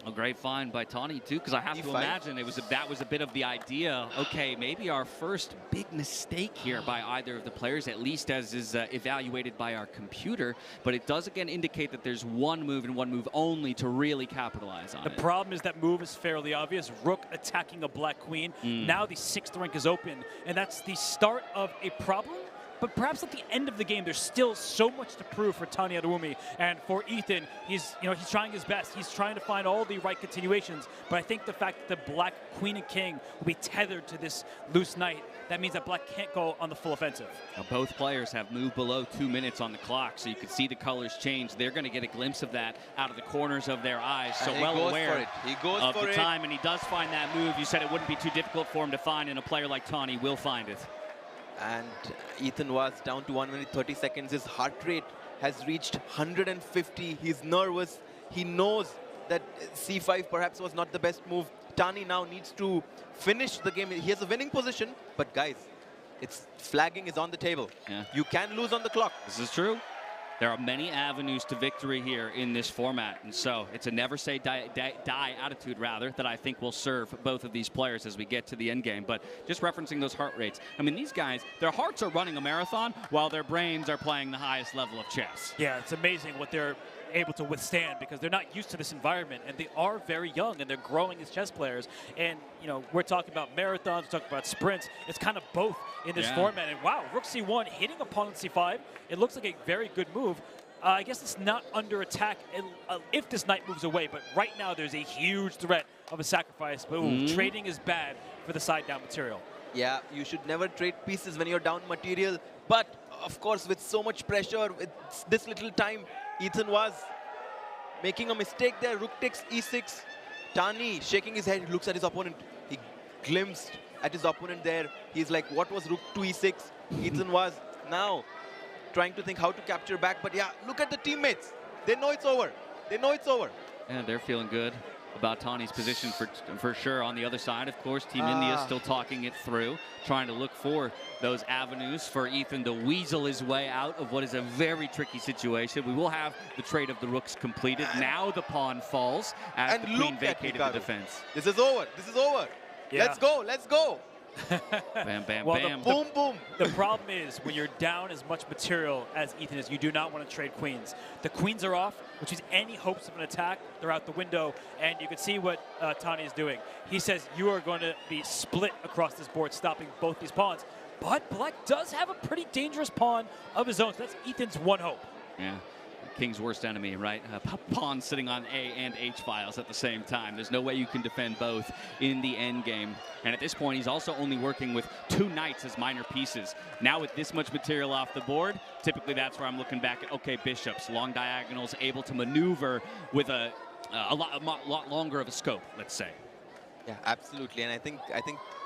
A great find by Tani, too, because I have to imagine that was a bit of the idea. Okay, maybe our first big mistake here by either of the players, at least as is evaluated by our computer. But it does, again, indicate that there's one move and one move only to really capitalize on it. The problem is that move is fairly obvious. Rook attacking a black queen. Now the 6th rank is open, and that's the start of a problem. But perhaps at the end of the game, there's still so much to prove for Tani Adewumi. And for Ethan, he's trying his best. He's trying to find all the right continuations. But I think the fact that the black queen and king will be tethered to this loose knight, that means that black can't go on the full offensive. Now, both players have moved below 2 minutes on the clock, so you can see the colors change. They're going to get a glimpse of that out of the corners of their eyes. So well aware of the time, and he does find that move. You said it wouldn't be too difficult for him to find, and a player like Tani will find it. And Ethan was down to 1 minute 30 seconds. His heart rate has reached 150. He's nervous. He knows that c5 perhaps was not the best move. Tani now needs to finish the game. He has a winning position, but guys, flagging is on the table. Yeah. You can lose on the clock. This is true. There are many avenues to victory here in this format, and so it's a never say die attitude, rather, that I think will serve both of these players as we get to the end game. But just referencing those heart rates, I mean, these guys, their hearts are running a marathon while their brains are playing the highest level of chess. Yeah, it's amazing what they're able to withstand because they're not used to this environment, and they are very young and they're growing as chess players. And we're talking about marathons, we're talking about sprints. It's kind of both in this format. And wow, rook c1 hitting opponent c5. It looks like a very good move. I guess it's not under attack if this knight moves away, but right now there's a huge threat of a sacrifice. But trading is bad for the side down material. Yeah, you should never trade pieces when you're down material. But of course, with so much pressure, with this little time, Ethan was making a mistake there. Rook takes e6. Tani shaking his head, looks at his opponent. He glimpsed at his opponent there. He's like, what was rook to e6? Ethan was now trying to think how to capture back. But yeah, look at the teammates. They know it's over. They know it's over. And they're feeling good about Tani's position for sure. On the other side, of course, Team India is still talking it through, trying to look for those avenues for Ethan to weasel his way out of what is a very tricky situation. We will have the trade of the rooks completed. Now the pawn falls as the queen vacated the defense. This is over. This is over. Yeah. Let's go. Let's go. Bam, bam, Well, bam. Boom, boom. The problem is when you're down as much material as Ethan is, you do not want to trade queens. The queens are off, which is any hopes of an attack. They're out the window, and you can see what Tani is doing. He says you are going to be split across this board, stopping both these pawns. But black does have a pretty dangerous pawn of his own, so that's Ethan's one hope. Yeah. King's worst enemy, right? Pawn sitting on A and H files at the same time. There's no way you can defend both in the end game. And at this point, he's also only working with 2 knights as minor pieces. Now with this much material off the board, typically that's where I'm looking back at, okay, bishops, long diagonals, able to maneuver with a lot longer of a scope, let's say. Yeah, absolutely. And I think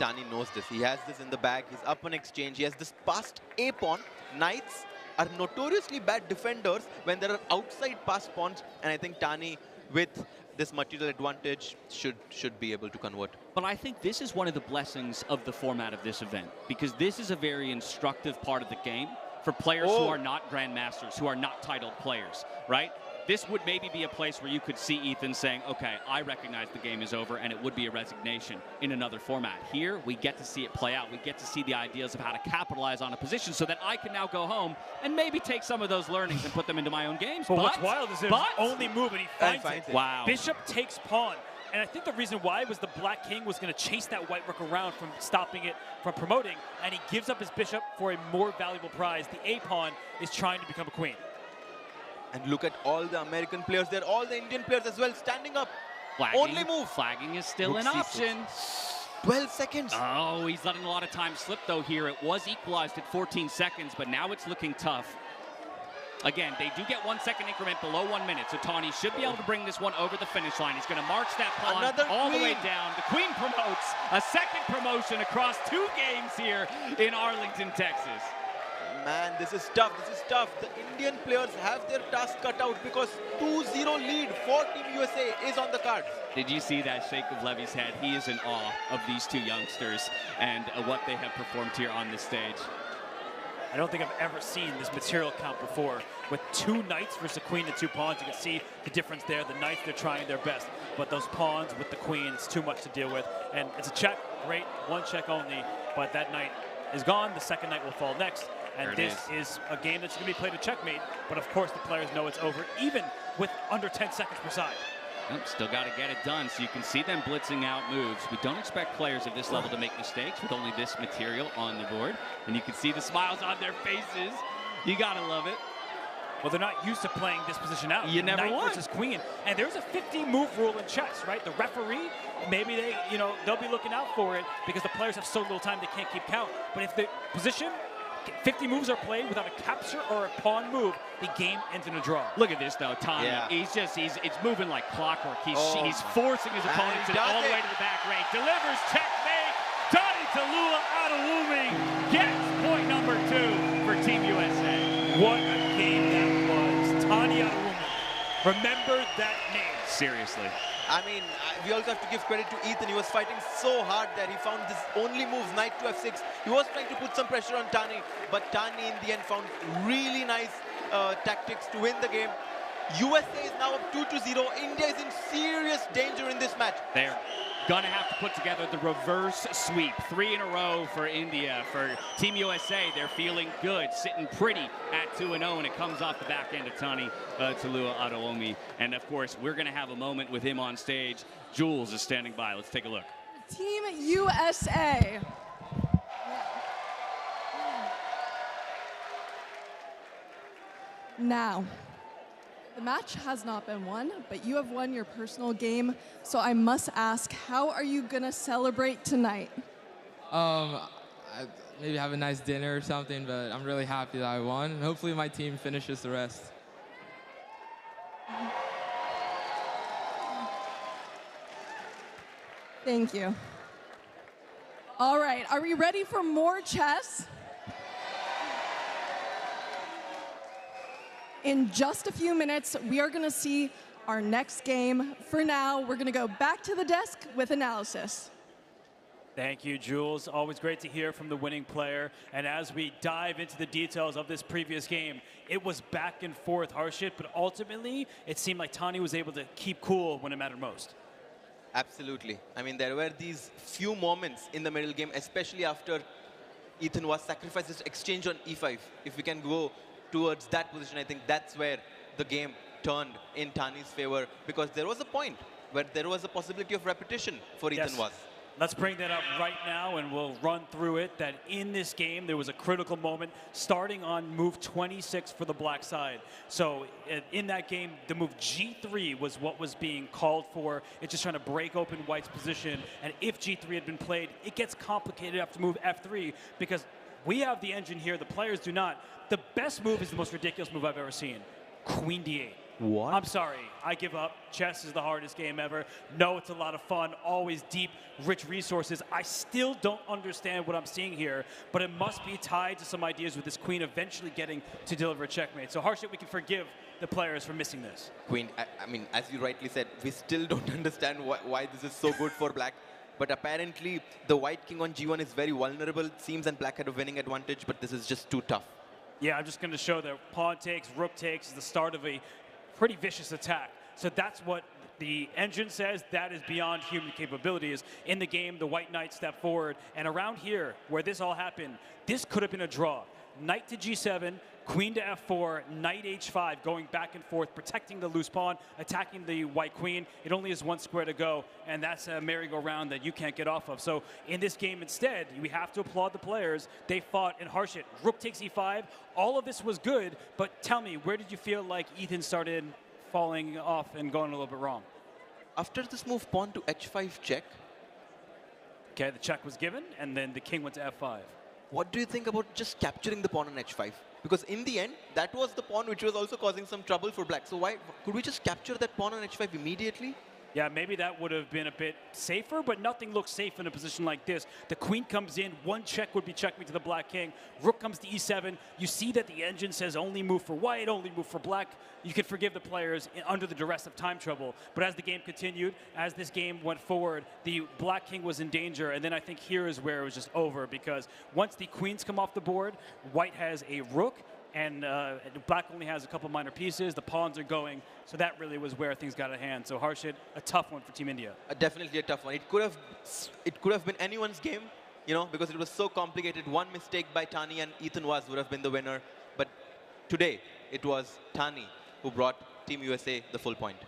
Tani knows this. He has this in the bag. He's up on exchange. He has this passed A pawn. Knights are notoriously bad defenders when there are outside passed pawns, and I think Tani, with this material advantage, should be able to convert. But I think this is one of the blessings of the format of this event, because this is a very instructive part of the game for players who are not grandmasters, who are not titled players, right? This would maybe be a place where you could see Ethan saying, okay, I recognize the game is over, and it would be a resignation in another format. Here, we get to see it play out. We get to see the ideas of how to capitalize on a position so that I can now go home and maybe take some of those learnings and put them into my own games. But what's wild is his only move, and he finds it. Wow. Bishop takes pawn. And I think the reason why was the black king was going to chase that white rook around from stopping it from promoting, and he gives up his bishop for a more valuable prize. The A pawn is trying to become a queen. And look at all the American players there, all the Indian players as well, standing up. Flagging, only move. Flagging is still Rook an C6. option. 12 seconds. Oh, he's letting a lot of time slip, though, here. It was equalized at 14 seconds, but now it's looking tough. Again, they do get 1 second increment below 1 minute, so Tawny should be able to bring this one over the finish line. He's going to march that pawn all the way down. The Queen promotes a second promotion across 2 games here in Arlington, Texas. Man, this is tough. This is tough. The Indian players have their task cut out because 2-0 lead for Team USA is on the cards. Did you see that shake of Levy's head? He is in awe of these 2 youngsters and what they have performed here on this stage. I don't think I've ever seen this material count before. With 2 knights versus a queen and 2 pawns, you can see the difference there. The knights, they're trying their best. But those pawns with the queen, it's too much to deal with. And it's a check, great, 1 check only. But that knight is gone. The second knight will fall next. And this is a game that's going to be played at checkmate. But of course, the players know it's over, even with under 10 seconds per side. Still got to get it done, so you can see them blitzing out moves. We don't expect players at this level to make mistakes with only this material on the board. And you can see the smiles on their faces. You got to love it. Well, they're not used to playing this position out. You never Knight won. versus queen. And there's a 50-move rule in chess, right? The referee, maybe they'll be looking out for it because the players have so little time they can't keep count. But if the position, 50 moves are played without a capture or a pawn move, the game ends in a draw. Look at this, though, Tommy. Yeah. It's moving like clockwork. He's forcing his opponent all the way to the back rank. Delivers checkmate. Tani Talua Adewumi gets point number 2 for Team USA. What a game that was. Tani Adewumi. Remember that name. Seriously. I mean, we also have to give credit to Ethan. He was fighting so hard that he found his only moves, knight to f6. He was trying to put some pressure on Tani, but Tani in the end found really nice tactics to win the game. USA is now up 2-0. India is in serious danger in this match. They're gonna have to put together the reverse sweep. 3 in a row for India. For Team USA, they're feeling good, sitting pretty at 2-0, and it comes off the back end of Tani Talua Adewumi. And of course, we're gonna have a moment with him on stage. Jules is standing by. Let's take a look. Team USA. Now, the match has not been won, but you have won your personal game. So I must ask, how are you gonna celebrate tonight? Maybe have a nice dinner or something, but I'm really happy that I won. And hopefully my team finishes the rest. Thank you. All right, are we ready for more chess? In just a few minutes, we are going to see our next game. For now, we're going to go back to the desk with analysis. Thank you, Jules. Always great to hear from the winning player. And as we dive into the details of this previous game, it was back and forth, Harshit, but ultimately, it seemed like Tani was able to keep cool when it mattered most. Absolutely. I mean, there were these few moments in the middle game, especially after Ethan was sacrificed his exchange on e5. If we can go towards that position, I think that's where the game turned in Tani's favor, because there was a point where there was a possibility of repetition for Ethan Was. Let's bring that up right now, and we'll run through it. That in this game, there was a critical moment starting on move 26 for the black side. So in that game, the move G3 was what was being called for. It's just trying to break open White's position. And if G3 had been played, it gets complicated after move F3 because we have the engine here. The players do not. The best move is the most ridiculous move I've ever seen. Queen D8. What? I'm sorry. I give up. Chess is the hardest game ever. No, it's a lot of fun. Always deep, rich resources. I still don't understand what I'm seeing here, but it must be tied to some ideas with this queen eventually getting to deliver a checkmate. So, Harshit, we can forgive the players for missing this. Queen, I mean, as you rightly said, we still don't understand why this is so good for black. But apparently, the white king on G1 is very vulnerable. It seems and black had a winning advantage, but this is just too tough. Yeah, I'm just going to show that pawn takes, rook takes is the start of a pretty vicious attack. So that's what the engine says. That is beyond human capabilities. In the game, the white knight stepped forward. And around here, where this all happened, this could have been a draw. Knight to G7, queen to F4, knight H5, going back and forth, protecting the loose pawn, attacking the white queen. It only has 1 square to go, and that's a merry-go-round that you can't get off of. So in this game instead, we have to applaud the players. They fought in Harshit. Rook takes E5. All of this was good, but tell me, where did you feel like Ethan started falling off and going a little bit wrong? After this move, pawn to H5 check. Okay, the check was given, and then the king went to F5. What do you think about just capturing the pawn on H5? Because in the end, that was the pawn which was also causing some trouble for black. So why could we just capture that pawn on h5 immediately? Yeah, maybe that would have been a bit safer, but nothing looks safe in a position like this. The queen comes in, one check would be checkmate to the black king. Rook comes to e7. You see that the engine says only move for white, only move for black. You could forgive the players under the duress of time trouble. But as the game continued, as this game went forward, the black king was in danger. And then I think here is where it was just over, because once the queens come off the board, white has a rook, and black only has a couple minor pieces. The pawns are going, so that really was where things got at hand. So Harshit, a tough one for Team India. Definitely a tough one. It could have been anyone's game, you know, because it was so complicated. One mistake by Tani and Ethan Vaz would have been the winner. But today, it was Tani who brought Team USA the full point.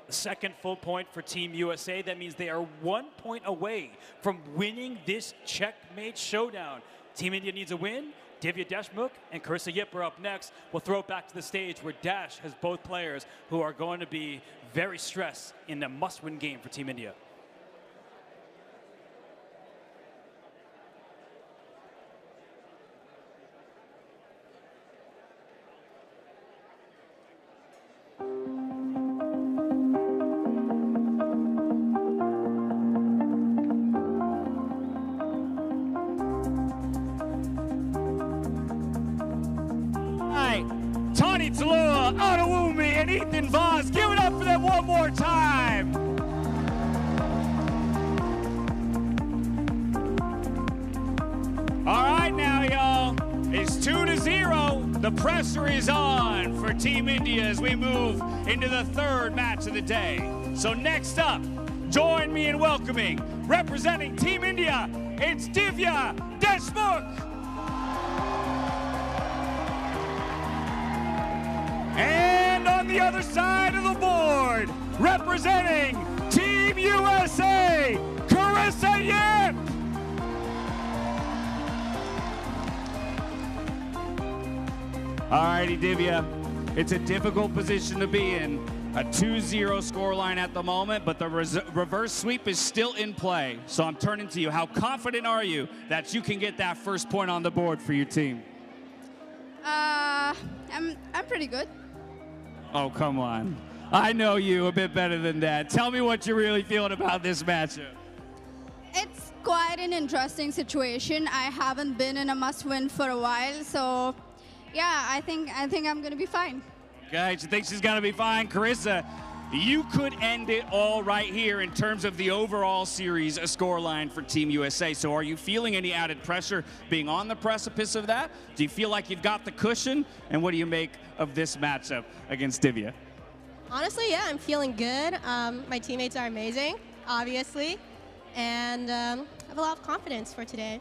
The second full point for Team USA. That means they are 1 point away from winning this checkmate showdown. Team India needs a win. Divya Deshmukh and Carissa Yip are up next. We'll throw it back to the stage where Dash has both players who are going to be very stressed in a must-win game for Team India. Tani Talua, Adewumi, and Ethan Vaz. Give it up for them one more time. All right now, y'all. It's 2-0. The pressure is on for Team India as we move into the third match of the day. So next up, join me in welcoming, representing Team India, it's Divya Deshmukh. And on the other side of the board, representing Team USA, Carissa Yip. Alrighty, Divya, it's a difficult position to be in. A 2-0 scoreline at the moment, but the reverse sweep is still in play. So I'm turning to you. How confident are you that you can get that first point on the board for your team? I'm pretty good. Oh, come on. I know you a bit better than that. Tell me what you're really feeling about this matchup. It's quite an interesting situation. I haven't been in a must-win for a while, so yeah, I think I'm gonna be fine. Okay, she thinks she's gonna be fine. Carissa, you could end it all right here in terms of the overall series, a scoreline for Team USA. So are you feeling any added pressure being on the precipice of that? Do you feel like you've got the cushion? And what do you make of this matchup against Divya? Honestly, yeah, I'm feeling good. My teammates are amazing, obviously, and I have a lot of confidence for today.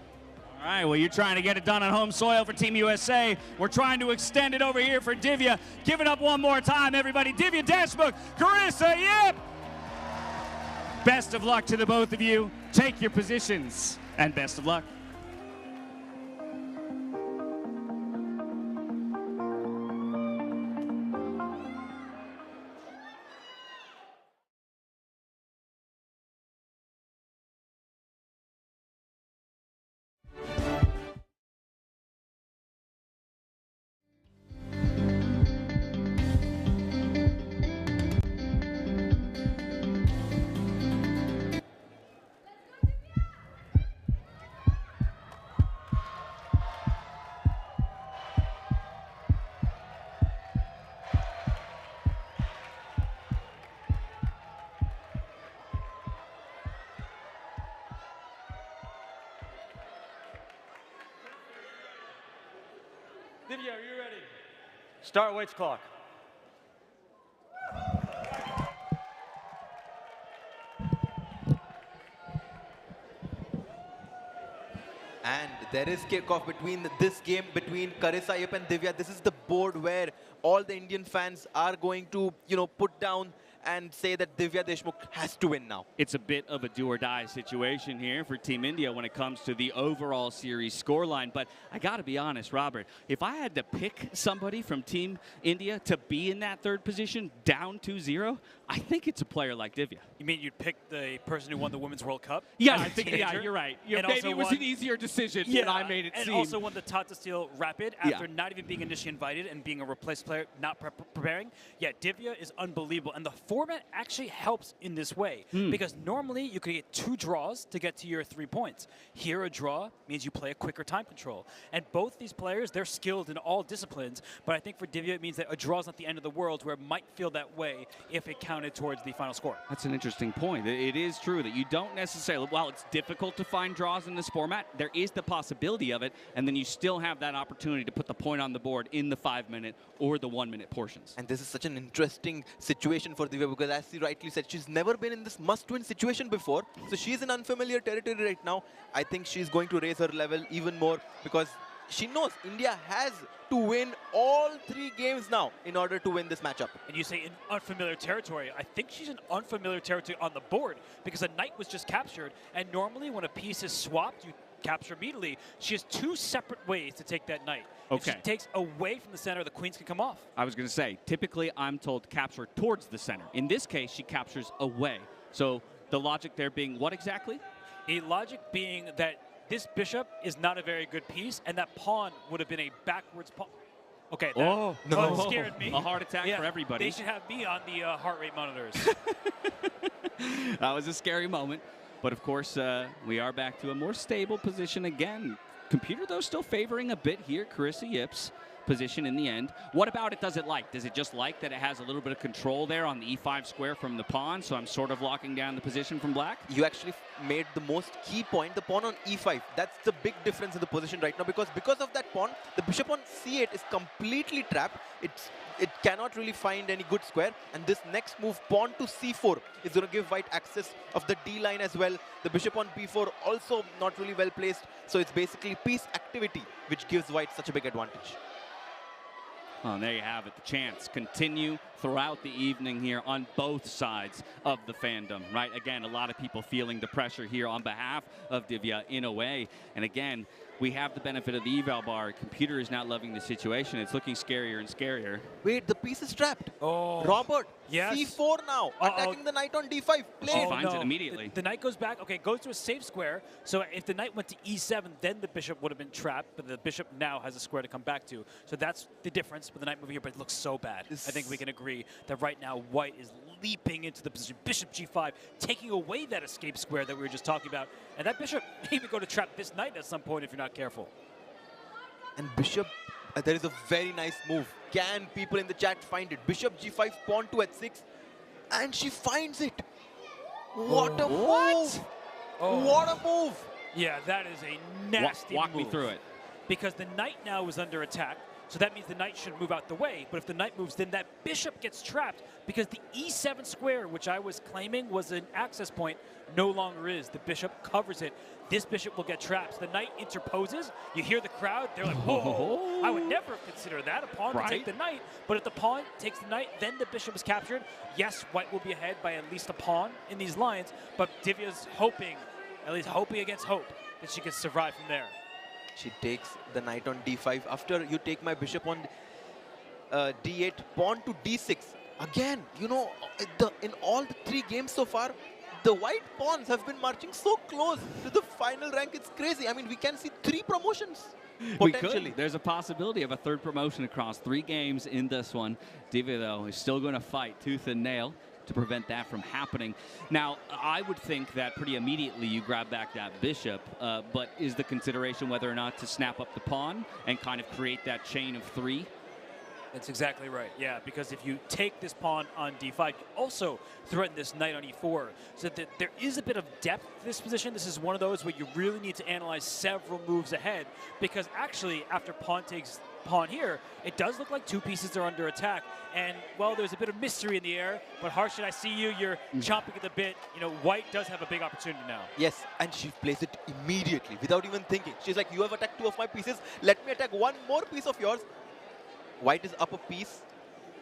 All right, well, you're trying to get it done on home soil for Team USA. We're trying to extend it over here for Divya. Give it up one more time, everybody. Divya Deshmukh, Carissa Yip. Best of luck to the both of you. Take your positions, and best of luck. Divya, are you ready? Start White's clock. And there is kickoff between this game between Carissa Yip and Divya. This is the board where all the Indian fans are going to, you know, put down and say that Divya Deshmukh has to win now. It's a bit of a do-or-die situation here for Team India when it comes to the overall series scoreline. But I got to be honest, Robert, if I had to pick somebody from Team India to be in that third position, down 2-0, I think it's a player like Divya. You mean you'd pick the person who won the Women's World Cup? Yeah, as a I think, teenager? yeah, you're right. And Maybe also it was won- an easier decision yeah, than I made it and seem. also won the Tata Steel Rapid after Yeah. not even being initially invited and being a replaced player, not preparing. Yeah, Divya is unbelievable. And the format actually helps in this way because normally you could get 2 draws to get to your 3 points. Here, a draw means you play a quicker time control. And both these players, they're skilled in all disciplines, but I think for Divya it means that a draw is not the end of the world, where it might feel that way if it counted towards the final score. That's an interesting point. It is true that you don't necessarily, while it's difficult to find draws in this format, there is the possibility of it, and then you still have that opportunity to put the point on the board in the 5-minute or the 1-minute portions. And this is such an interesting situation for Divya because, as she rightly said, she's never been in this must-win situation before. So she's in unfamiliar territory right now. I think she's going to raise her level even more because she knows India has to win all 3 games now in order to win this matchup. And you say in unfamiliar territory. I think she's in unfamiliar territory on the board because a knight was just captured, and normally when a piece is swapped, you capture immediately. She has 2 separate ways to take that knight. Okay. If she takes away from the center, the queens can come off. I was going to say, typically I'm told to capture towards the center. In this case, she captures away. So the logic there being what exactly? The logic being that this bishop is not a very good piece, and that pawn would have been a backwards pawn. Okay, that scared me. A heart attack for everybody. They should have me on the heart rate monitors. That was a scary moment. But of course, we are back to a more stable position again. Computer, though, still favoring a bit here. Carissa Yip's position in the end. What about it does it like? Does it just like that it has a little bit of control there on the e5 square from the pawn, so I'm sort of locking down the position from black? You actually made the most key point, the pawn on e5. That's the big difference in the position right now because of that pawn, the bishop on c8 is completely trapped. It cannot really find any good square, and this next move, pawn to c4, is going to give white access of the d line as well. The bishop on b4 also not really well placed, so it's basically piece activity which gives white such a big advantage. Well, and there you have it. The chance continue throughout the evening here on both sides of the fandom, right? Again, a lot of people feeling the pressure here on behalf of Divya in a way. And again, we have the benefit of the eval bar. Computer is not loving the situation. It's looking scarier and scarier. Wait, the piece is trapped. Oh. Robert, Yes. c4 now, attacking the knight on d5. Play. She finds it immediately. The knight goes back. Okay, goes to a safe square. So if the knight went to e7, then the bishop would have been trapped. But the bishop now has a square to come back to. So that's the difference with the knight moving here. But it looks so bad. I think we can agree that right now white is leaping into the position. Bishop g5, taking away that escape square that we were just talking about. And that bishop may even go to trap this knight at some point if you're not careful. And bishop, there is a very nice move. Can people in the chat find it? Bishop g5, pawn to h6, and she finds it. What a move! What a move! Yeah, that is a nasty Walk move. me through it. Because the knight now is under attack, so that means the knight should move out the way. But if the knight moves, then that bishop gets trapped because the e7 square, which I was claiming was an access point, no longer is. The bishop covers it. This bishop will get trapped. So the knight interposes. You hear the crowd. They're like, whoa, I would never consider that. A pawn would take the knight. But if the pawn takes the knight, then the bishop is captured. Yes, white will be ahead by at least a pawn in these lines. But Divya's hoping, at least hoping against hope, that she can survive from there. She takes the knight on d5. After you take my bishop on d8, pawn to d6. Again, you know, in all the 3 games so far, the white pawns have been marching so close to the final rank. It's crazy. I mean, we can see 3 promotions. We Potentially. could. There's a possibility of a 3rd promotion across 3 games in this one. Divya, though, is still going to fight tooth and nail to prevent that from happening. Now, I would think that pretty immediately you grab back that bishop, but is the consideration whether or not to snap up the pawn and kind of create that chain of 3? That's exactly right, yeah, because if you take this pawn on d5, you also threaten this knight on e4. So that there is a bit of depth to this position. This is one of those where you really need to analyze several moves ahead, because actually, after pawn takes pawn here, it does look like 2 pieces are under attack. And, well, there's a bit of mystery in the air, but Harshit, I see you. You're chomping at the bit. You know, white does have a big opportunity now. Yes, and she plays it immediately without even thinking. She's like, you have attacked 2 of my pieces. Let me attack 1 more piece of yours. White is up a piece.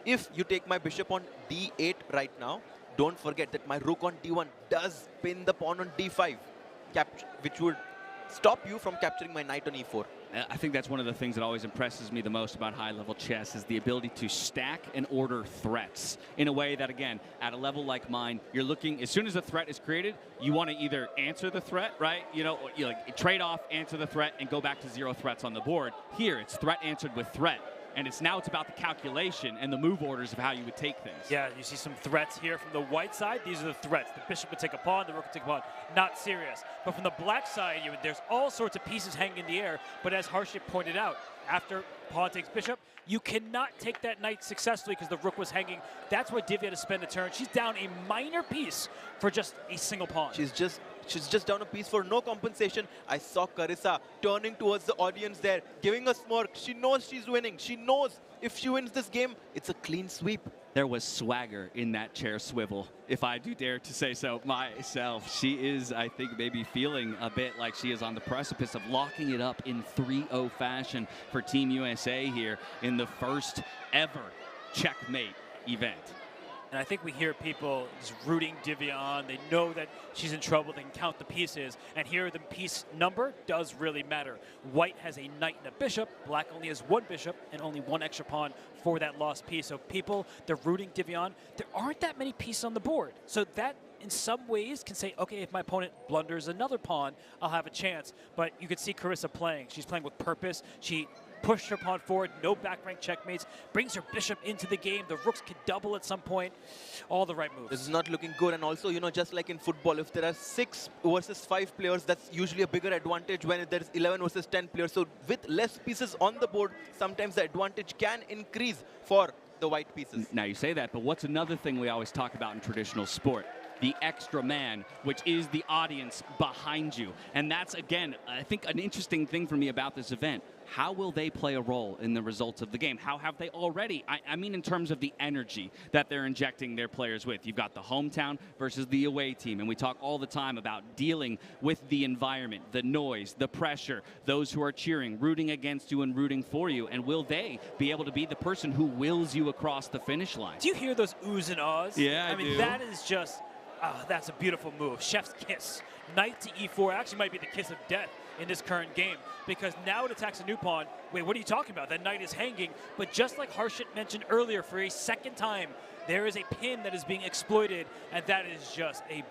if you take my bishop on d8 right now, don't forget that my rook on d1 does pin the pawn on d5, which would stop you from capturing my knight on e4. I think that's one of the things that always impresses me the most about high-level chess is the ability to stack and order threats in a way that, again, at a level like mine, you're looking, as soon as a threat is created, you want to either answer the threat, right? You know, you like trade off, answer the threat, and go back to 0 threats on the board. Here, it's threat answered with threat. And now it's about the calculation and the move orders of how you would take things. Yeah, you see some threats here from the white side. These are the threats. The bishop would take a pawn, the rook would take a pawn. Not serious. But from the black side, there's all sorts of pieces hanging in the air. But as Harshit pointed out, after pawn takes bishop, you cannot take that knight successfully because the rook was hanging. That's why Divya had to spend a turn. She's down a minor piece for just a single pawn. She's just down a piece for no compensation. I saw Carissa turning towards the audience there, giving a smirk. She knows she's winning. She knows if she wins this game, it's a clean sweep. There was swagger in that chair swivel, if I do dare to say so myself. She is, I think, maybe feeling a bit like she is on the precipice of locking it up in 3-0 fashion for Team USA here in the first ever checkmate event. And I think we hear people just rooting Divya on. They know that she's in trouble. They can count the pieces. And here the piece number does really matter. White has a knight and a bishop. Black only has 1 bishop and only 1 extra pawn for that lost piece. So people, they're rooting Divya on. There aren't that many pieces on the board. So that, in some ways, can say, okay, if my opponent blunders another pawn, I'll have a chance. But you can see Carissa playing. She's playing with purpose. She pushed her pawn forward, no back rank checkmates, brings her bishop into the game. The rooks could double at some point. All the right moves. This is not looking good. And also, just like in football, if there are 6 versus 5 players, that's usually a bigger advantage when there's 11 versus 10 players. So with less pieces on the board, sometimes the advantage can increase for the white pieces. Now you say that, but what's another thing we always talk about in traditional sport? The extra man, which is the audience behind you. And that's, again, I think an interesting thing for me about this event. How will they play a role in the results of the game? How have they already? I mean in terms of the energy that they're injecting their players with. You've got the hometown versus the away team, and we talk all the time about dealing with the environment, the noise, the pressure, those who are cheering, rooting against you and rooting for you, and will they be able to be the person who wills you across the finish line? Do you hear those oohs and ahs? Yeah, I mean, do. that is just, that's a beautiful move. Chef's kiss. Knight to e4 actually might be the kiss of death in this current game, because now it attacks a new pawn. Wait, what are you talking about? That knight is hanging, but just like Harshit mentioned earlier, for a second time, there is a pin that is being exploited, and that is just a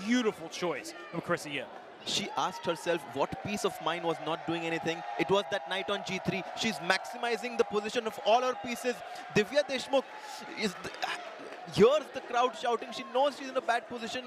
beautiful choice from Carissa Yip. She asked herself what piece of mine was not doing anything. It was that knight on g3. She's maximizing the position of all her pieces. Divya Deshmukh hears the crowd shouting. She knows she's in a bad position.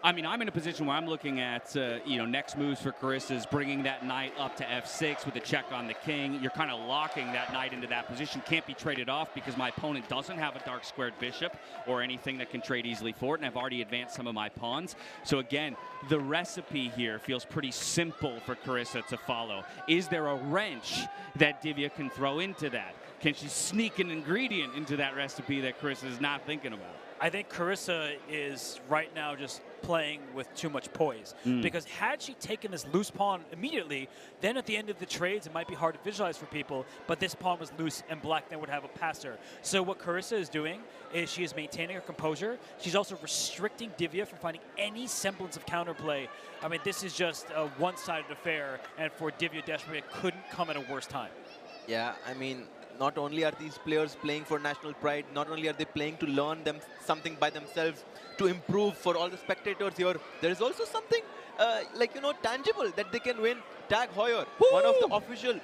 I mean, I'm in a position where I'm looking at, next moves for Carissa's bringing that knight up to f6 with a check on the king. You're kind of locking that knight into that position. Can't be traded off because my opponent doesn't have a dark squared bishop or anything that can trade easily for it, and I've already advanced some of my pawns. So again, the recipe here feels pretty simple for Carissa to follow. Is there a wrench that Divya can throw into that? Can she sneak an ingredient into that recipe that Carissa is not thinking about? I think Carissa is right now just playing with too much poise. Because had she taken this loose pawn immediately, then at the end of the trades, it might be hard to visualize for people, but this pawn was loose and black then would have a passer. So what Carissa is doing is she is maintaining her composure. She's also restricting Divya from finding any semblance of counterplay. I mean, this is just a one-sided affair, and for Divya Deshmukh, it couldn't come at a worse time. Yeah, I mean, not only are these players playing for national pride, not only are they playing to learn them something by themselves, to improve for all the spectators here, there is also something tangible that they can win. Tag Heuer, one of the official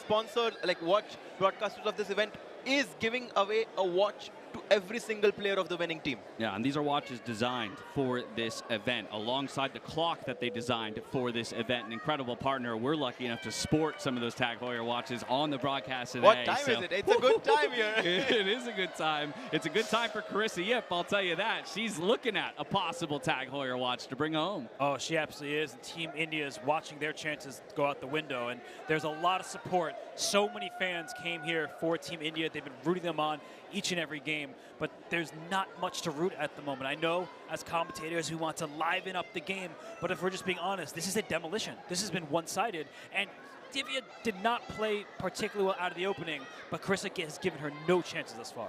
sponsors, watch broadcasters of this event, is giving away a watch to every single player of the winning team. Yeah, and these are watches designed for this event, alongside the clock that they designed for this event. An incredible partner. We're lucky enough to sport some of those Tag Heuer watches on the broadcast today. What time is it? It's a good time here. It is a good time. It's a good time for Carissa Yip, I'll tell you that. She's looking at a possible Tag Heuer watch to bring home. Oh, she absolutely is. And Team India is watching their chances go out the window. And there's a lot of support. So many fans came here for Team India. They've been rooting them on each and every game. game, but there's not much to root at the moment. I know as commentators we want to liven up the game, but if we're just being honest, this is a demolition. This has been one-sided, and Divya did not play particularly well out of the opening, but Carissa has given her no chances thus far.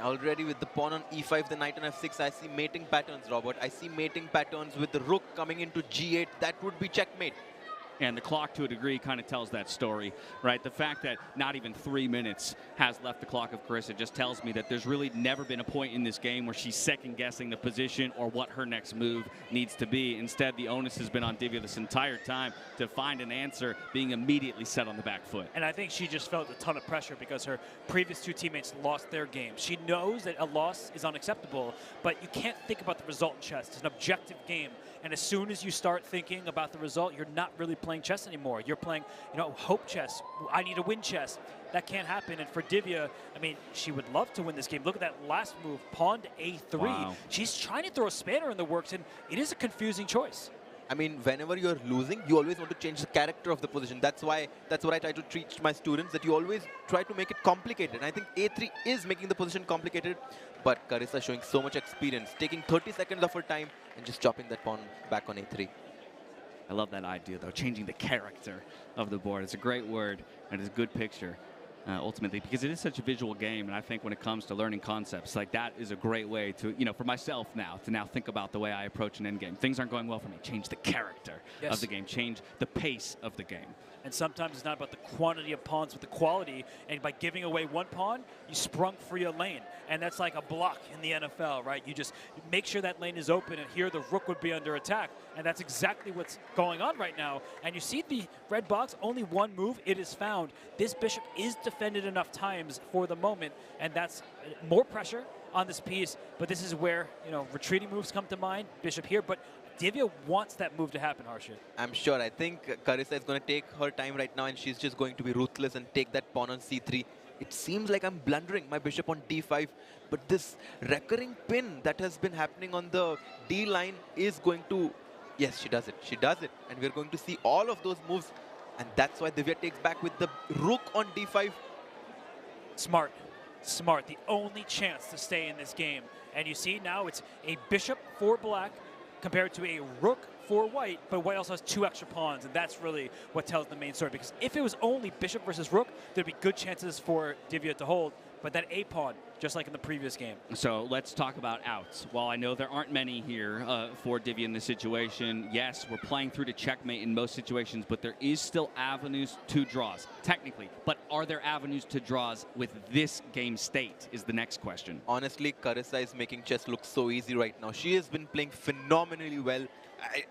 Already with the pawn on e5, the knight on f6, I see mating patterns, Robert. I see mating patterns with the rook coming into g8. That would be checkmate. And the clock, to a degree, kind of tells that story, right? The fact that not even 3 minutes has left the clock of Carissa just tells me that there's really never been a point in this game where she's second-guessing the position or what her next move needs to be. Instead, the onus has been on Divya this entire time to find an answer, being immediately set on the back foot. And I think she just felt a ton of pressure because her previous two teammates lost their game. She knows that a loss is unacceptable, but you can't think about the result in chess. It's an objective game. And as soon as you start thinking about the result, you're not really playing chess anymore. You're playing, hope chess. I need to win chess. That can't happen. And for Divya, I mean, she would love to win this game. Look at that last move, pawn to a3. Wow. She's trying to throw a spanner in the works, and it is a confusing choice. I mean, whenever you're losing, you always want to change the character of the position. That's what I try to teach my students, that you always try to make it complicated. And I think a3 is making the position complicated, but Carissa showing so much experience, taking 30 seconds of her time and just chopping that pawn back on a3. I love that idea, though, changing the character of the board. It's a great word, and it's a good picture. Ultimately, because it is such a visual game, and I think when it comes to learning concepts, like that is a great way to, for myself now, to now think about the way I approach an endgame. Things aren't going well for me. Change the character of the game. Change the pace of the game. And sometimes it's not about the quantity of pawns, but the quality. And by giving away one pawn, you sprung free a lane. And that's like a block in the NFL, right? You just make sure that lane is open, and here the rook would be under attack. And that's exactly what's going on right now. And you see the red box, only one move, it is found. This bishop is defended enough times for the moment, and that's more pressure on this piece. But this is where, retreating moves come to mind. Bishop here, but Divya wants that move to happen, Harshit. I'm sure. I think Carissa is going to take her time right now, and she's just going to be ruthless and take that pawn on c3. It seems like I'm blundering my bishop on d5, but this recurring pin that has been happening on the d line is going to... Yes, she does it. She does it. And we're going to see all of those moves, and that's why Divya takes back with the rook on d5. Smart. Smart. The only chance to stay in this game. And you see now it's a bishop for black compared to a rook for white, but white also has two extra pawns, and that's really what tells the main story. Because if it was only bishop versus rook, there'd be good chances for Divya to hold, but that a pawn, just like in the previous game. So let's talk about outs. While I know there aren't many here for Divya in this situation, yes, we're playing through to checkmate in most situations, but there is still avenues to draws, technically. But are there avenues to draws with this game state is the next question. Honestly, Carissa is making chess look so easy right now. She has been playing phenomenally well.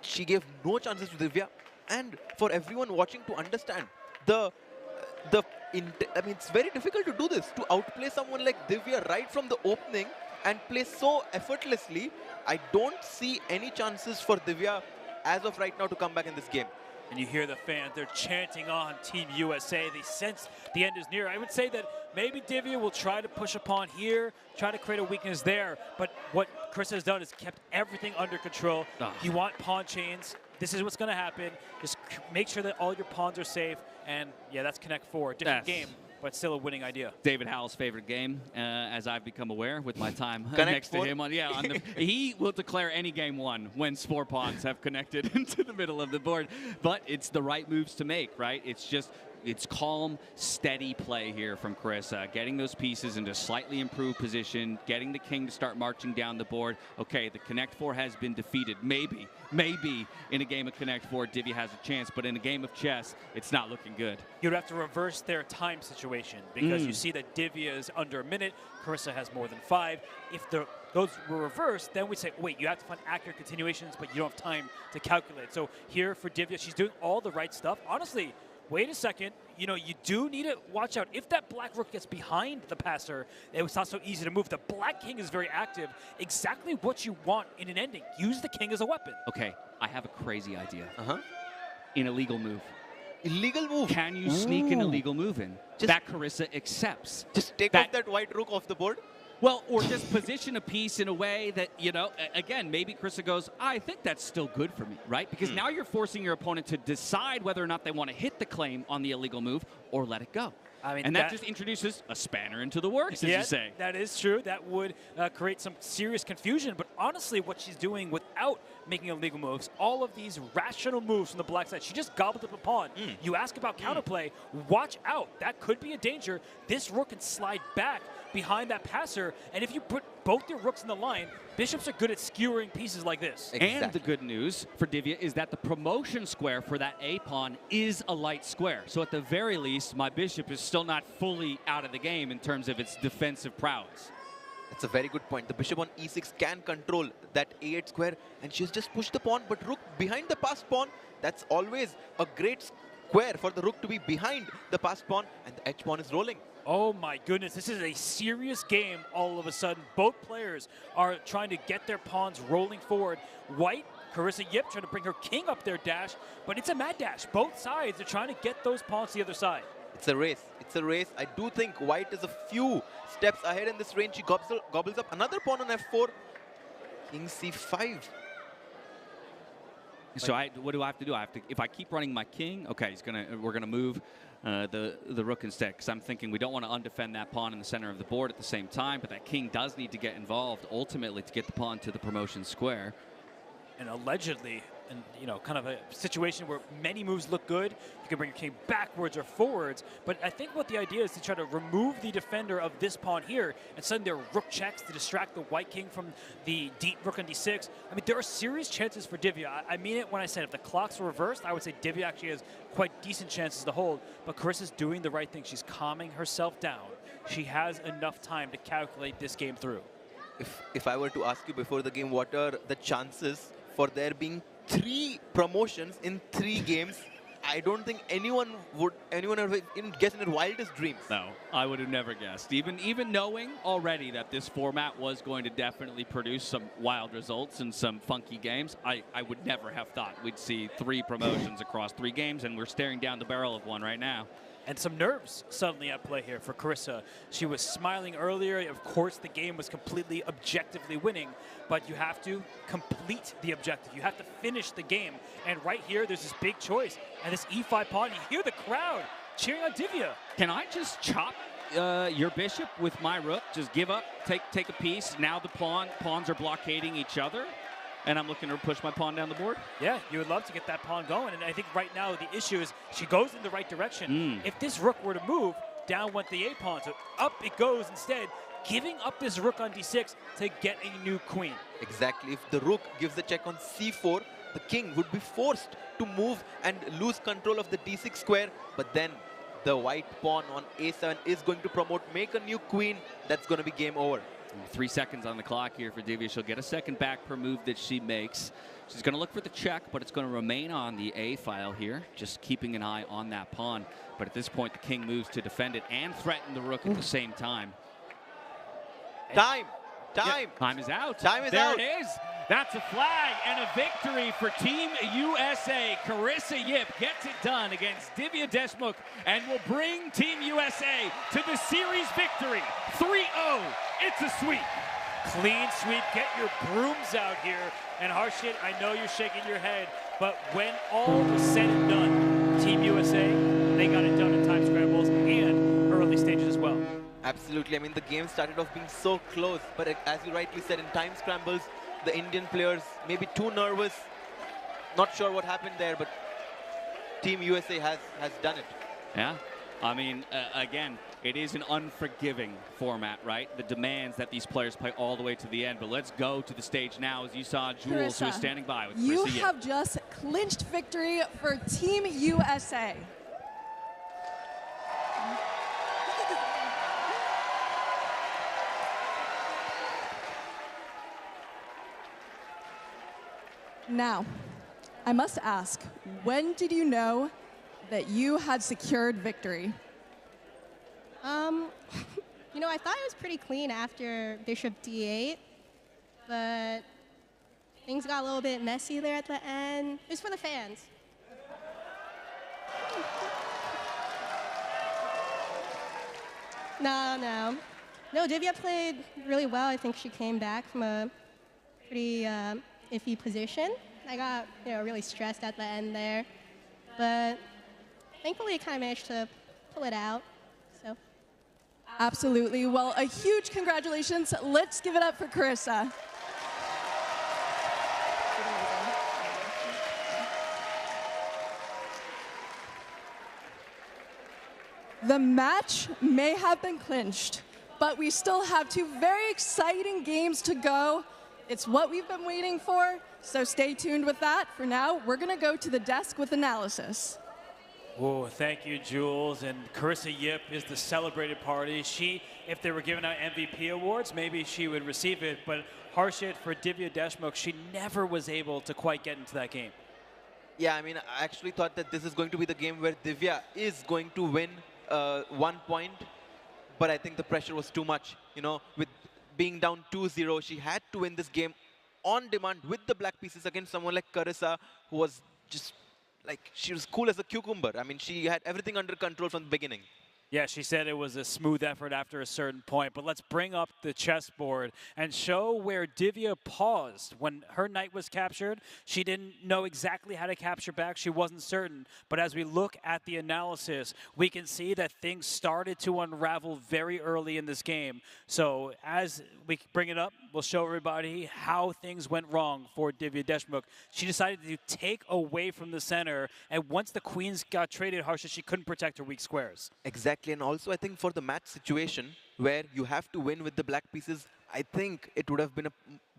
She gave no chances to Divya. And for everyone watching to understand, I mean, it's very difficult to do this, to outplay someone like Divya right from the opening and play so effortlessly. I don't see any chances for Divya as of right now to come back in this game. And you hear the fans, they're chanting on Team USA. They sense the end is near. I would say that maybe Divya will try to push a pawn here, try to create a weakness there. But what Chris has done is kept everything under control. You want pawn chains. This is what's going to happen. Just make sure that all your pawns are safe. And yeah, that's Connect 4. Different game, but still a winning idea. David Howell's favorite game, as I've become aware with my time next to him. He will declare any game won when 4 pawns have connected into the middle of the board. But it's the right moves to make, right? It's calm, steady play here from Carissa, getting those pieces into slightly improved position, getting the king to start marching down the board. Okay, the Connect 4 has been defeated. Maybe in a game of Connect 4, Divya has a chance, but in a game of chess, it's not looking good. You'd have to reverse their time situation because you see that Divya is under a minute, Carissa has more than 5. If those were reversed, then we'd say, wait, you have to find accurate continuations, but you don't have time to calculate. So here for Divya, she's doing all the right stuff. Honestly, wait a second, you do need to watch out. If that black rook gets behind the passer, it's not so easy to move. The black king is very active. Exactly what you want in an ending. Use the king as a weapon. Okay, I have a crazy idea. An illegal move. Illegal move? Can you sneak an illegal move in? That Carissa accepts. Just take off that white rook off the board? Well, or just position a piece in a way that, again, maybe Carissa goes, I think that's still good for me, right? Because now you're forcing your opponent to decide whether or not they want to hit the claim on the illegal move or let it go. I mean, and that just introduces a spanner into the works, as you say. That is true. That would create some serious confusion. But honestly, what she's doing without making illegal moves, all of these rational moves from the black side, she just gobbled up a pawn. You ask about counterplay, watch out. That could be a danger. This rook can slide back behind that passer, and if you put both your rooks in the line, bishops are good at skewering pieces like this. And the good news for Divya is that the promotion square for that A pawn is a light square. So at the very least, my bishop is still not fully out of the game in terms of its defensive prowess. That's a very good point. The bishop on e6 can control that a8 square, and she's just pushed the pawn, but rook behind the passed pawn, that's always a great square for the rook to be behind the passed pawn, and the h pawn is rolling. Oh my goodness, this is a serious game all of a sudden. Both players are trying to get their pawns rolling forward. White, Carissa Yip, trying to bring her king up their dash, but it's a mad dash. Both sides are trying to get those pawns to the other side. It's a race. It's a race. I do think White is a few steps ahead in this range. She gobbles up another pawn on f4. King c5. So what do I have to do? If I keep running my king, okay, we're gonna move the rook instead, because I'm thinking we don't want to undefend that pawn in the center of the board at the same time, but that king does need to get involved ultimately to get the pawn to the promotion square. And allegedly, kind of a situation where many moves look good. You can bring your king backwards or forwards, but I think what the idea is to try to remove the defender of this pawn here and send their rook checks to distract the white king from the rook on d6. I mean, there are serious chances for Divya. I mean it when I said if the clocks were reversed, I would say Divya actually has quite decent chances to hold, but Carissa's doing the right thing. She's calming herself down. She has enough time to calculate this game through. If I were to ask you before the game, what are the chances for there being 3 promotions in 3 games, I don't think anyone would even guess in their wildest dreams. No, I would have never guessed. Even knowing already that this format was going to definitely produce some wild results and some funky games, I would never have thought we'd see 3 promotions across 3 games, and we're staring down the barrel of one right now. And some nerves suddenly at play here for Carissa. She was smiling earlier. Of course, the game was completely objectively winning, but you have to complete the objective. You have to finish the game. And right here, there's this big choice. And this e5 pawn, you hear the crowd cheering on Divya. Can I just chop your bishop with my rook? Just give up, take a piece. Now the pawns are blockading each other, and I'm looking to push my pawn down the board? Yeah, you would love to get that pawn going. And I think right now the issue is she goes in the right direction. If this rook were to move, down went the a pawn. So up it goes instead, giving up this rook on d6 to get a new queen. Exactly. If the rook gives the check on c4, the king would be forced to move and lose control of the d6 square. But then the white pawn on a7 is going to promote, make a new queen. That's going to be game over. 3 seconds on the clock here for Divya. She'll get a second back per move that she makes. She's going to look for the check, but it's going to remain on the A file here, just keeping an eye on that pawn. But at this point, the king moves to defend it and threaten the rook at the same time. Time is out. Time is there out. There it is. That's a flag and a victory for Team USA. Carissa Yip gets it done against Divya Deshmukh and will bring Team USA to the series victory. 3-0. It's a sweep. Clean sweep. Get your brooms out here. And Harshit, I know you're shaking your head, but when all was said and done, Team USA, they got it done in time scrambles and early stages as well. Absolutely. I mean, the game started off being so close, but as you rightly said, in time scrambles, the Indian players maybe too nervous. Not sure what happened there, but Team USA has done it. Yeah. I mean, again, it is an unforgiving format, right? The demands that these players play all the way to the end. But let's go to the stage now, as you saw Jules, who is standing by with you Carissa Yip. have just clinched victory for Team USA. Now, I must ask, when did you know that you had secured victory? I thought it was pretty clean after Bishop d8, but things got a little bit messy there at the end. It was for the fans. No, Divya played really well. I think she came back from a pretty iffy position. I got really stressed at the end there, but thankfully I kind of managed to pull it out. Absolutely. Well, a huge congratulations. Let's give it up for Carissa. The match may have been clinched, but we still have two very exciting games to go. It's what we've been waiting for, so stay tuned with that. For now, we're going to go to the desk with analysis. Oh, thank you, Jules. And Carissa Yip is the celebrated party. She, if they were giving out MVP awards, maybe she would receive it. But Harshit, for Divya Deshmukh, she never was able to quite get into that game. Yeah, I mean, I actually thought that this is going to be the game where Divya is going to win 1 point, but I think the pressure was too much. You know, with being down 2-0, she had to win this game on demand with the black pieces against someone like Carissa, who was just like, she was cool as a cucumber. I mean, she had everything under control from the beginning. Yeah, she said it was a smooth effort after a certain point, but let's bring up the chessboard and show where Divya paused. When her knight was captured, she didn't know exactly how to capture back. She wasn't certain, but as we look at the analysis, we can see that things started to unravel very early in this game. So as we bring it up, we'll show everybody how things went wrong for Divya Deshmukh. She decided to take away from the center, and once the queens got traded, Harsha, she couldn't protect her weak squares. Exactly. And also, I think for the match situation where you have to win with the black pieces, I think it would have been a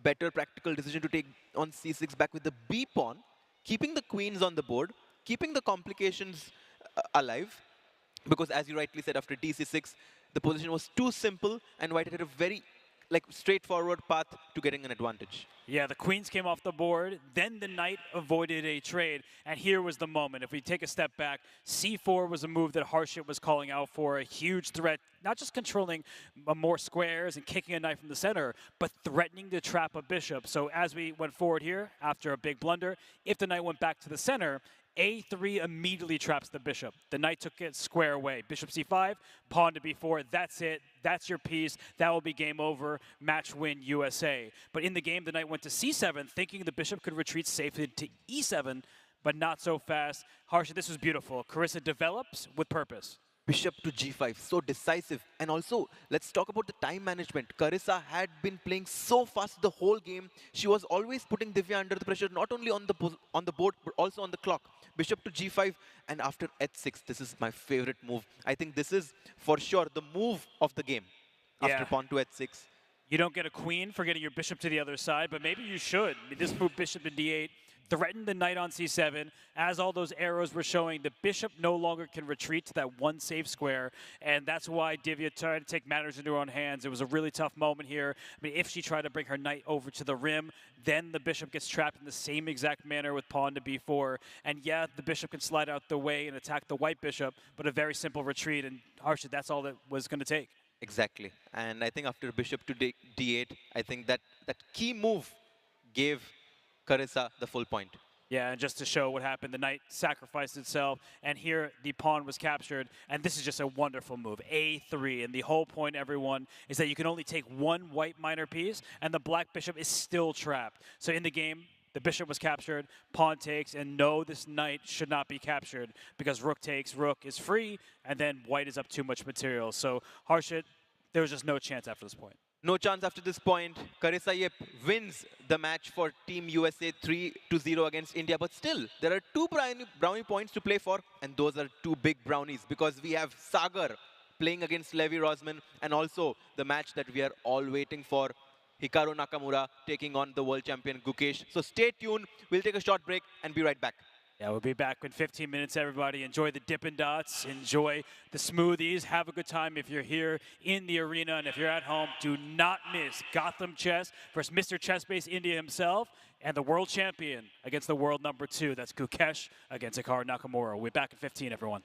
better practical decision to take on c6 back with the b pawn, keeping the queens on the board, keeping the complications alive. Because as you rightly said, after dc6, the position was too simple and white had a very straightforward path to getting an advantage. Yeah, the queens came off the board, then the knight avoided a trade, and here was the moment. If we take a step back, c4 was a move that Harshit was calling out for, a huge threat, not just controlling more squares and kicking a knight from the center, but threatening to trap a bishop. So as we went forward here, after a big blunder, if the knight went back to the center, a3 immediately traps the bishop. The knight took it square away. Bishop c5, pawn to b4, that's it. That's your piece. That will be game over. Match win USA. But in the game, the knight went to c7, thinking the bishop could retreat safely to e7, but not so fast. Harsha, this was beautiful. Carissa develops with purpose. Bishop to g5, so decisive. And also, let's talk about the time management. Carissa had been playing so fast the whole game. She was always putting Divya under the pressure, not only on the board, but also on the clock. Bishop to g5, and after h6, this is my favorite move. I think this is, for sure, the move of the game. After pawn to h6. You don't get a queen for getting your bishop to the other side, but maybe you should. I mean, this move, bishop to d8, threatened the knight on c7. As all those arrows were showing, the bishop no longer can retreat to that one safe square, and that's why Divya tried to take matters into her own hands. It was a really tough moment here. I mean, if she tried to bring her knight over to the rim, then the bishop gets trapped in the same exact manner with pawn to b4. And yeah, the bishop can slide out the way and attack the white bishop, but a very simple retreat, and Harsha, that's all that was going to take. Exactly. And I think after bishop to d8, I think that key move gave Carissa the full point. Yeah, and just to show what happened, the knight sacrificed itself, and here the pawn was captured, and this is just a wonderful move, a3, and the whole point, everyone, is that you can only take one white minor piece, and the black bishop is still trapped. So in the game, the bishop was captured, pawn takes, and no, this knight should not be captured, because rook takes, rook is free, and then white is up too much material. So Harshit, there was just no chance after this point. No chance after this point. Carissa Yip wins the match for Team USA 3-0 against India. But still, there are two brownie points to play for, and those are two big brownies because we have Sagar playing against Levi Rosman, and also the match that we are all waiting for, Hikaru Nakamura taking on the world champion Gukesh. So stay tuned. We'll take a short break and be right back. Yeah, we'll be back in 15 minutes, everybody. Enjoy the Dippin' Dots. Enjoy the smoothies. Have a good time if you're here in the arena. And if you're at home, do not miss Gotham Chess versus Mr. Chess-Based India himself and the world champion against the world number 2. That's Gukesh against Hikaru Nakamura. We'll be back in 15, everyone.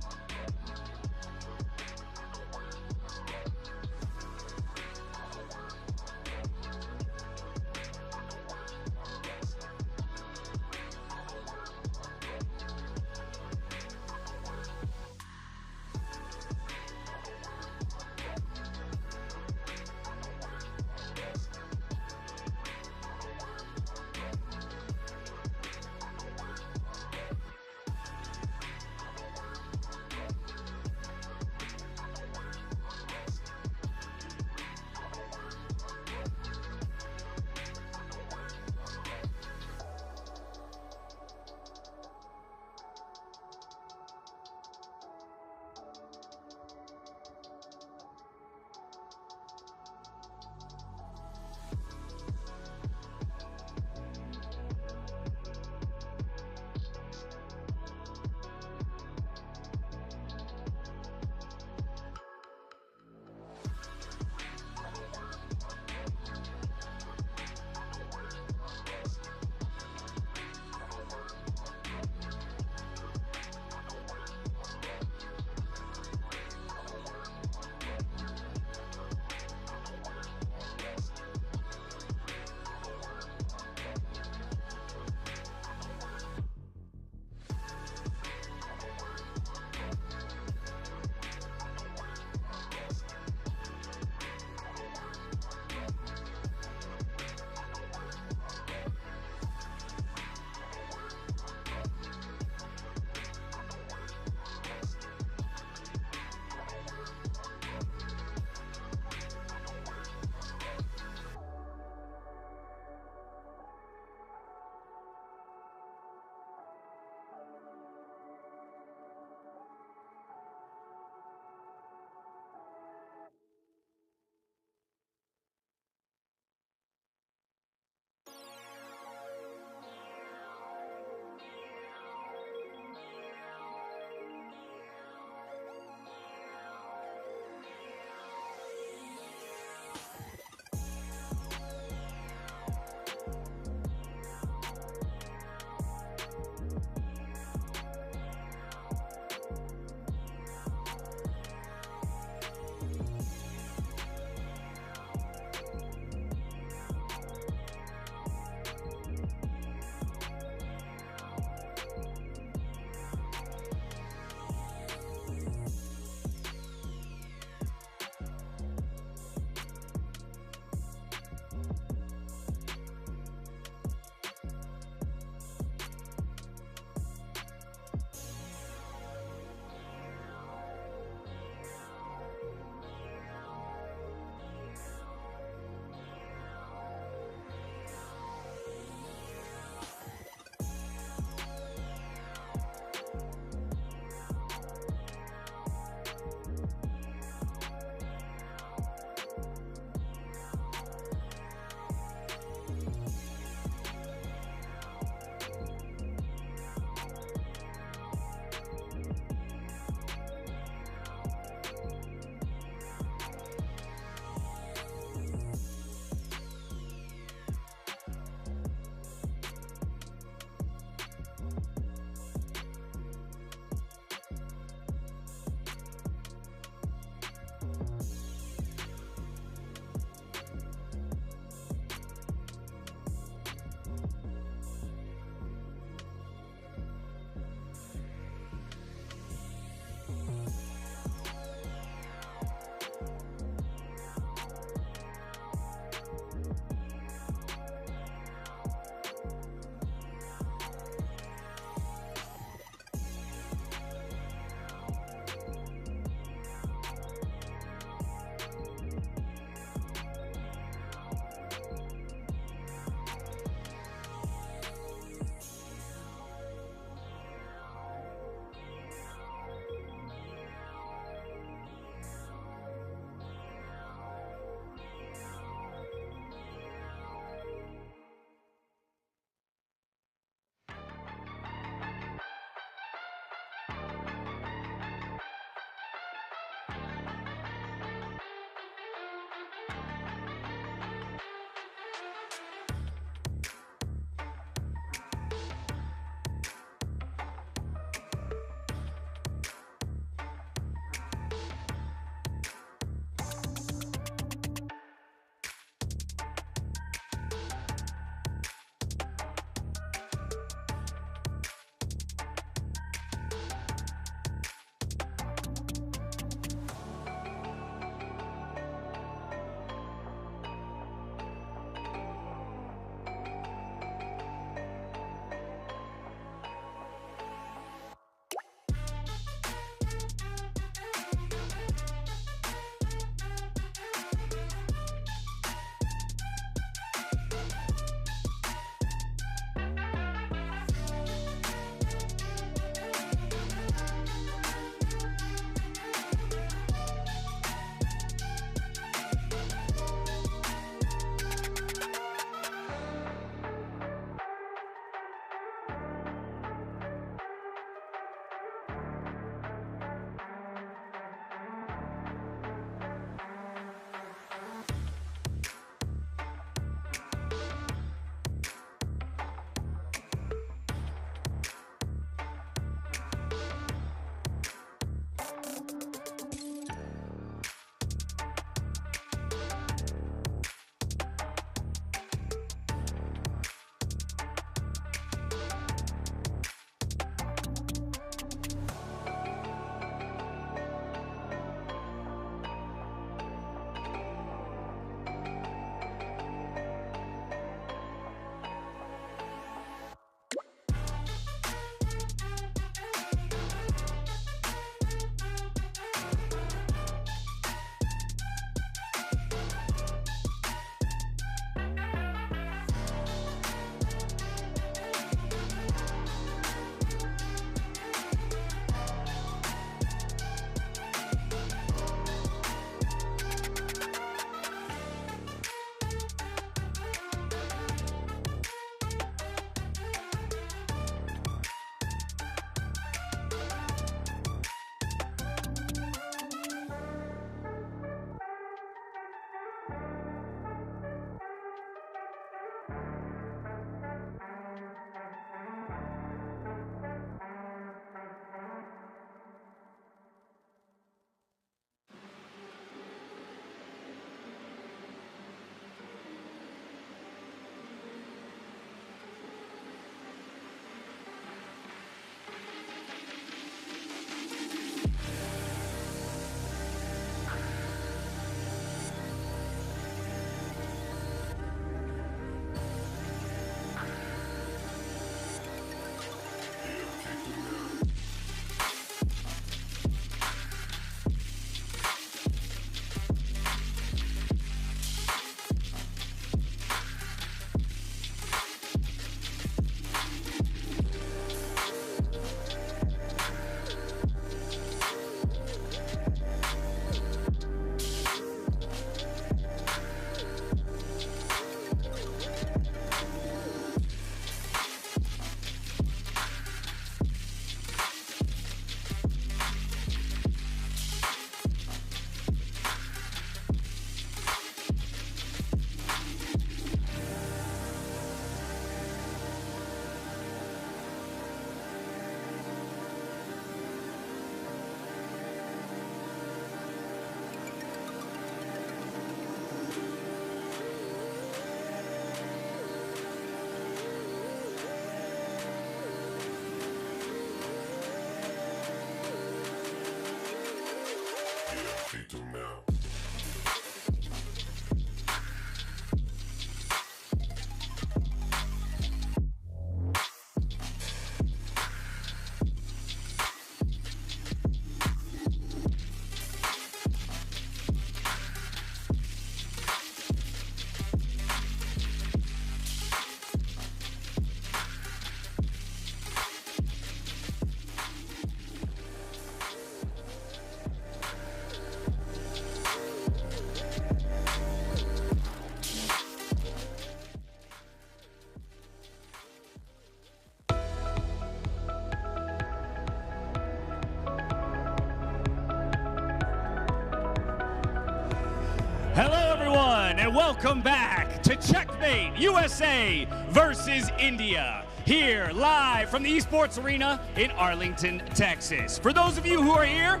Hello, everyone, and welcome back to Checkmate USA versus India, here live from the Esports Arena in Arlington, Texas. For those of you who are here,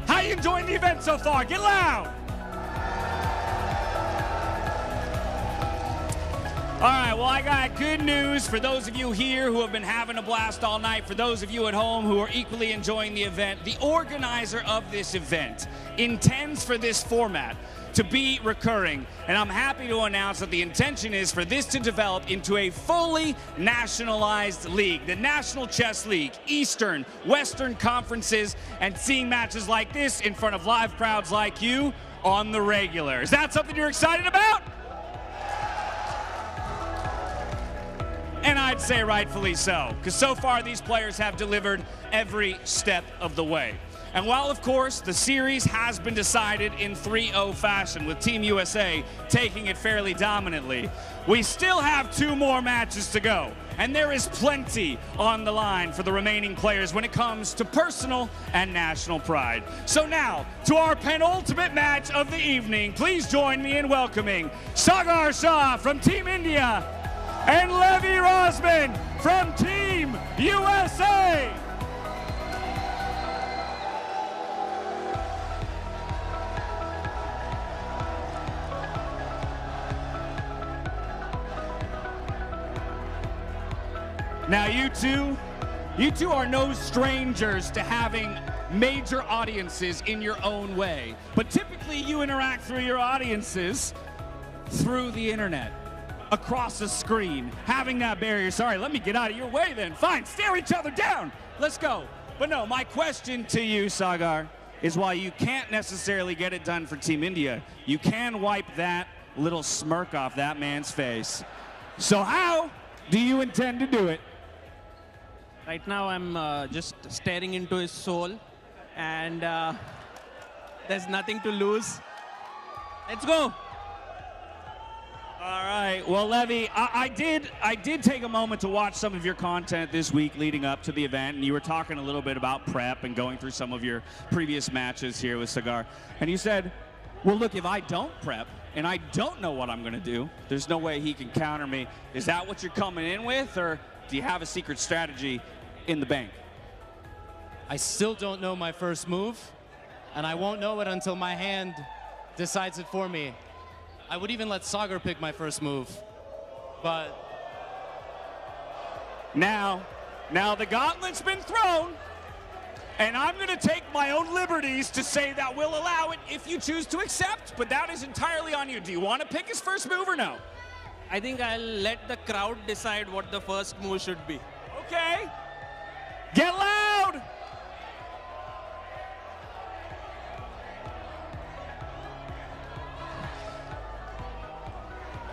how you enjoying the event so far? Get loud! All right, well, I got good news for those of you here who have been having a blast all night. For those of you at home who are equally enjoying the event, the organizer of this event intends for this format to be recurring, and I'm happy to announce that the intention is for this to develop into a fully nationalized league, the National Chess League, Eastern, Western conferences, and seeing matches like this in front of live crowds like you on the regular. Is that something you're excited about? And I'd say rightfully so, because so far these players have delivered every step of the way. And while, of course, the series has been decided in 3-0 fashion, with Team USA taking it fairly dominantly, we still have 2 more matches to go. And there is plenty on the line for the remaining players when it comes to personal and national pride. So now, to our penultimate match of the evening, please join me in welcoming Sagar Shah from Team India and Levi Rosman from Team USA. Now you two are no strangers to having major audiences in your own way. But typically you interact through your audiences through the internet, across a screen, having that barrier. Sorry, let me get out of your way then. Fine, stare each other down. Let's go. But no, my question to you, Sagar, is while you can't necessarily get it done for Team India, you can wipe that little smirk off that man's face. So how do you intend to do it? Right now, I'm just staring into his soul, and there's nothing to lose. Let's go. All right. Well, Levi, I did take a moment to watch some of your content this week leading up to the event, and you were talking a little bit about prep and going through some of your previous matches here with Sagar. And you said, well, look, if I don't prep and I don't know what I'm going to do, there's no way he can counter me. Is that what you're coming in with, or do you have a secret strategy in the bank? I still don't know my first move, and I won't know it until my hand decides it for me. I would even let Sagar pick my first move, but... Now the gauntlet's been thrown, and I'm going to take my own liberties to say that we'll allow it if you choose to accept, but that is entirely on you. Do you want to pick his first move or no? I think I'll let the crowd decide what the first move should be. Okay. Get loud!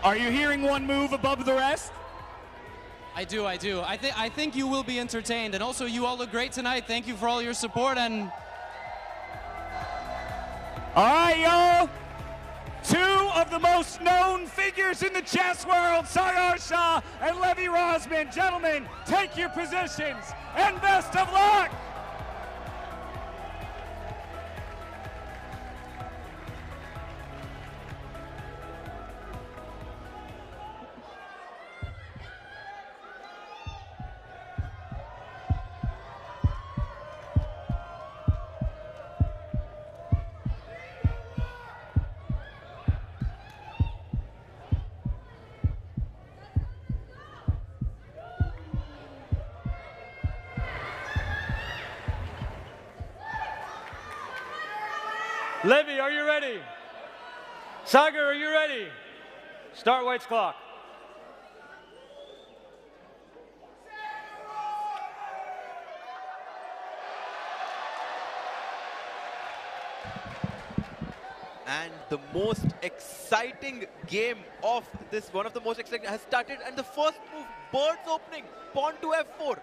Are you hearing one move above the rest? I do. I think you will be entertained, and also you all look great tonight. Thank you for all your support, and... All right, y'all. 2 of the most known figures in the chess world, Sagar Shah and Levi Rosman. Gentlemen, take your positions, and best of luck! Levi, are you ready? Sagar, are you ready? Start White's clock. And the most exciting game of this, one of the most exciting, has started. And the first move, bird's opening, pawn to f4.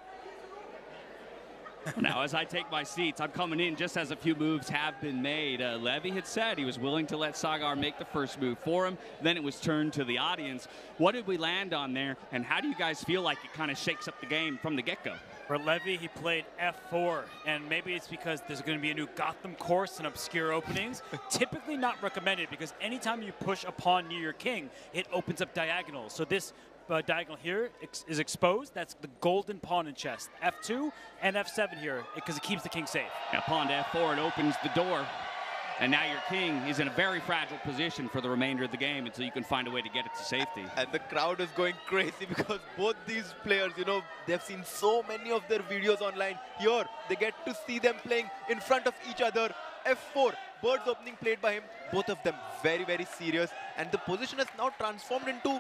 Now, as I take my seats, I'm coming in just as a few moves have been made. Levi had said he was willing to let Sagar make the first move for him. Then it was turned to the audience. What did we land on there, and how do you guys feel like it kind of shakes up the game from the get-go? For Levy, he played F4, and maybe it's because there's going to be a new Gotham course and obscure openings. Typically not recommended, because anytime you push a pawn near your king, it opens up diagonals. So this diagonal here is exposed. That's the golden pawn in chess. F2 and F7 here, because it keeps the king safe. Yeah, pawn to F4, it opens the door. And now your king is in a very fragile position for the remainder of the game until you can find a way to get it to safety. And the crowd is going crazy because both these players, you know, they've seen so many of their videos online. Here, they get to see them playing in front of each other. F4, bird's opening played by him. Both of them very, very serious. And the position has now transformed into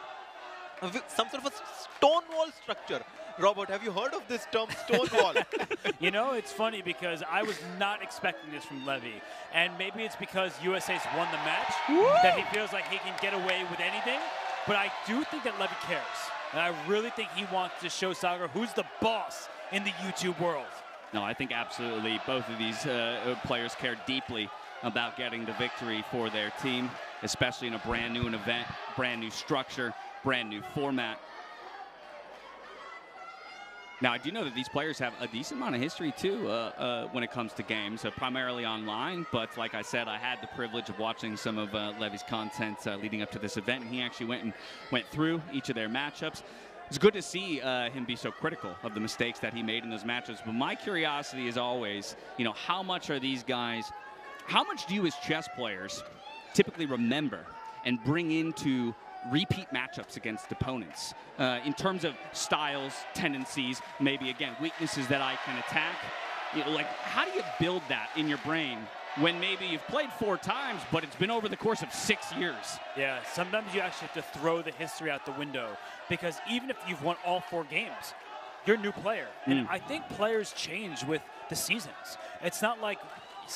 some sort of a stone wall structure. Robert, have you heard of this term, stone wall? You know, it's funny because I was not expecting this from Levy. And maybe it's because USA's won the match that he feels like he can get away with anything. But I do think that Levy cares. And I really think he wants to show Sagar who's the boss in the YouTube world. No, I think absolutely both of these players care deeply about getting the victory for their team, especially in a brand new event, brand new structure, brand new format. Now, I do know that these players have a decent amount of history, too, when it comes to games, primarily online. But like I said, I had the privilege of watching some of Levy's content leading up to this event, and he actually went through each of their matchups. It's good to see him be so critical of the mistakes that he made in those matchups. But my curiosity is always, you know, how much are these guys, how much do you as chess players typically remember and bring into repeat matchups against opponents in terms of styles, tendencies, maybe again weaknesses that I can attack? You know, like, how do you build that in your brain when maybe you've played 4 times, but it's been over the course of 6 years? Yeah, sometimes you actually have to throw the history out the window, because even if you've won all 4 games, you're a new player. And I think players change with the seasons. It's not like,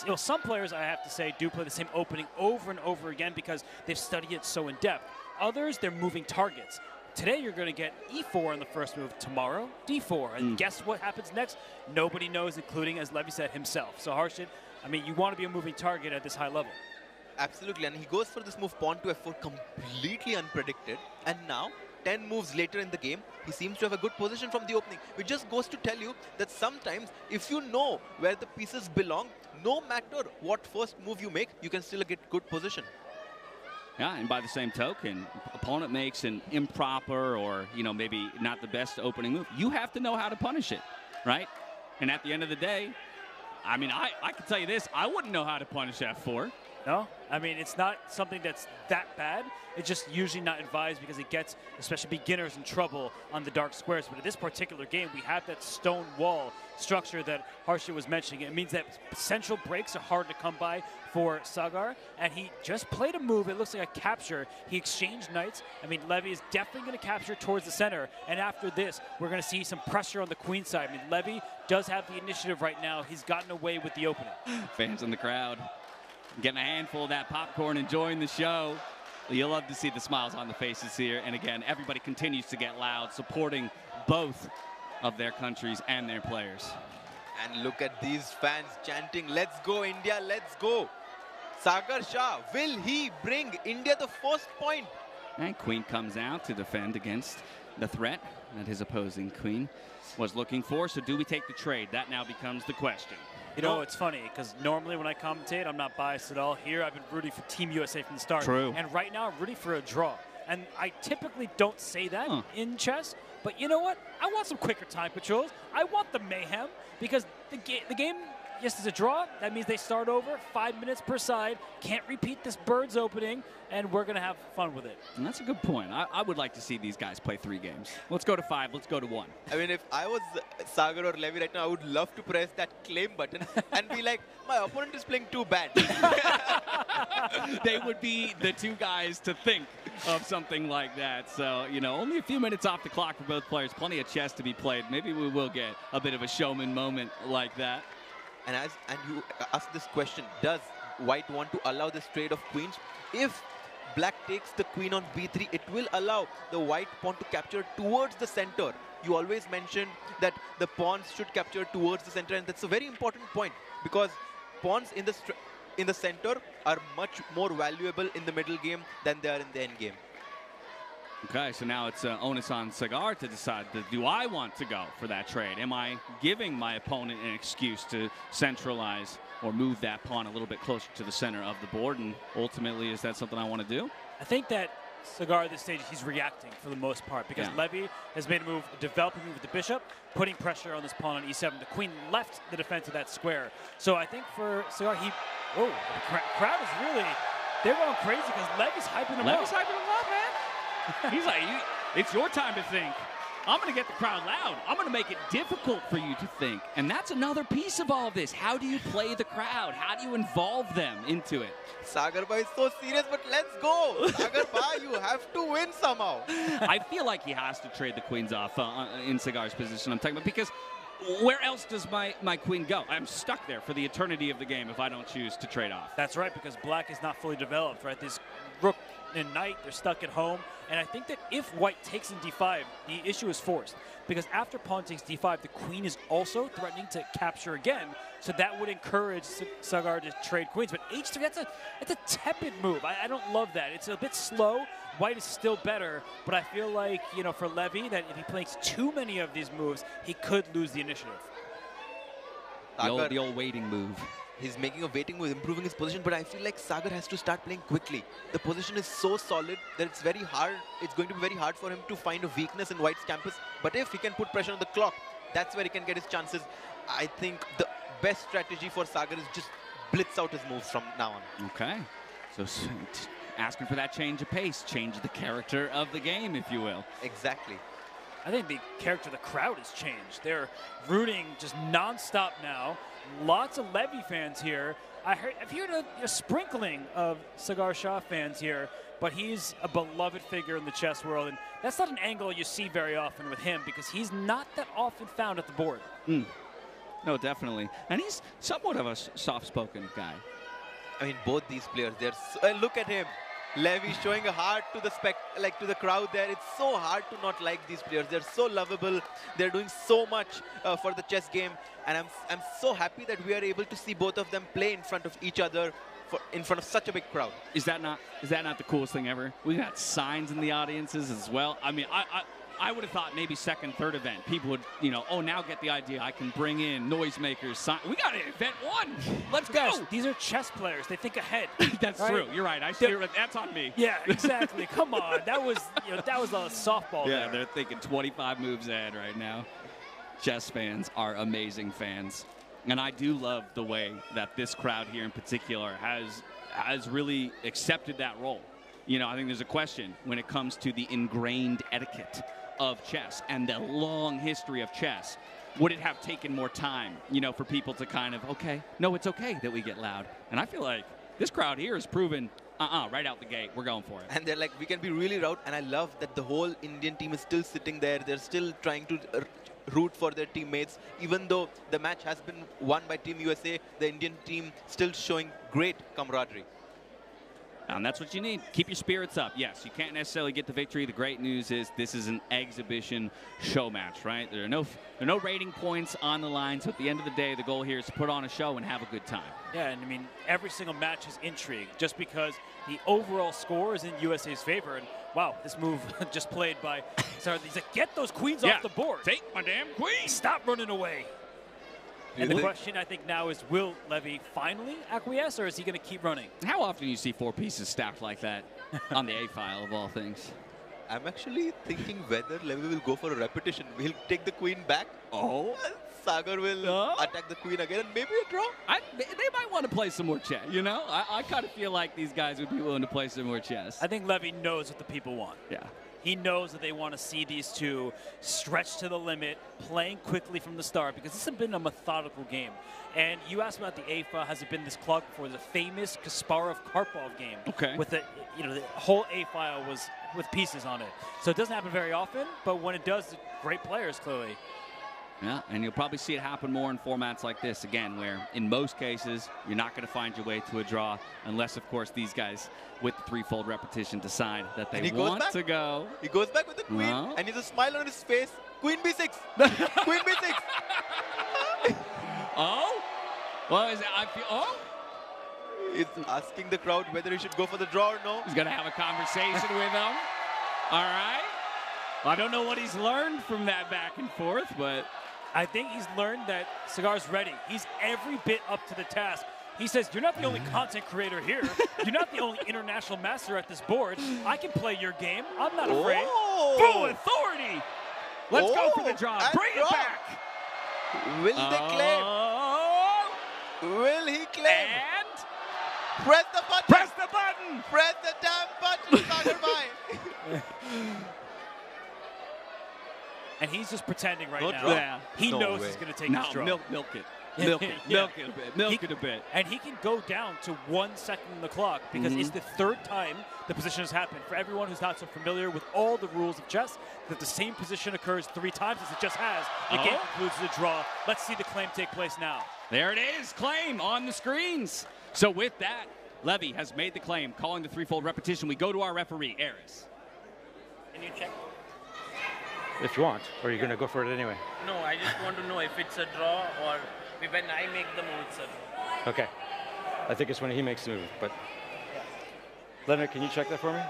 you know, some players, I have to say, do play the same opening over and over again because they've studied it so in depth. Others, they're moving targets. Today, you're going to get E4 in the first move. Tomorrow, D4. And guess what happens next? Nobody knows, including, as Levy said, himself. So, Harshit, I mean, you want to be a moving target at this high level. Absolutely. And he goes for this move, pawn to F4, completely unpredicted. And now, 10 moves later in the game, he seems to have a good position from the opening. Which just goes to tell you that sometimes, if you know where the pieces belong, no matter what first move you make, you can still get good position. Yeah, and by the same token, opponent makes an improper or, you know, maybe not the best opening move. You have to know how to punish it, right? And at the end of the day, I mean, I can tell you this, I wouldn't know how to punish F4. No, I mean, it's not something that's that bad. It's just usually not advised because it gets, especially beginners, in trouble on the dark squares. But in this particular game, we have that stone wall structure that Harshit was mentioning. It means that central breaks are hard to come by for Sagar, and he just played a move. It looks like a capture. He exchanged knights. I mean, Levy is definitely going to capture towards the center, and after this, we're going to see some pressure on the queen side. I mean, Levy does have the initiative right now. He's gotten away with the opening. Fans in the crowd getting a handful of that popcorn, enjoying the show. You'll love to see the smiles on the faces here. And again, everybody continues to get loud, supporting both of their countries and their players. And look at these fans chanting, "Let's go, India, let's go." Sagar Shah, will he bring India the first point? And queen comes out to defend against the threat that his opposing queen was looking for. So do we take the trade? That now becomes the question. You know, it's funny, because normally when I commentate, I'm not biased at all. Here, I've been rooting for Team USA from the start. True. And right now, I'm rooting for a draw. And I typically don't say that in chess, but you know what? I want some quicker time controls. I want the mayhem, because the game, yes, is a draw. That means they start over, 5 minutes per side. Can't repeat this bird's opening, and we're going to have fun with it. And that's a good point. I would like to see these guys play 3 games. Let's go to 5. Let's go to 1. I mean, if I was Sagar or Levy right now, I would love to press that claim button and be like, my opponent is playing too bad. They would be the 2 guys to think of something like that. So, you know, only a few minutes off the clock for both players. Plenty of chess to be played. Maybe we will get a bit of a showman moment like that. And you ask this question, does White want to allow this trade of queens? If Black takes the queen on b3, it will allow the White pawn to capture towards the center. You always mentioned that the pawns should capture towards the center, and that's a very important point, because pawns in the center are much more valuable in the middle game than they are in the end game. Okay, so now it's onus on Sagar to decide, do I want to go for that trade? Am I giving my opponent an excuse to centralize or move that pawn a little bit closer to the center of the board? And ultimately, is that something I want to do? I think that Sagar at this stage, he's reacting for the most part because Levy has made a move, a developing move with the bishop, putting pressure on this pawn on e7. The queen left the defense of that square. So I think for Sagar, the crowd is really, they're going crazy because Levy's hyping him up. Levy's hyping him up, man. He's like, it's your time to think. I'm going to get the crowd loud. I'm going to make it difficult for you to think. And that's another piece of all of this. How do you play the crowd? How do you involve them into it? Sagar Bhai is so serious, but let's go. Sagar Bhai, you have to win somehow. I feel like he has to trade the queens off in Sagar's position. I'm talking about because where else does my queen go? I'm stuck there for the eternity of the game if I don't choose to trade off. That's right, because black is not fully developed, right? This rook and knight, they're stuck at home. And I think that if white takes in d5, the issue is forced. Because after pawn takes d5, the queen is also threatening to capture again. So that would encourage Sagar to trade queens. But h3, that's a tepid move. I don't love that. It's a bit slow. White is still better. But I feel like, you know, for Levy, that if he plays too many of these moves, he could lose the initiative. The old waiting move. He's making a waiting move, improving his position, but I feel like Sagar has to start playing quickly. The position is so solid that it's very hard. It's going to be very hard for him to find a weakness in White's campus. But if he can put pressure on the clock, that's where he can get his chances. I think the best strategy for Sagar is just blitz out his moves from now on. Okay. So asking for that change of pace, change the character of the game, if you will. Exactly. I think the character of the crowd has changed. They're rooting just nonstop now. Lots of Levy fans here. I've heard a sprinkling of Sagar Shah fans here, but he's a beloved figure in the chess world, and that's not an angle you see very often with him because he's not that often found at the board. No, definitely. And he's somewhat of a soft-spoken guy. I mean, both these players, they're look at him. Levy showing a heart to the crowd there. It's so hard to not like these players. They're so lovable. They're doing so much for the chess game, and I'm so happy that we are able to see both of them play in front of each other, in front of such a big crowd. Is that not the coolest thing ever? We got signs in the audiences as well. I mean, I would have thought maybe second, third event, people would, now get the idea. I can bring in noisemakers. We got an event one. Let's go. These are chess players. They think ahead. That's right? true. You're right. That's on me. Yeah, exactly. Come on. That was a softball Yeah, there. they're thinking 25 moves ahead right now. Chess fans are amazing fans. And I do love the way that this crowd here in particular has really accepted that role. I think there's a question when it comes to the ingrained etiquette of chess and the long history of chess. Would it have taken more time, for people to kind of, no, it's okay that we get loud. And I feel like this crowd here has proven, right out the gate, we're going for it. And they're like, we can be really loud. And I love that the whole Indian team is still sitting there. They're still trying to root for their teammates. Even though the match has been won by Team USA, the Indian team still showing great camaraderie. And that's what you need. Keep your spirits up. Yes, you can't necessarily get the victory. The great news is this is an exhibition show match, right? There are no rating points on the line. So at the end of the day, the goal here is to put on a show and have a good time. Yeah, and I mean, every single match is intrigue just because the overall score is in USA's favor. And wow, this move just played by Sarah. He's like, get those queens off the board. Take my damn queen. Stop running away. And the question, I think, now is, will Levy finally acquiesce, or is he going to keep running? How often do you see 4 pieces stacked like that on the A file, of all things? I'm actually thinking whether Levy will go for a repetition. He'll take the queen back. Sagar will attack the queen again, and maybe a draw. They might want to play some more chess, I kind of feel like these guys would be willing to play some more chess. I think Levy knows what the people want. Yeah. He knows that they want to see these two stretch to the limit, playing quickly from the start, because this has been a methodical game. And you asked about the A file. Has it been this clock before? The famous Kasparov-Karpov game. Okay. With the whole A file was with pieces on it. So it doesn't happen very often, but when it does, great players, clearly. Yeah, and you'll probably see it happen more in formats like this, again, where in most cases, you're not going to find your way to a draw unless, of course, these guys with the threefold repetition decide that they want to go. He goes back with the queen, and he's a smile on his face. Queen B6. Queen B6. Well, He's asking the crowd whether he should go for the draw or no. He's going to have a conversation with them. All right. I don't know what he's learned from that back and forth, but I think he's learned that Sagar's ready. He's every bit up to the task. He says, you're not the only content creator here. You're not the only international master at this board. I can play your game. I'm not afraid. Full authority. Let's go for the draw. Bring it back. Will they claim? Will he claim? And press the button. Press the button. Press the damn button, Sagar bhai. And he's just pretending right No now. draw. Yeah. He No knows way. he's going to take No, his draw. milk it. Milk it. Yeah. Milk it a bit. Milk it a bit. And he can go down to 1 second on the clock because it's the third time the position has happened. For everyone who's not so familiar with all the rules of chess, that the same position occurs 3 times as it just has. The game concludes the draw. Let's see the claim take place now. There it is, claim on the screens. So with that, Levy has made the claim, calling the threefold repetition. We go to our referee, Eris. Can you check? If you want, or you're going to go for it anyway. No, I just want to know if it's a draw or when I make the move, it's a draw. Okay. I think it's when he makes the move, but Leonard, can you check that for me?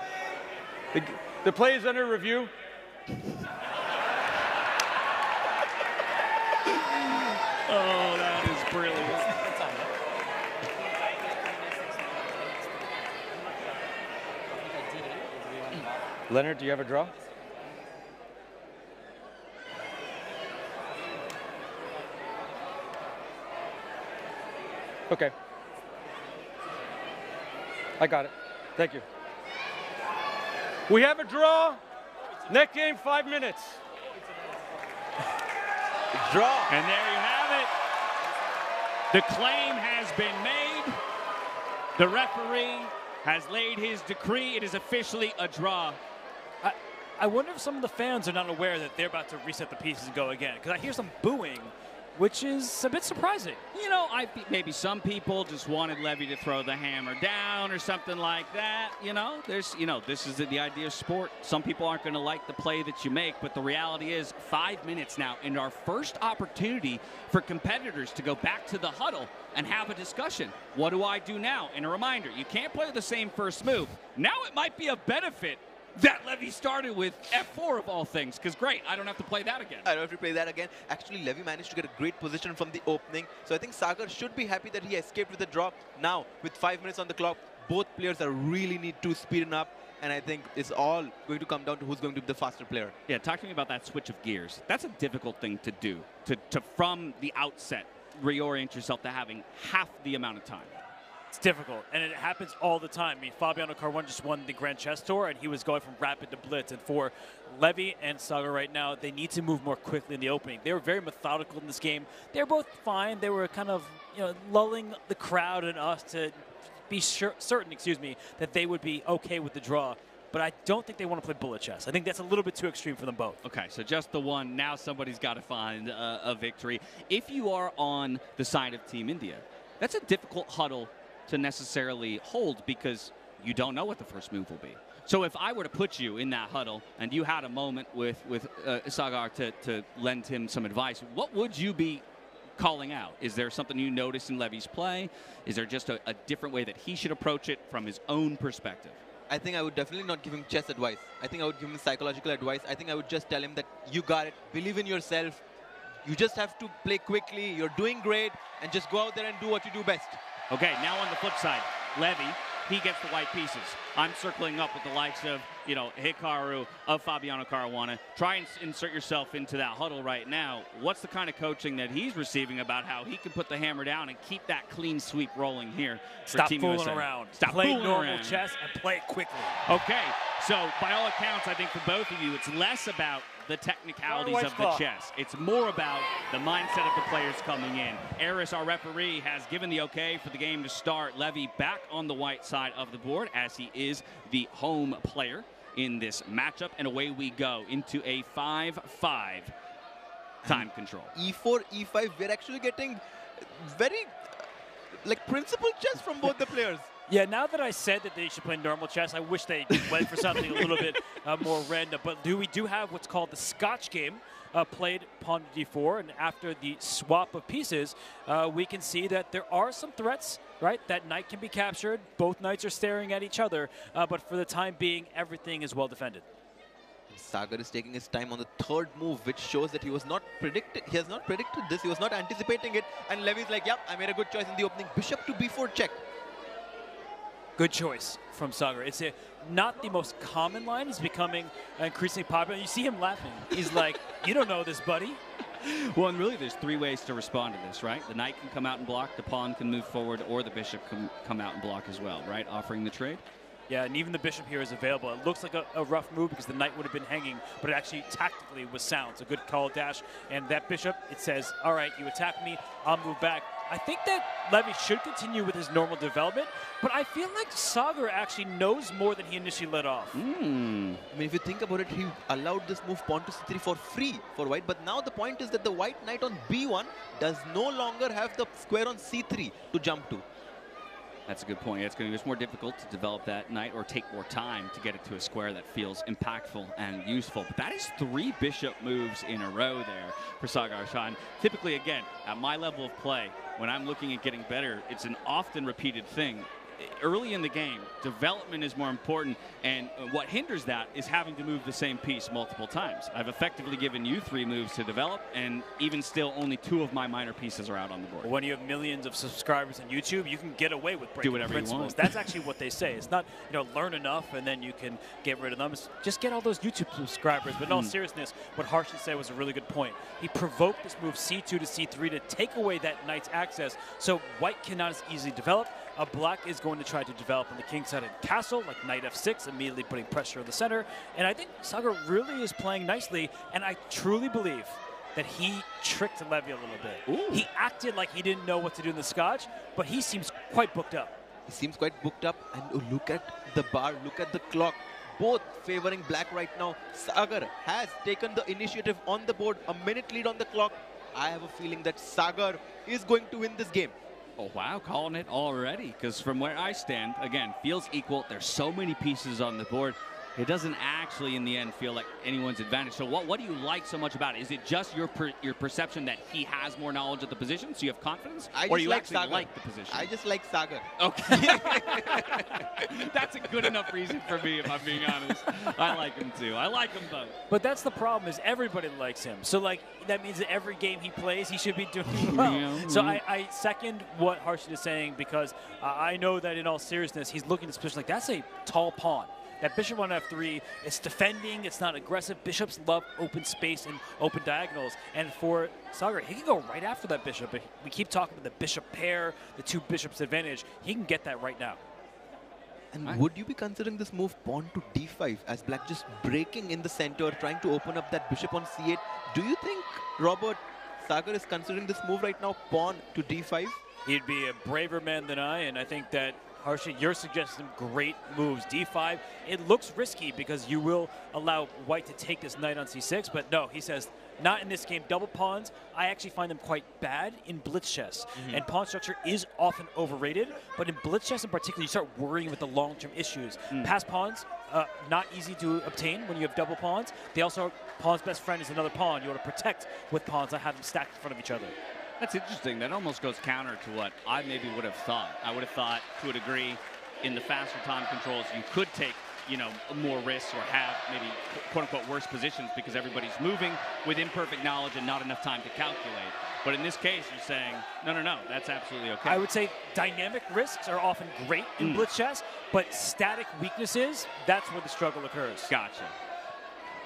The play is under review. Oh, that is brilliant. Leonard, do you have a draw? Okay. I got it. Thank you. We have a draw. Next game, 5 minutes. Draw. And there you have it. The claim has been made. The referee has laid his decree. It is officially a draw. I wonder if some of the fans are not aware that they're about to reset the pieces and go again, because I hear some booing, which is a bit surprising. You know, maybe some people just wanted Levy to throw the hammer down or something like that. You know, this is the idea of sport. Some people aren't going to like the play that you make, but the reality is 5 minutes now, and our first opportunity for competitors to go back to the huddle and have a discussion. What do I do now? And a reminder, you can't play the same first move. Now it might be a benefit that Levy started with F4 of all things, because great, I don't have to play that again. I don't have to play that again. Actually, Levy managed to get a great position from the opening. So I think Sagar should be happy that he escaped with a draw. Now, with 5 minutes on the clock, both players are really need to speed up. And I think it's all going to come down to who's going to be the faster player. Yeah, talk to me about that switch of gears. That's a difficult thing to do, to from the outset, reorient yourself to having half the amount of time. It's difficult, and it happens all the time. I mean, Fabiano Caruana just won the Grand Chess Tour, and he was going from rapid to blitz. And for Levy and Sagar right now, they need to move more quickly in the opening. They were very methodical in this game. They were both fine. They were kind of, lulling the crowd and us to be certain, that they would be okay with the draw. But I don't think they want to play bullet chess. I think that's a little bit too extreme for them both. Okay, so just the one. Now somebody's got to find a victory. If you are on the side of Team India, that's a difficult huddle to necessarily hold because you don't know what the first move will be. So if I were to put you in that huddle and you had a moment with Sagar to lend him some advice, what would you be calling out? Is there something you noticed in Levy's play? Is there just a different way that he should approach it from his own perspective? I think I would definitely not give him chess advice. I think I would give him psychological advice. I think I would just tell him that you got it, believe in yourself. You just have to play quickly. You're doing great, and just go out there and do what you do best. Okay, now on the flip side, Levy, he gets the white pieces. I'm circling up with the likes of, Hikaru, of Fabiano Caruana. Try and insert yourself into that huddle right now. What's the kind of coaching that he's receiving about how he can put the hammer down and keep that clean sweep rolling here for Stop Team fooling USA? around. Stop play fooling normal around. chess and play it quickly. Okay, so by all accounts, I think for both of you, it's less about the technicalities of the chess. It's more about the mindset of the players coming in. Eris, our referee, has given the okay for the game to start. Levy back on the white side of the board as he is the home player in this matchup. And away we go into a 5-5 time control. E4, E5, we're actually getting very principled chess from both the players. Yeah, now that I said that they should play normal chess, I wish they went for something a little bit more random. But we do have what's called the Scotch game played pawn to d4. And after the swap of pieces, we can see that there are some threats, right? That knight can be captured. Both knights are staring at each other. But for the time being, everything is well defended. Sagar is taking his time on the third move, which shows that he has not predicted this, he was not anticipating it, and Levy's like, yep, I made a good choice in the opening. Bishop to b4 check. Good choice from Sagar. It's not the most common line. It's becoming increasingly popular. You see him laughing. He's like, you don't know this, buddy. Well, and really, there's three ways to respond to this, right? The knight can come out and block, the pawn can move forward, or the bishop can come out and block as well, right? Offering the trade. Yeah, and even the bishop here is available. It looks like a rough move because the knight would have been hanging, but it actually tactically was sound. It's a good call dash. And that bishop, it says, all right, you attack me, I'll move back. I think that Levy should continue with his normal development, but I feel like Sagar actually knows more than he initially let off. I mean, if you think about it, he allowed this move pawn to c3 for free for white, but now the point is that the white knight on b1 does no longer have the square on c3 to jump to. That's a good point. It's going to be more difficult to develop that knight or take more time to get it to a square that feels impactful and useful. But that is 3 bishop moves in a row there for Sagar Shah. And typically, again, at my level of play, when I'm looking at getting better, it's an often repeated thing. Early in the game, development is more important, and what hinders that is having to move the same piece multiple times. I've effectively given you 3 moves to develop, and even still, only 2 of my minor pieces are out on the board. When you have millions of subscribers on YouTube, you can get away with breaking whatever principles. you want. That's actually what they say. It's not, learn enough and then you can get rid of them. It's just get all those YouTube subscribers. But in all seriousness, what Harshit said was a really good point. He provoked this move c2 to c3 to take away that knight's access, so white cannot as easily develop. Black is going to try to develop on the king side of the castle, like knight f6, immediately putting pressure on the center. And I think Sagar really is playing nicely, and I truly believe that he tricked Levy a little bit. Ooh. He acted like he didn't know what to do in the scotch, but he seems quite booked up. He seems quite booked up, and look at the bar, look at the clock. Both favoring black right now. Sagar has taken the initiative on the board, a minute lead on the clock. I have a feeling that Sagar is going to win this game. Oh, wow, calling it already, because from where I stand, again, feels equal. There's so many pieces on the board. It doesn't actually, in the end, feel like anyone's advantage. So what do you like so much about it? Is it just your perception that he has more knowledge of the position, so you have confidence? Or you actually like the position? I just like Sagar. Okay. That's a good enough reason for me, if I'm being honest. I like him, too. I like them both. But that's the problem, is everybody likes him. So, that means that every game he plays, he should be doing well. Yeah. So I second what Harshit is saying, because I know that in all seriousness, he's looking at this position like, that's a tall pawn. That bishop on f3, it's defending, it's not aggressive. Bishops love open space and open diagonals. And for Sagar, he can go right after that bishop. But we keep talking about the bishop pair, the 2 bishops advantage. He can get that right now. And would you be considering this move pawn to d5 as black just breaking in the center, trying to open up that bishop on c8? Do you think, Robert, Sagar is considering this move right now, pawn to d5? He'd be a braver man than I, and I think that Harshit, you're suggesting some great moves. d5, it looks risky because you will allow white to take this knight on c6, but no, he says, not in this game. Double pawns, I actually find them quite bad in blitz chess. And pawn structure is often overrated, but in blitz chess in particular, you start worrying with the long-term issues. Pass pawns, not easy to obtain when you have double pawns. They also, pawn's best friend is another pawn. You want to protect with pawns, not have them stacked in front of each other. That's interesting. That almost goes counter to what I maybe would have thought. I would have thought, to a degree, in the faster time controls, you could take, more risks or have maybe quote-unquote worse positions because everybody's moving with imperfect knowledge and not enough time to calculate. But in this case, you're saying, no, that's absolutely okay. I would say dynamic risks are often great in blitz chess, but static weaknesses, that's where the struggle occurs. Gotcha.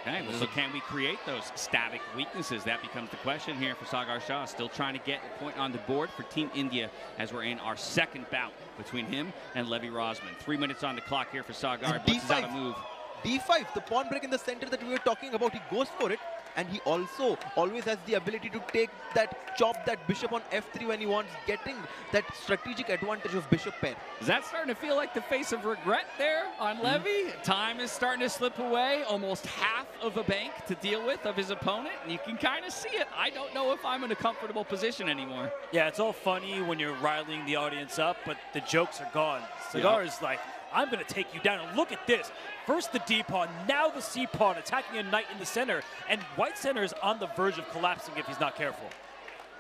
Okay, well, so can we create those static weaknesses? That becomes the question here for Sagar Shah. Still trying to get a point on the board for Team India as we're in our second bout between him and Levy Rosman. 3 minutes on the clock here for Sagar. Blitzes out a move. d5, the pawn break in the center that we were talking about, he goes for it. And he also always has the ability to take that, chop that bishop on f3 when he wants, getting that strategic advantage of bishop pair. Is that starting to feel like the face of regret there on Levy? Time is starting to slip away. Almost half of a bank to deal with of his opponent. And you can kind of see it. I don't know if I'm in a comfortable position anymore. Yeah, it's all funny when you're riling the audience up, but the jokes are gone. Sagar is like, I'm going to take you down. And look at this. First the D pawn, now the C pawn, attacking a knight in the center. And white center is on the verge of collapsing if he's not careful.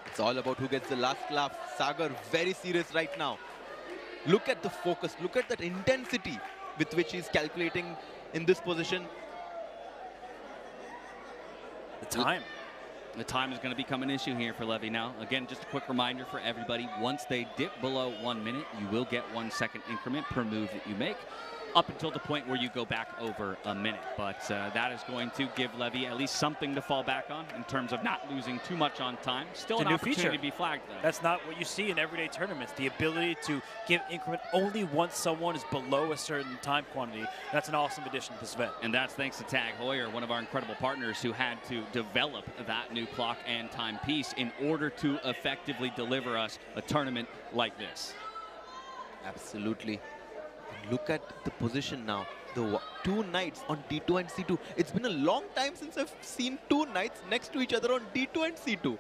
It's all about who gets the last laugh. Sagar very serious right now. Look at the focus. Look at that intensity with which he's calculating in this position. The time. The time is going to become an issue here for Levy now. Again, just a quick reminder for everybody, once they dip below 1 minute, you will get 1 second increment per move that you make, up until the point where you go back over a minute. But that is going to give Levy at least something to fall back on in terms of not losing too much on time. Still It's an a new opportunity feature. to be flagged, though. That's not what you see in everyday tournaments. The ability to give increment only once someone is below a certain time quantity. That's an awesome addition to this event. And that's thanks to Tag Heuer, one of our incredible partners who had to develop that new clock and timepiece in order to effectively deliver us a tournament like this. Absolutely. Look at the position now. The 2 knights on D2 and C2. It's been a long time since I've seen 2 knights next to each other on D2 and C2.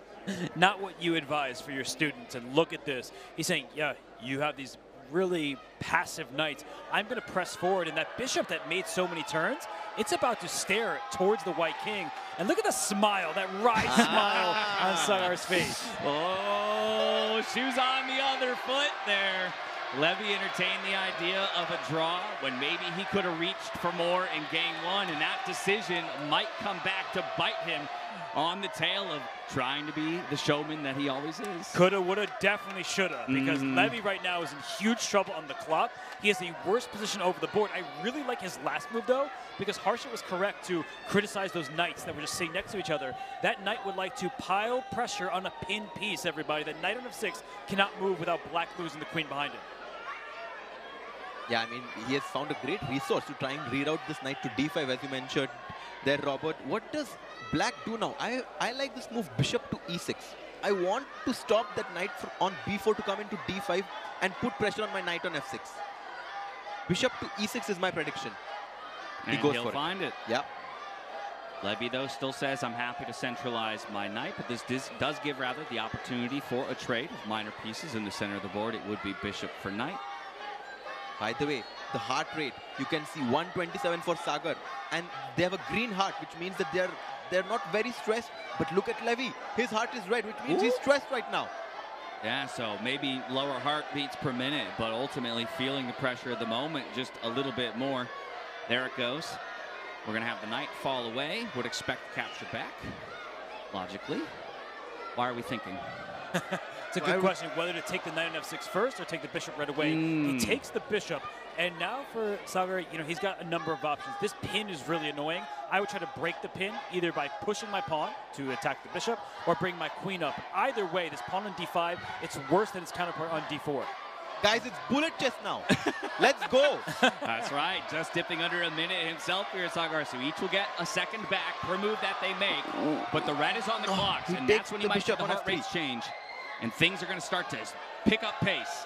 Not what you advise for your students. And look at this. He's saying, yeah, you have these really passive knights. I'm going to press forward, and that bishop that made so many turns, it's about to stare towards the white king. And look at the smile, that wry smile on Sagar's face. Oh, shoes on the other foot there. Levy entertained the idea of a draw when maybe he could have reached for more in game 1, and that decision might come back to bite him on the tail of trying to be the showman that he always is. Coulda, woulda, definitely shoulda, because Levy right now is in huge trouble on the clock. He has the worst position over the board. I really like his last move, though, because Harsha was correct to criticize those knights that were just sitting next to each other. That knight would like to pile pressure on a pin piece, everybody. That knight on F6 cannot move without black losing the queen behind him. Yeah, I mean, he has found a great resource to try and reroute this knight to D5, as you mentioned there, Robert. What does black do now? I like this move, bishop to E6. I want to stop that knight on B4 to come into D5 and put pressure on my knight on F6. Bishop to E6 is my prediction. And he goes he'll for find it. Yeah. Levy, though, still says, I'm happy to centralize my knight, but this does give, rather, the opportunity for a trade of minor pieces in the center of the board. It would be bishop for knight. By the way, the heart rate, you can see 127 for Sagar, and they have a green heart, which means that they're not very stressed. But look at Levy, his heart is red, which means he's stressed right now. Yeah, so maybe lower heartbeats per minute, but ultimately feeling the pressure of the moment just a little bit more. There it goes. We're going to have the knight fall away. Would expect capture back, logically. Why are we thinking? It's a good question, whether to take the knight on F6 first or take the bishop right away. He takes the bishop, and now for Sagar, he's got a number of options. This pin is really annoying. I would try to break the pin either by pushing my pawn to attack the bishop or bring my queen up. Either way, this pawn on D5, it's worse than its counterpart on D4. Guys, it's bullet chess now. Let's go. That's right. Just dipping under a minute himself here, Sagar. So each will get a second back per move that they make. But the red is on the clock, and that's when you might see the heart rates change. And things are going to start to pick up pace.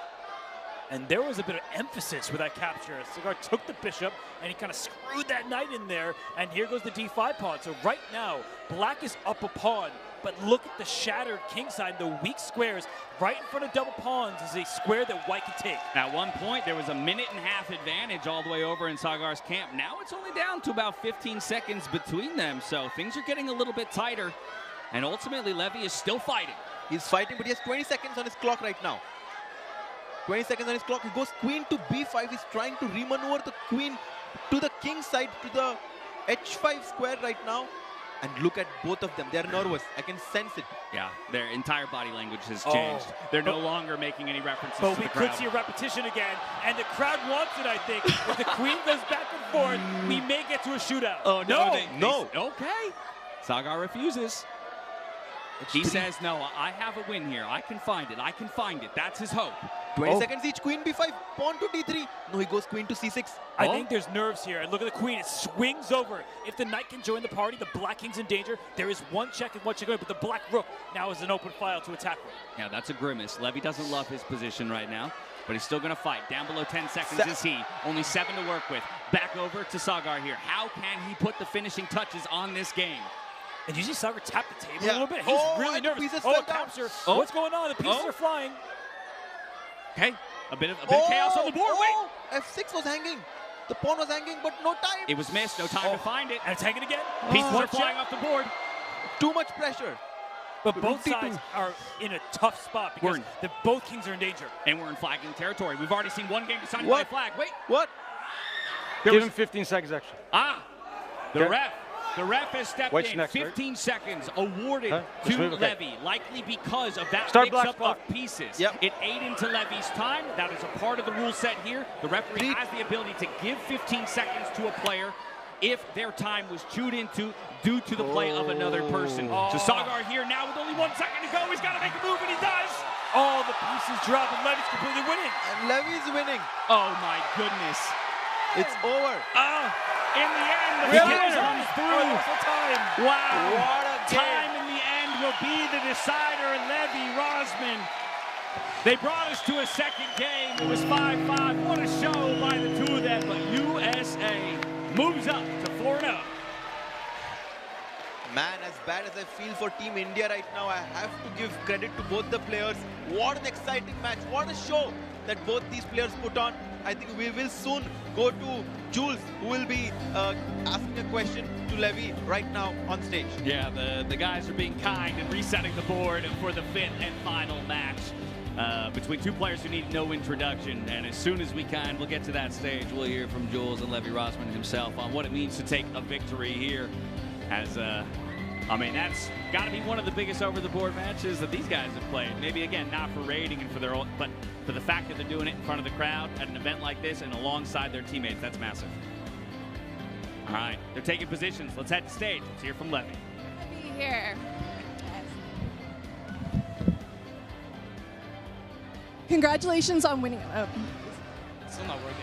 And there was a bit of emphasis with that capture. Sagar took the bishop, and he kind of screwed that knight in there. And here goes the D5 pawn. So right now, black is up a pawn. But look at the shattered king side, the weak squares. Right in front of double pawns is a square that white can take. At one point, there was a minute-and-a-half advantage all the way over in Sagar's camp. Now it's only down to about 15 seconds between them. So things are getting a little bit tighter. And ultimately, Levy is still fighting. He's fighting, but he has 20 seconds on his clock right now. 20 seconds on his clock. He goes queen to B5. He's trying to remaneuver the queen to the king side, to the H5 square right now. And look at both of them. They're nervous. I can sense it. Yeah, their entire body language has changed. They're no longer making any references to the crowd. But we could see a repetition again, and the crowd wants it, I think. If the queen goes back and forth, we may get to a shootout. Oh, no. No. Okay. Sagar refuses. He says, no, I have a win here. I can find it. I can find it. That's his hope. 20 seconds each. Queen B5. Pawn to D3. No, he goes queen to C6. I think there's nerves here. And look at the queen. It swings over. If the knight can join the party, the black king's in danger. There is one check and one check away, but the black rook now is an open file to attack with. Yeah, that's a grimace. Levy doesn't love his position right now, but he's still going to fight. Down below 10 seconds is he. Only 7 to work with. Back over to Sagar here. How can he put the finishing touches on this game? And you see Sagar tap the table a little bit. He's really nervous. Capture. Oh. What's going on? The pieces are flying. Okay, a bit of chaos on the board. Wait, F6 was hanging. The pawn was hanging, but no time. It was missed. No time to find it. And it's hanging again. Pieces are flying off the board. Too much pressure. But both sides are in a tough spot because both kings are in danger. And we're in flagging territory. We've already seen one game decided by a flag. Wait. What? Give him 15 seconds extra. The ref. The ref has stepped White's in. next, 15 seconds awarded Which to move? Okay. Levy, likely because of that Start mix-up black, of pieces. Yep. It ate into Levy's time. That is a part of the rule set here. The referee has the ability to give 15 seconds to a player if their time was chewed into due to the play of another person. So Sagar here now with only 1 second to go. He's got to make a move, and he does. All the pieces drop, and Levy's completely winning. And Levy's winning. Oh, my goodness. It's over. In the end, the Really? finish comes through. Time. Wow. What a game. Time in the end will be the decider. Levy Rosman. They brought us to a second game. It was 5-5. What a show by the two of them. But USA moves up to 4-0. Man, as bad as I feel for Team India right now, I have to give credit to both the players. What an exciting match. What a show that both these players put on. I think we will soon go to Jules, who will be asking a question to Levy right now on stage. Yeah, the guys are being kind and resetting the board for the fifth and final match between two players who need no introduction. And as soon as we can, we'll get to that stage. We'll hear from Jules and Levy Rosman himself on what it means to take a victory here. As I mean, that's got to be one of the biggest over-the-board matches that these guys have played. Maybe, again, not for rating and for their own, but for the fact that they're doing it in front of the crowd at an event like this and alongside their teammates. That's massive. All right, they're taking positions. Let's head to stage. Let's hear from Levy. Be here. Congratulations on winning. Oh. Still not working.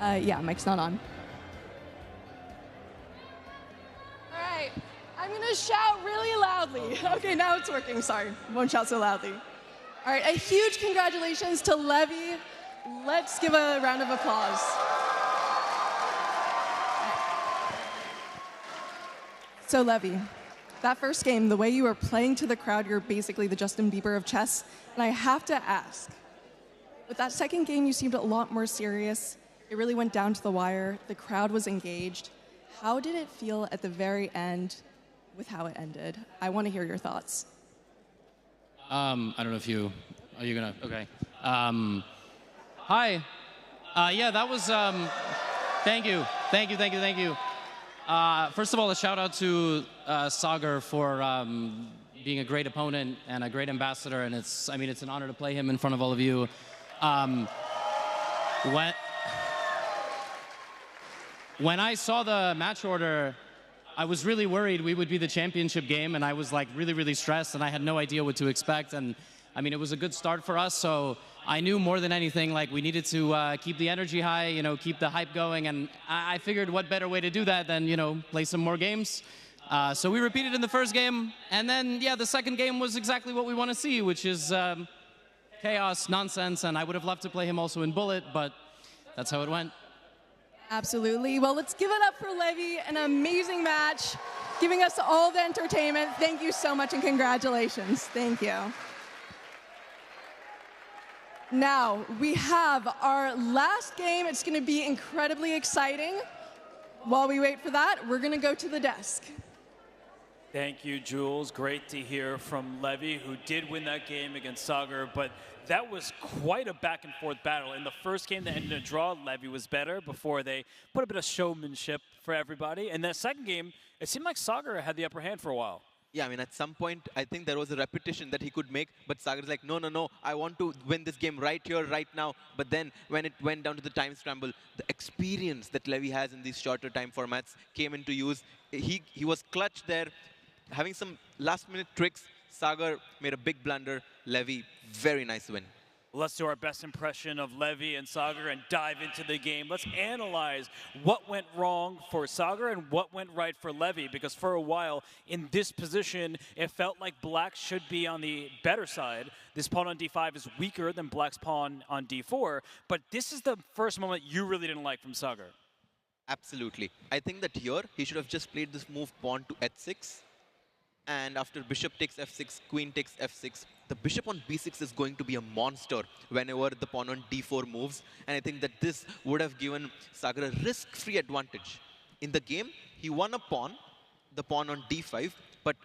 Yeah, mic's not on. All right, I'm gonna shout really loudly. Okay, now it's working, sorry. Won't shout so loudly. All right, a huge congratulations to Levy. Let's give a round of applause. So Levy, that first game, the way you were playing to the crowd, you're basically the Justin Bieber of chess. And I have to ask, with that second game, you seemed a lot more serious. It really went down to the wire. The crowd was engaged. How did it feel at the very end with how it ended? I want to hear your thoughts. I don't know if you, are you gonna, okay. Hi. Yeah, that was, thank you. First of all, a shout out to Sagar for being a great opponent and a great ambassador, and it's an honor to play him in front of all of you. When I saw the match order, I was really worried we would be the championship game, and I was like really stressed, and I had no idea what to expect. And I mean, it was a good start for us, so I knew more than anything, like we needed to keep the energy high, you know, keep the hype going, and I figured what better way to do that than, you know, play some more games. So we repeated in the first game, and then, yeah, the second game was exactly what we want to see, which is chaos, nonsense, and I would have loved to play him also in Bullet, but that's how it went. Absolutely. Well, let's give it up for Levy. An amazing match, giving us all the entertainment. Thank you so much and congratulations. Thank you. Now, we have our last game. It's going to be incredibly exciting. While we wait for that, we're going to go to the desk. Thank you, Jules. Great to hear from Levy, who did win that game against Sagar, but that was quite a back-and-forth battle. In the first game that ended in a draw, Levy was better before they put a bit of showmanship for everybody. And that second game, it seemed like Sagar had the upper hand for a while. Yeah, I mean, at some point, I think there was a repetition that he could make, but Sagar's like, no, I want to win this game right here, right now. But then when it went down to the time scramble, the experience that Levy has in these shorter time formats came into use. He was clutch there, having some last-minute tricks. Sagar made a big blunder. Levy, very nice win. Let's do our best impression of Levy and Sagar and dive into the game. Let's analyze what went wrong for Sagar and what went right for Levy, because for a while in this position, it felt like Black should be on the better side. This pawn on d5 is weaker than Black's pawn on d4, but this is the first moment you really didn't like from Sagar. Absolutely. I think that here, he should have just played this move pawn to h6. And after bishop takes f6, queen takes f6, the bishop on b6 is going to be a monster whenever the pawn on d4 moves. And I think that this would have given Sagar a risk-free advantage. In the game, he won a pawn, the pawn on d5, but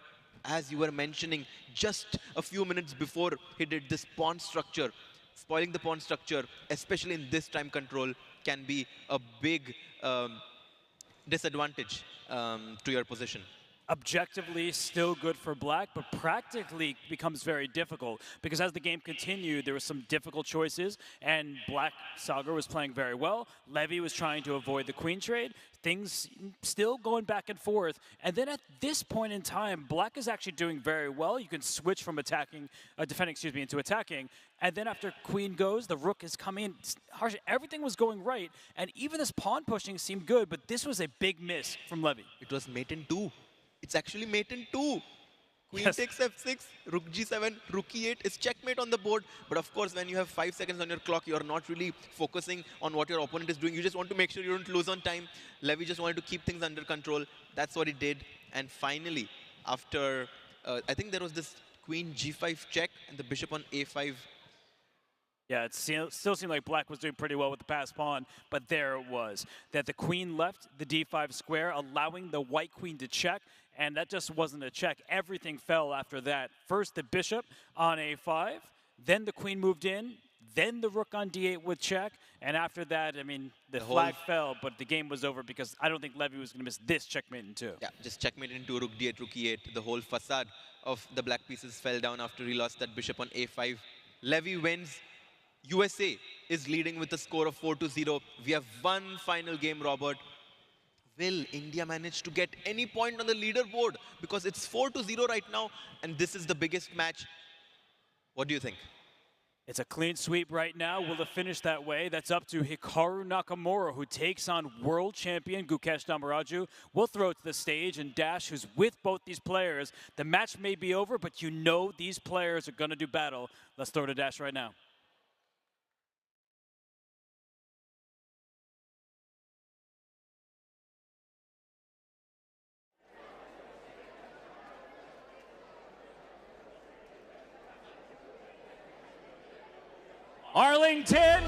as you were mentioning, just a few minutes before he did this pawn structure, spoiling the pawn structure, especially in this time control, can be a big disadvantage to your position. Objectively still good for black, but practically becomes very difficult because as the game continued, there were some difficult choices, and black Sagar was playing very well. Levy was trying to avoid the queen trade. Things still going back and forth. And then at this point in time, black is actually doing very well. You can switch from defending, into attacking. And then after queen goes, the rook is coming in. Everything was going right. And even this pawn pushing seemed good, but this was a big miss from Levy. It was mate in 2. It's actually mate in 2. Queen takes f6, rook g7, rook e8 is checkmate on the board. But of course, when you have 5 seconds on your clock, you're not really focusing on what your opponent is doing. You just want to make sure you don't lose on time. Levy just wanted to keep things under control. That's what he did. And finally, after, I think there was this queen g5 check and the bishop on a5. Yeah, it still seemed like black was doing pretty well with the passed pawn, but there it was. That the queen left the d5 square, allowing the white queen to check, and that just wasn't a check. Everything fell after that. First the bishop on a5, then the queen moved in, then the rook on d8 with check, and after that, I mean, the flag fell, but the game was over because I don't think Levy was going to miss this checkmate in 2. Yeah, just checkmate into rook d8, rook e8. The whole facade of the black pieces fell down after he lost that bishop on a5. Levy wins. USA is leading with a score of 4-0. We have one final game, Robert. Will India manage to get any point on the leaderboard? Because it's 4-0 right now, and this is the biggest match. What do you think? It's a clean sweep right now. Will it finish that way? That's up to Hikaru Nakamura, who takes on world champion Gukesh Damaraju. We'll throw it to the stage, and Dash, who's with both these players. The match may be over, but you know these players are going to do battle. Let's throw it to Dash right now. Arlington,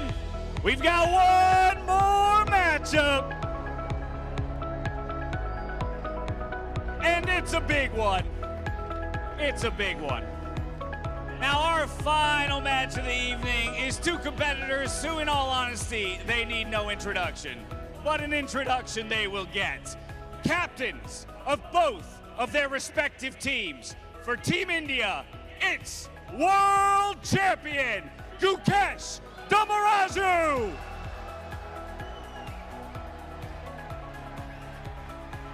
we've got one more matchup. And it's a big one. It's a big one. Now our final match of the evening is two competitors who, in all honesty, they need no introduction. But an introduction they will get. Captains of both of their respective teams. For Team India, it's world champion Gukesh Damaraju.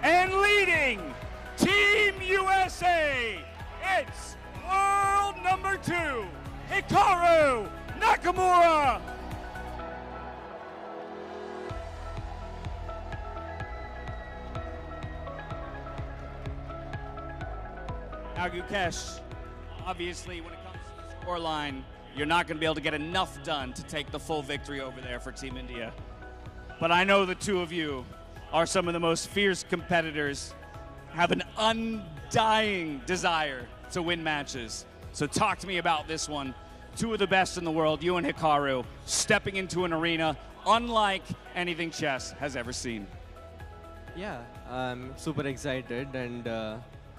And leading Team USA, it's world number 2, Hikaru Nakamura. Now Gukesh, obviously when it comes to the scoreline, you're not going to be able to get enough done to take the full victory over there for Team India. But I know the two of you are some of the most fierce competitors, have an undying desire to win matches. So talk to me about this one. Two of the best in the world, you and Hikaru, stepping into an arena unlike anything chess has ever seen. Yeah, I'm super excited, and I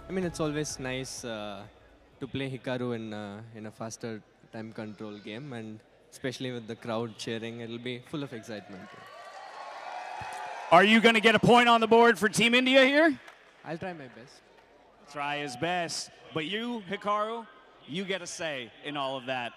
mean, it's always nice to play Hikaru in a faster time control game, and especially with the crowd cheering, it'll be full of excitement. Are you going to get a point on the board for Team India here? I'll try my best. Try his best. But you, Hikaru, you get a say in all of that.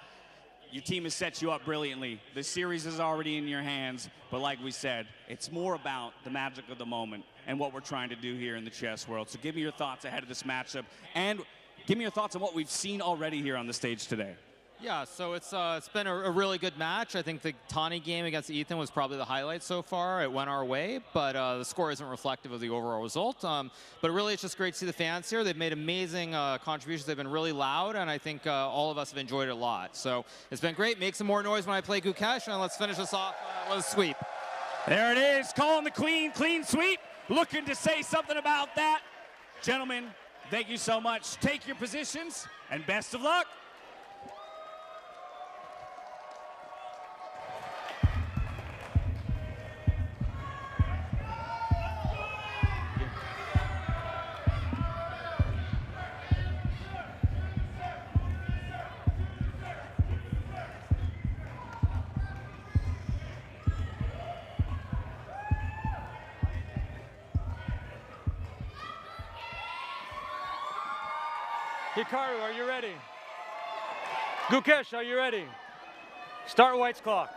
Your team has set you up brilliantly. The series is already in your hands, but like we said, it's more about the magic of the moment and what we're trying to do here in the chess world. So give me your thoughts ahead of this matchup, and give me your thoughts on what we've seen already here on the stage today. Yeah, so it's been a really good match. I think the Tani game against Ethan was probably the highlight so far. It went our way, but the score isn't reflective of the overall result. But really, it's just great to see the fans here. They've made amazing contributions. They've been really loud, and I think all of us have enjoyed it a lot. So it's been great. Make some more noise when I play Gukesh, and let's finish this off with a sweep. There it is, calling the queen, clean sweep. Looking to say something about that. Gentlemen, thank you so much. Take your positions, and best of luck. Hikaru, are you ready? Gukesh, are you ready? Start White's clock.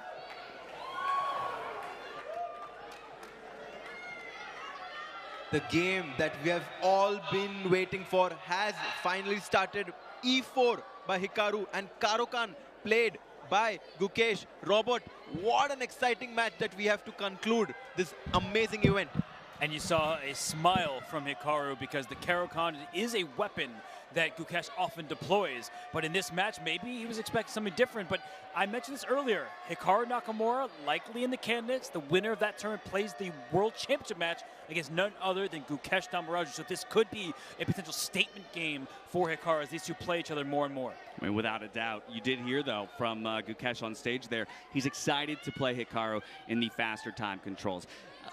The game that we have all been waiting for has finally started. E4 by Hikaru and Karokan played by Gukesh. Robert, what an exciting match that we have to conclude this amazing event. And you saw a smile from Hikaru because the Karokan is a weapon that Gukesh often deploys. But in this match, maybe he was expecting something different. But I mentioned this earlier. Hikaru Nakamura, likely in the candidates. The winner of that tournament plays the World Championship match against none other than Gukesh Damaraju. So this could be a potential statement game for Hikaru as these two play each other more and more. I mean, without a doubt. You did hear, though, from Gukesh on stage there. He's excited to play Hikaru in the faster time controls.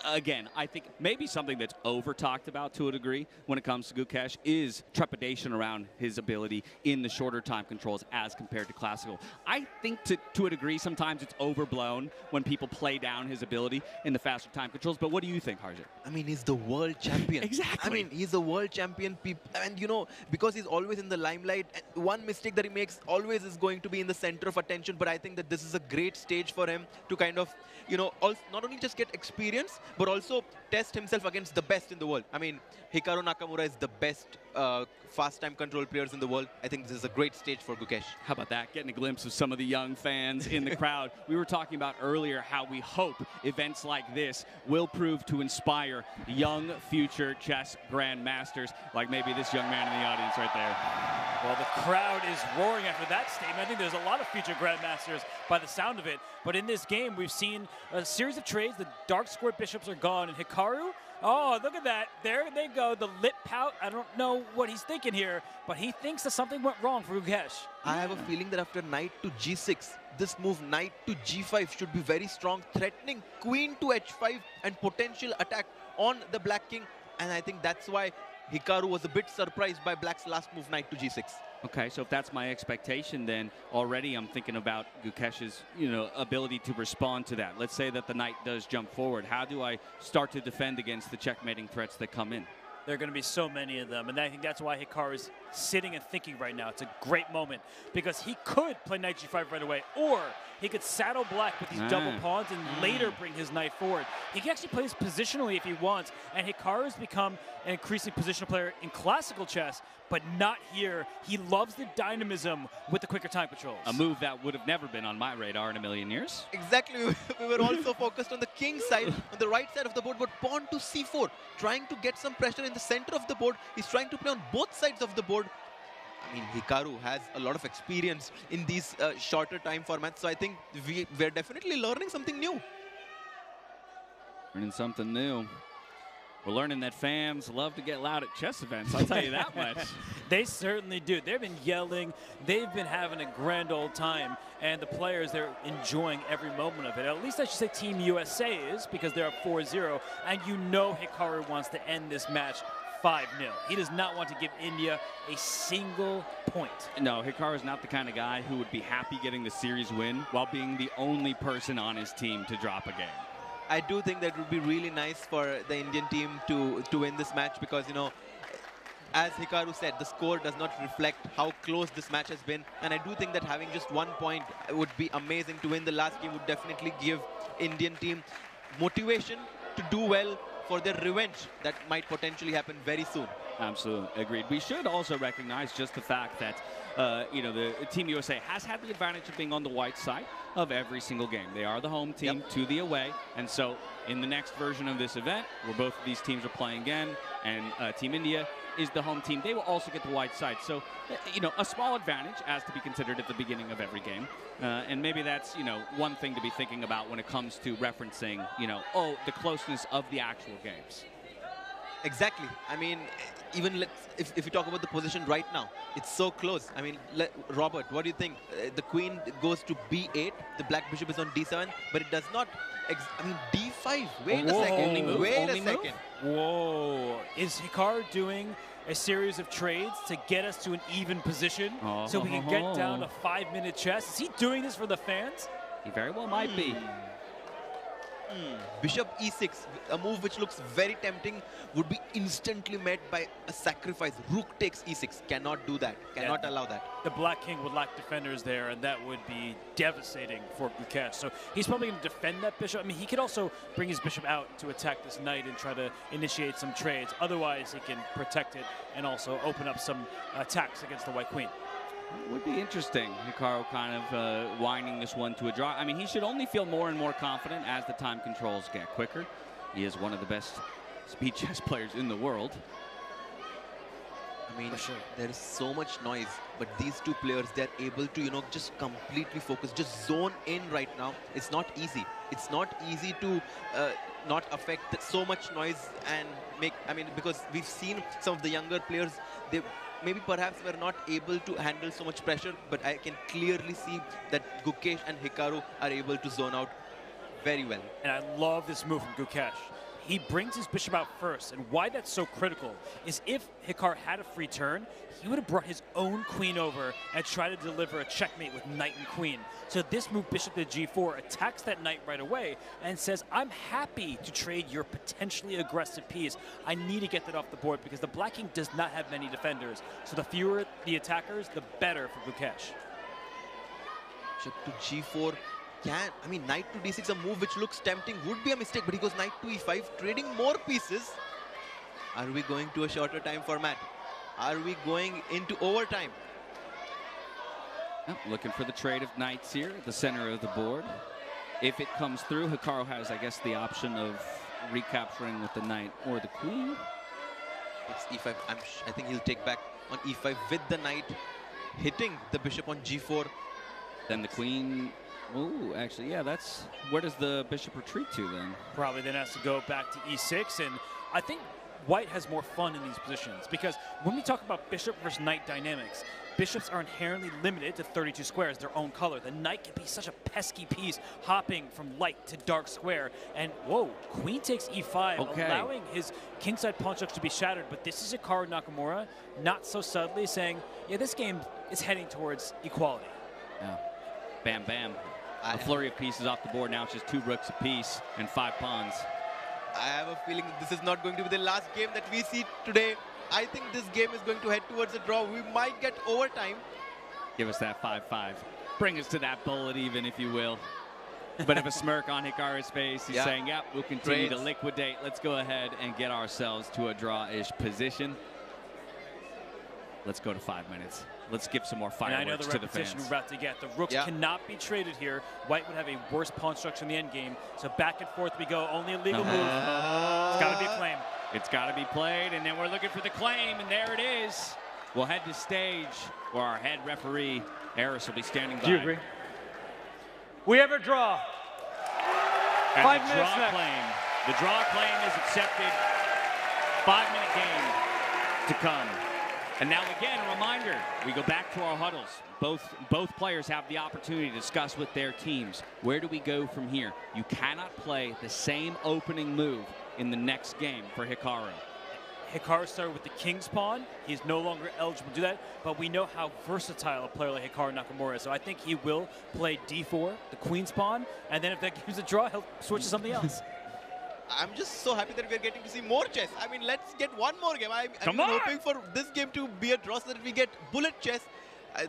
Again, I think maybe something that's over-talked about to a degree when it comes to Gukesh is trepidation around his ability in the shorter time controls as compared to classical. I think to a degree sometimes it's overblown when people play down his ability in the faster time controls. But what do you think, Harjit? I mean, he's the world champion. Exactly. I mean, he's the world champion. And, you know, because he's always in the limelight, one mistake that he makes always is going to be in the center of attention. But I think that this is a great stage for him to kind of, you know, not only just get experience, but also test himself against the best in the world. I mean, Hikaru Nakamura is the best fast time control players in the world. I think this is a great stage for Gukesh. How about that? Getting a glimpse of some of the young fans in the crowd. We were talking about earlier how we hope events like this will prove to inspire young future chess grandmasters, like maybe this young man in the audience right there. Well, the crowd is roaring after that statement. I think there's a lot of future grandmasters by the sound of it. But in this game, we've seen a series of trades. The dark square bishops are gone, and Hikaru, oh, look at that. There they go, the lip pout. I don't know what he's thinking here, but he thinks that something went wrong for Gukesh. I have a feeling that after knight to g6, this move knight to g5 should be very strong, threatening queen to h5 and potential attack on the black king. And I think that's why Hikaru was a bit surprised by black's last move, knight to g6. Okay, so if that's my expectation, then already I'm thinking about Gukesh's, you know, ability to respond to that. Let's say that the knight does jump forward. How do I start to defend against the checkmating threats that come in? There are going to be so many of them, and I think that's why Hikaru is sitting and thinking right now. It's a great moment because he could play knight g5 right away, or he could saddle black with these double pawns and later bring his knight forward. He can actually play this positionally if he wants, and Hikaru has become an increasingly positional player in classical chess, but not here. He loves the dynamism with the quicker time controls. A move that would have never been on my radar in a million years. Exactly. We were also focused on the king side, on the right side of the board, but pawn to c4, trying to get some pressure in the center of the board. He's trying to play on both sides of the board. I mean, Hikaru has a lot of experience in these shorter time formats, so I think we're definitely learning something new. Learning something new. We're learning that fans love to get loud at chess events, I'll tell you that much. They certainly do. They've been yelling. They've been having a grand old time. And the players, they're enjoying every moment of it. At least I should say Team USA is, because they're up 4-0. And you know Hikaru wants to end this match 5-0. He does not want to give India a single point. No, Hikaru is not the kind of guy who would be happy getting the series win while being the only person on his team to drop a game. I do think that would be really nice for the Indian team to win this match because, you know, as Hikaru said, the score does not reflect how close this match has been. And I do think that having just 1 point would be amazing. To win the last game would definitely give Indian team motivation to do well for their revenge that might potentially happen very soon. Absolutely, agreed. We should also recognize just the fact that, you know, the Team USA has had the advantage of being on the white side of every single game. They are the home team to the away, and so in the next version of this event, where both of these teams are playing again, and Team India is the home team, they will also get the white side. So, you know, a small advantage as to be considered at the beginning of every game. And maybe that's, you know, one thing to be thinking about when it comes to referencing, you know, the closeness of the actual games. Exactly. I mean, even if you talk about the position right now, it's so close. I mean, Robert, what do you think? The queen goes to b8, the black bishop is on d7, but it does not. I mean, d5. Wait a second. Wait a second. Whoa. Is Hikaru doing a series of trades to get us to an even position so we can get down to 5-minute chess? Is he doing this for the fans? He very well might be. Bishop e6, a move which looks very tempting, would be instantly met by a sacrifice. Rook takes e6. Cannot do that. Cannot allow that. The Black King would lack defenders there, and that would be devastating for Gukesh. So he's probably going to defend that bishop. I mean, he could also bring his bishop out to attack this knight and try to initiate some trades. Otherwise, he can protect it and also open up some attacks against the White Queen. It would be interesting, Hikaru kind of winding this one to a draw. I mean, he should only feel more and more confident as the time controls get quicker. He is one of the best speed chess players in the world. I mean, there is so much noise, but these two players, they're able to, you know, just completely focus, just zone in right now. It's not easy. It's not easy to not affect so much noise and make, I mean, because we've seen some of the younger players, they maybe perhaps were not able to handle so much pressure, but I can clearly see that Gukesh and Hikaru are able to zone out very well. And I love this move from Gukesh. He brings his bishop out first, and why that's so critical is if Hikaru had a free turn, he would have brought his own queen over and tried to deliver a checkmate with knight and queen. So this move, bishop to g4, attacks that knight right away and says, I'm happy to trade your potentially aggressive piece. I need to get that off the board because the Black King does not have many defenders. So the fewer the attackers, the better for Gukesh. Bishop to g4. I mean, knight to d6, a move which looks tempting, would be a mistake, but he goes knight to e5, trading more pieces. Are we going to a shorter time format? Are we going into overtime? Looking for the trade of knights here at the center of the board. If it comes through, Hikaru has, I guess, the option of recapturing with the knight or the queen. It's e5. I think he'll take back on e5 with the knight, hitting the bishop on g4. Then the queen. Ooh, actually, yeah, that's... Where does the bishop retreat to then? Probably then has to go back to e6, and I think White has more fun in these positions because when we talk about bishop versus knight dynamics, bishops are inherently limited to 32 squares, their own color. The knight can be such a pesky piece, hopping from light to dark square. And whoa, queen takes e5, allowing his kingside pawn structure to be shattered. But this is Hikaru Nakamura, not so subtly saying, yeah, this game is heading towards equality. Yeah. Bam, bam. A flurry of pieces off the board. Now it's just 2 rooks apiece and 5 pawns. I have a feeling that this is not going to be the last game that we see today. I think this game is going to head towards a draw. We might get overtime. Give us that 5-5. Bring us to that bullet even, if you will. Bit of a smirk on Hikaru's face. He's saying, yep, we'll continue to liquidate. Let's go ahead and get ourselves to a draw-ish position. Let's go to 5 minutes. Let's give some more fireworks to the fans. We're about to get. The rooks cannot be traded here. White would have a worse pawn structure in the endgame. So back and forth we go. Only a legal move. It's got to be a claim. It's got to be played, and then we're looking for the claim, and there it is. We'll head to stage where our head referee, Eris, will be standing by. Do you agree? We have a draw. And 5 the minutes draw next. claim. The draw claim is accepted. 5-minute game to come. And now again, a reminder, we go back to our huddles. Both players have the opportunity to discuss with their teams. Where do we go from here? You cannot play the same opening move in the next game for Hikaru. Hikaru started with the king's pawn. He's no longer eligible to do that, but we know how versatile a player like Hikaru Nakamura is. So I think he will play d4, the queen's pawn, and then if that gives a draw, he'll switch to something else. I'm just so happy that we're getting to see more chess. I mean, let's get one more game. I'm hoping for this game to be a draw so that we get bullet chess.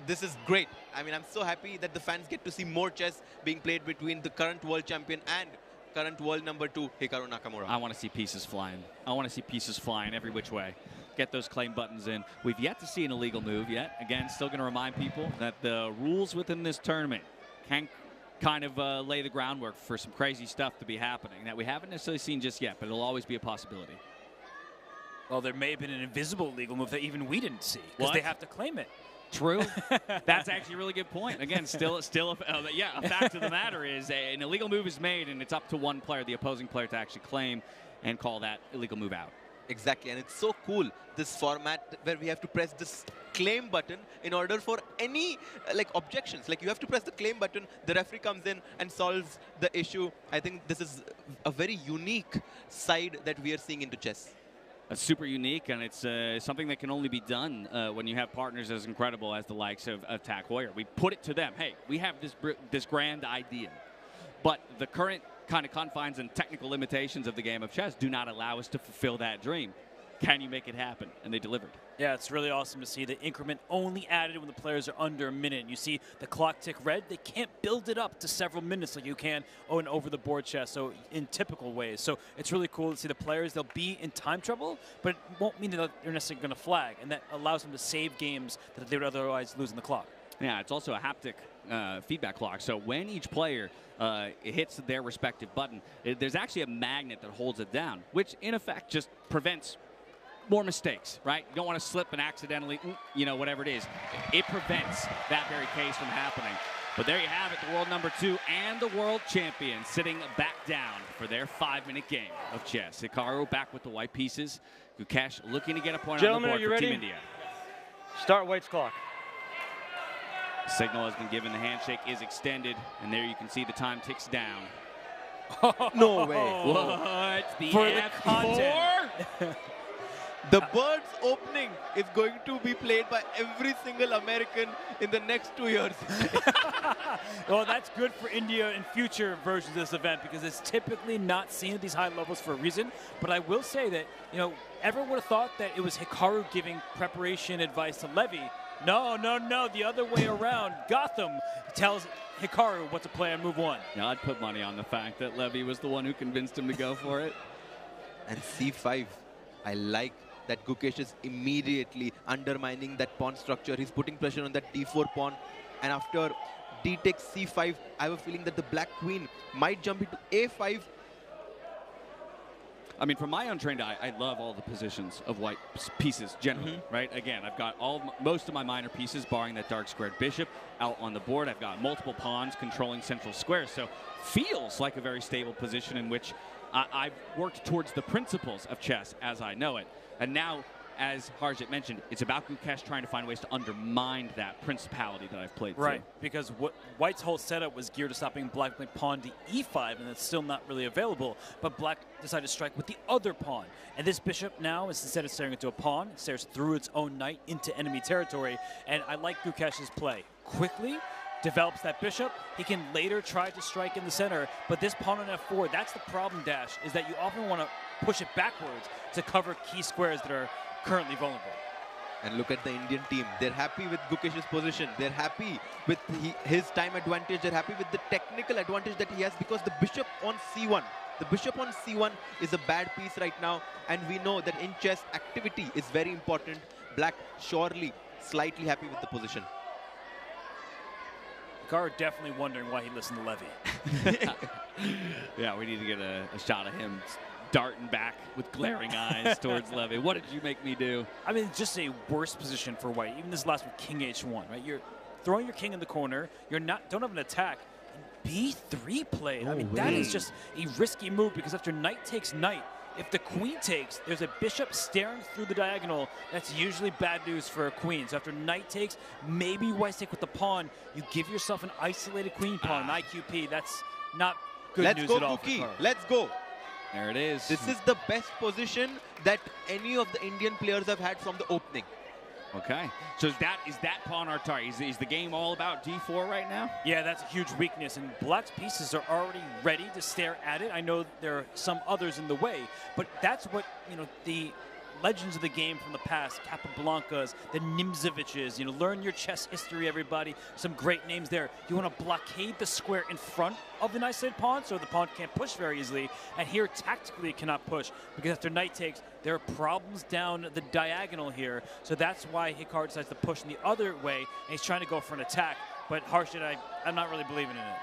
This is great. I mean, I'm so happy that the fans get to see more chess being played between the current world champion and current world #2, Hikaru Nakamura. I want to see pieces flying. I want to see pieces flying every which way. Get those claim buttons in. We've yet to see an illegal move yet. Again, still going to remind people that the rules within this tournament can kind of lay the groundwork for some crazy stuff to be happening that we haven't necessarily seen just yet, but it'll always be a possibility. Well, there may have been an invisible legal move that even we didn't see because they have to claim it. True. That's actually a really good point. Again, yeah, a fact of the matter is an illegal move is made, and it's up to one player, the opposing player, to actually claim and call that illegal move out. Exactly, and it's so cool, this format where we have to press this claim button in order for any objections. Like, you have to press the claim button, the referee comes in and solves the issue. I think this is a very unique side that we are seeing into chess. It's super unique, and it's something that can only be done when you have partners as incredible as the likes of Tak Hoyer. We put it to them. Hey, we have this grand idea, but the current kind of confines and technical limitations of the game of chess do not allow us to fulfill that dream. Can you make it happen? And they delivered. Yeah, it's really awesome to see the increment only added when the players are under a minute. You see the clock tick red. They can't build it up to several minutes like you can in over-the-board chess, so in typical ways. So it's really cool to see the players. They'll be in time trouble, but it won't mean that they're necessarily going to flag, and that allows them to save games that they would otherwise lose in the clock. Yeah, it's also a haptic feedback clock. So when each player hits their respective button, there's actually a magnet that holds it down, which in effect just prevents more mistakes, right? You don't want to slip and accidentally, whatever it is. It prevents that very case from happening. But there you have it, the world number 2 and the world champion sitting back down for their 5-minute game of chess. Hikaru back with the white pieces. Gukesh looking to get a point Gentlemen, on the are board you for ready? Team India. Start White's clock. Signal has been given, the handshake is extended, and there you can see the time ticks down. No way. What? The For the F4? The bird's opening is going to be played by every single American in the next 2 years. Well, that's good for India in future versions of this event because it's typically not seen at these high levels for a reason. But I will say that, everyone would have thought that it was Hikaru giving preparation advice to Levy. No, the other way around. Gotham tells Hikaru what to play on move 1. Yeah, I'd put money on the fact that Levy was the one who convinced him to go for it. And C5, I like that Gukesh is immediately undermining that pawn structure. He's putting pressure on that d4 pawn. And after d takes c5, I have a feeling that the black queen might jump into a5. I mean, from my untrained eye, I love all the positions of white pieces generally, right? Again, I've got most of my minor pieces, barring that dark squared bishop, out on the board. I've got multiple pawns controlling central squares. So feels like a very stable position in which I've worked towards the principles of chess as I know it. And now, as Harjit mentioned, it's about Gukesh trying to find ways to undermine that principality that I've played Right, through. because White's whole setup was geared to stopping Black playing pawn to e5, and it's still not really available. But Black decided to strike with the other pawn. And this bishop now, instead of staring into a pawn, it stares through its own knight into enemy territory. And I like Gukesh's play. Quickly develops that bishop. He can later try to strike in the center, but this pawn on f4, that's the problem, Dash, is that you often want to push it backwards to cover key squares that are currently vulnerable. And look at the Indian team. They're happy with Gukesh's position. They're happy with his time advantage. They're happy with the technical advantage that he has because the bishop on c1. The bishop on c1 is a bad piece right now, and we know that in chess, activity is very important. Black surely slightly happy with the position. Hikaru definitely wondering why he listened to Levy. Yeah, we need to get a shot of him darting back with glaring eyes towards Levy. What did you make me do? I mean, just a worse position for White. Even this last one, King H1, right? You're throwing your king in the corner. You're don't have an attack. And B3 played. I mean, that is just a risky move because after knight takes knight, if the queen takes, there's a bishop staring through the diagonal. That's usually bad news for a queen. So after knight takes, maybe white take with the pawn. You give yourself an isolated queen pawn, an IQP. That's not good news at all. Let's go, Kuki. Let's go. There it is. This is the best position that any of the Indian players have had from the opening. Okay. So is that pawn our target? Is the game all about d4 right now? Yeah, that's a huge weakness, and Black's pieces are already ready to stare at it. I know there are some others in the way, but that's what, the legends of the game from the past, Capablancas, the Nimzoviches, learn your chess history, everybody. Some great names there. You want to blockade the square in front of an isolated pawn so the pawn can't push very easily, and here tactically it cannot push because after knight takes, there are problems down the diagonal here, so that's why Hikaru decides to push in the other way, and he's trying to go for an attack, but Harshit, I'm not really believing in it.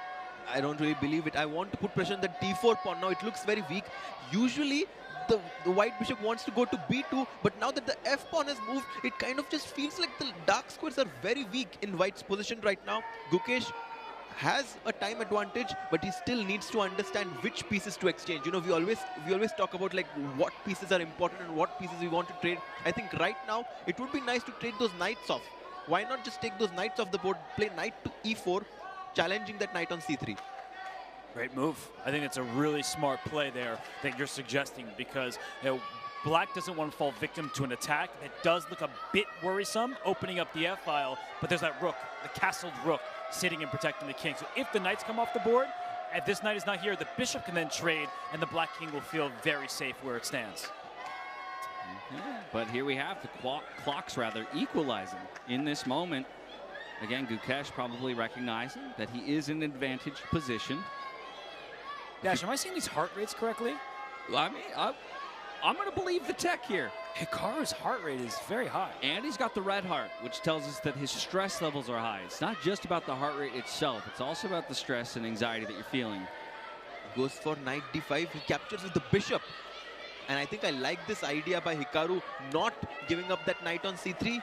I don't really believe it. I want to put pressure on the d4 pawn. Now it looks very weak. Usually, the white bishop wants to go to b2, but now that the f pawn has moved, it kind of just feels like the dark squares are very weak in white's position right now. Gukesh has a time advantage, but he still needs to understand which pieces to exchange. We always talk about like what pieces are important and what pieces we want to trade. I think right now it would be nice to trade those knights off. Why not just take those knights off the board, play knight to e4, challenging that knight on c3. Great move. I think it's a really smart play there that you're suggesting because Black doesn't want to fall victim to an attack that does look a bit worrisome, opening up the f-file, but there's that rook, the castled rook, sitting and protecting the king. So if the knights come off the board if this knight is not here, the bishop can then trade, and the black king will feel very safe where it stands. But here we have the clocks rather equalizing in this moment. Again, Gukesh probably recognizing that he is in an advantage position. Dash, am I seeing these heart rates correctly? I mean, I'm going to believe the tech here. Hikaru's heart rate is very high. And he's got the red heart, which tells us that his stress levels are high. It's not just about the heart rate itself. It's also about the stress and anxiety that you're feeling. Goes for knight d5. He captures with the bishop. And I think I like this idea by Hikaru not giving up that knight on c3.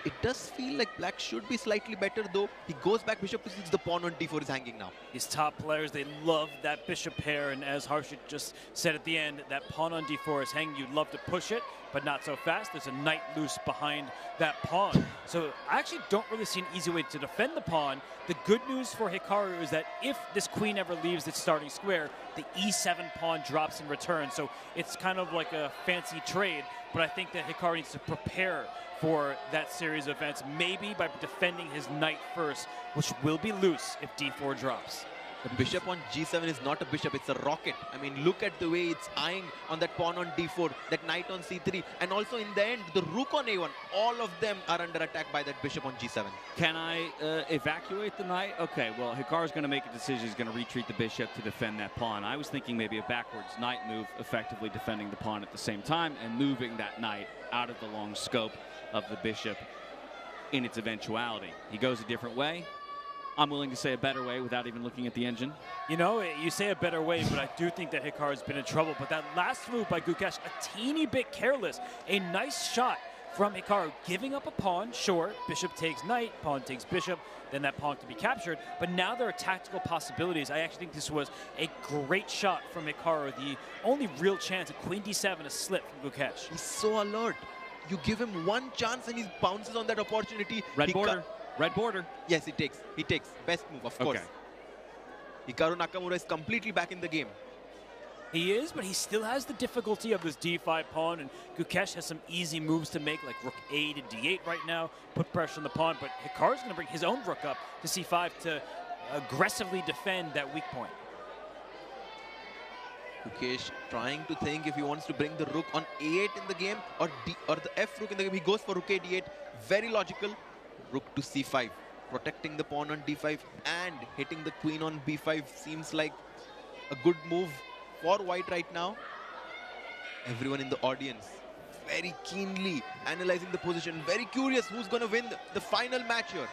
It does feel like black should be slightly better, though. He goes back bishop to c6. The pawn on d4 is hanging now. These top players, they love that bishop pair, and as Harshit just said at the end, that pawn on d4 is hanging. You'd love to push it, but not so fast. There's a knight loose behind that pawn. So I actually don't really see an easy way to defend the pawn. The good news for Hikaru is that if this queen ever leaves its starting square, the e7 pawn drops in return. So it's kind of like a fancy trade, but I think that Hikaru needs to prepare for that series of events, maybe by defending his knight first, which will be loose if d4 drops. The bishop on g7 is not a bishop, it's a rocket. I mean, look at the way it's eyeing on that pawn on d4, that knight on c3, and also in the end, the rook on a1. All of them are under attack by that bishop on g7. Can I evacuate the knight? Okay, well, Hikaru's going to make a decision. He's going to retreat the bishop to defend that pawn. I was thinking maybe a backwards knight move, effectively defending the pawn at the same time and moving that knight out of the long scope of the bishop in its eventuality. He goes a different way. I'm willing to say a better way without even looking at the engine. You know, you say a better way, but I do think that Hikaru's been in trouble. But that last move by Gukesh, a teeny bit careless. A nice shot from Hikaru, giving up a pawn, sure, bishop takes knight, pawn takes bishop, then that pawn can be captured. But now there are tactical possibilities. I actually think this was a great shot from Hikaru. The only real chance, a queen d7, a slip from Gukesh. He's so alert. You give him one chance and he bounces on that opportunity. Red border. Red border. Yes, he takes. He takes. Best move, of course. Hikaru Nakamura is completely back in the game. He is, but he still has the difficulty of this d5 pawn, and Gukesh has some easy moves to make, like rook a to d8 right now, put pressure on the pawn, but Hikaru's going to bring his own rook up to c5 to aggressively defend that weak point. Gukesh trying to think if he wants to bring the rook on a8 in the game or the f rook in the game. He goes for rook a d8. Very logical. Rook to c5. Protecting the pawn on d5 and hitting the queen on b5 seems like a good move for white right now. Everyone in the audience very keenly analyzing the position. Very curious who's going to win the final match here.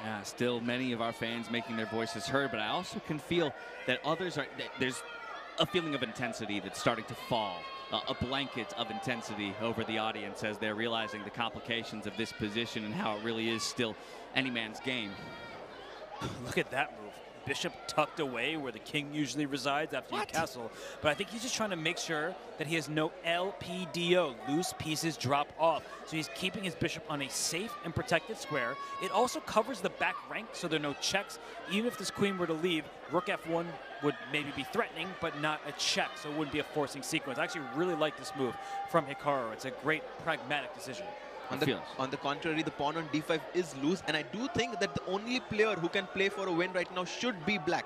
Yeah, still many of our fans making their voices heard, but I also can feel that others are, there's a feeling of intensity that's starting to fall, a blanket of intensity over the audience as they're realizing the complications of this position and how it really is still any man's game. Look at that move. Bishop tucked away where the king usually resides after your castle. But I think he's just trying to make sure that he has no LPDO, loose pieces drop off. So he's keeping his bishop on a safe and protected square. It also covers the back rank so there are no checks. Even if this queen were to leave, rook f1 would maybe be threatening, but not a check, so it wouldn't be a forcing sequence. I actually really like this move from Hikaru. It's a great pragmatic decision. On the contrary, the pawn on d5 is loose, and I do think that the only player who can play for a win right now should be black.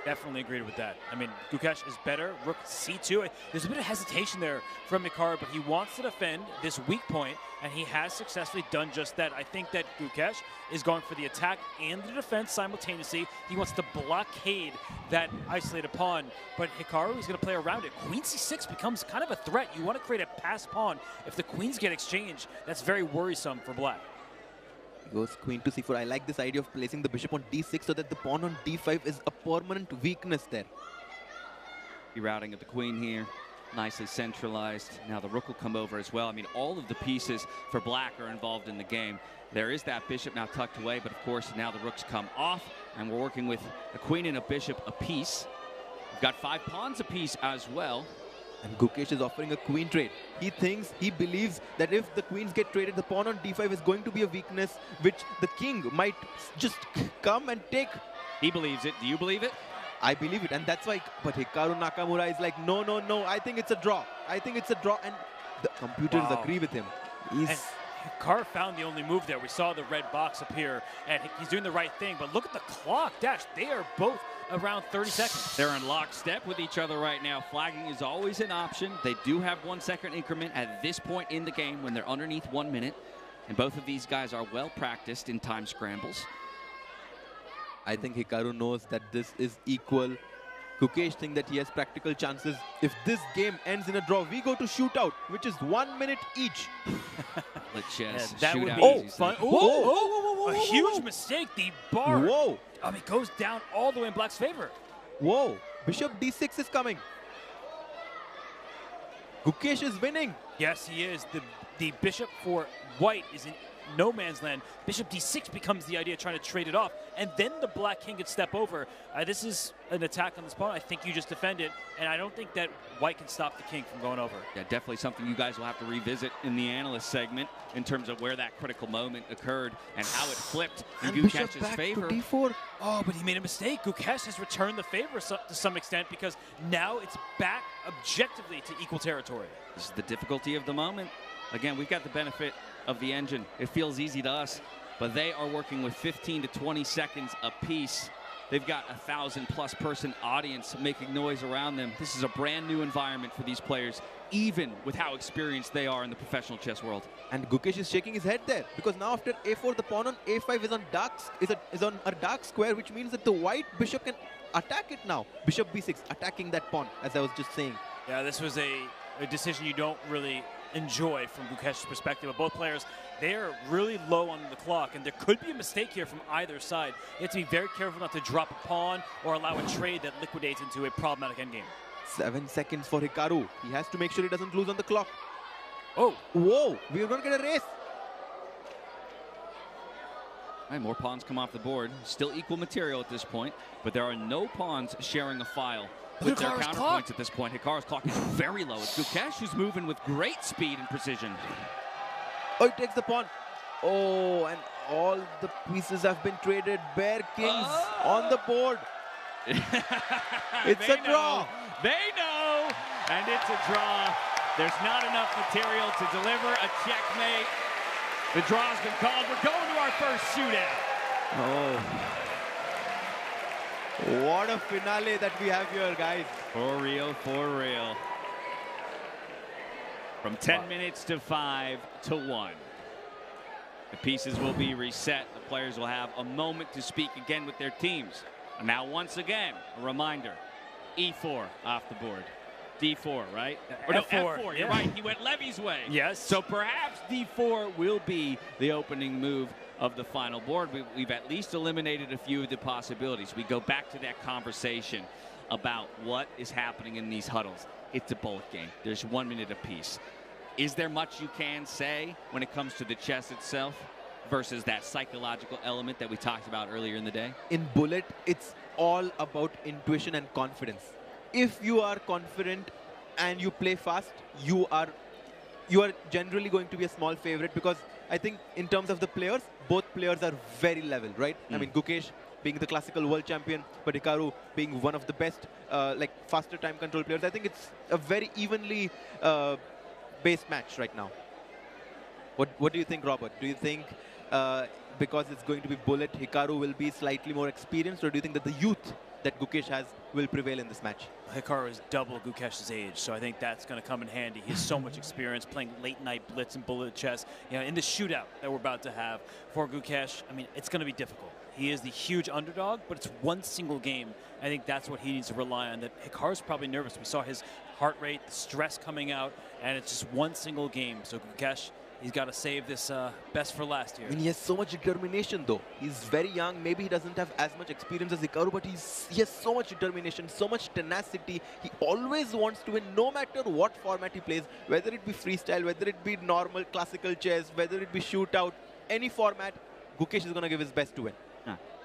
Definitely agreed with that. I mean, Gukesh is better. Rook c2. There's a bit of hesitation there from Hikaru, but he wants to defend this weak point, and he has successfully done just that. I think that Gukesh is going for the attack and the defense simultaneously. He wants to blockade that isolated pawn, but Hikaru is going to play around it. Queen c6 becomes kind of a threat. You want to create a pass pawn. If the queens get exchanged, that's very worrisome for black. Goes queen to c4. I like this idea of placing the bishop on d6 so that the pawn on d5 is a permanent weakness there. Rerouting of the queen here, nicely centralized. Now the rook will come over as well. I mean, all of the pieces for black are involved in the game. There is that bishop now tucked away, but of course now the rooks come off, and we're working with a queen and a bishop apiece. We've got 5 pawns apiece as well. And Gukesh is offering a queen trade. He believes that if the queens get traded, the pawn on d5 is going to be a weakness which the king might just come and take. He believes it. Do you believe it? I believe it, and that's why. But Hikaru Nakamura is like, no, no, no. I think it's a draw. I think it's a draw, and the computers agree with him. And Hikaru found the only move there. We saw the red box appear, and he's doing the right thing. But look at the clock, Dash. They are both around 30 seconds. They're in lockstep with each other right now. Flagging is always an option. They do have 1 second increment at this point in the game when they're underneath 1 minute. And both of these guys are well practiced in time scrambles. I think Hikaru knows that this is equal. Gukesh thinks that he has practical chances. If this game ends in a draw, we go to shootout, which is 1 minute each. The chess that would shootout. be fun. Oh, a huge mistake. The bar. Whoa. It goes down all the way in Black's favor. Whoa. Bishop d6 is coming. Gukesh is winning. Yes, he is. The bishop for White is in no man's land. Bishop d6 becomes the idea, trying to trade it off, and then the Black king could step over. This is an attack on the pawn. I think you just defend it, and I don't think that White can stop the king from going over. Yeah, definitely something you guys will have to revisit in the analyst segment in terms of where that critical moment occurred and how it flipped in Gukesh's favor. d4. Oh, but he made a mistake. Gukesh has returned the favor to some extent because now it's back objectively to equal territory. This is the difficulty of the moment. Again, we've got the benefit of the engine. It feels easy to us, but they are working with 15 to 20 seconds apiece. They've got 1,000+ person audience making noise around them. This is a brand new environment for these players, even with how experienced they are in the professional chess world. And Gukesh is shaking his head there because now after a4, the pawn on a5 is on a dark square, which means that the white bishop can attack it now. Bishop b6, attacking that pawn, as I was just saying. Yeah, this was a decision you don't really enjoy from Gukesh's perspective. But both players, they're really low on the clock, and there could be a mistake here from either side. You have to be very careful not to drop a pawn or allow a trade that liquidates into a problematic endgame. 7 seconds for Hikaru. He has to make sure he doesn't lose on the clock. Oh. Whoa, we're going to get a race. All right, more pawns come off the board. Still equal material at this point, but there are no pawns sharing a file with their counterpoints at this point. Hikaru's clock is very low. It's Gukesh who's moving with great speed and precision. Oh, he takes the pawn. Oh, and all the pieces have been traded. Bare kings on the board. It's a draw. They know, and it's a draw. There's not enough material to deliver a checkmate. The draw's been called. We're going to our first shootout. Oh. What a finale that we have here, guys. For real, for real. From 10 minutes to 5 to 1. The pieces will be reset. The players will have a moment to speak again with their teams. And now, once again, a reminder. E4 off the board. D4, right? Or no, F4. You're right. He went Levy's way. Yes. So perhaps D4 will be the opening move of the final board. We've at least eliminated a few of the possibilities. We go back to that conversation about what is happening in these huddles. It's a bullet game. There's 1 minute apiece. Is there much you can say when it comes to the chess itself versus that psychological element that we talked about earlier in the day? In bullet, it's all about intuition and confidence. If you are confident and you play fast, you are generally going to be a small favorite, because I think in terms of the players, both players are very level, right? I mean, Gukesh being the classical world champion, but Hikaru being one of the best, faster time control players. I think it's a very evenly based match right now. What do you think, Robert? Do you think because it's going to be bullet, Hikaru will be slightly more experienced, or do you think that the youth that Gukesh has will prevail in this match? Hikaru is double Gukesh's age, so I think that's going to come in handy. He has so much experience playing late-night blitz and bullet chess. You know, in the shootout that we're about to have for Gukesh, I mean, it's going to be difficult. He is the huge underdog, but it's one single game. I think that's what he needs to rely on. That Hikaru's probably nervous. We saw his heart rate, the stress coming out, and it's just one single game. So Gukesh, he's got to save this best for last here. I mean, he has so much determination, though. He's very young. Maybe he doesn't have as much experience as Hikaru, but he has so much determination, so much tenacity. He always wants to win, no matter what format he plays, whether it be freestyle, whether it be normal classical chess, whether it be shootout, any format, Gukesh is going to give his best to win.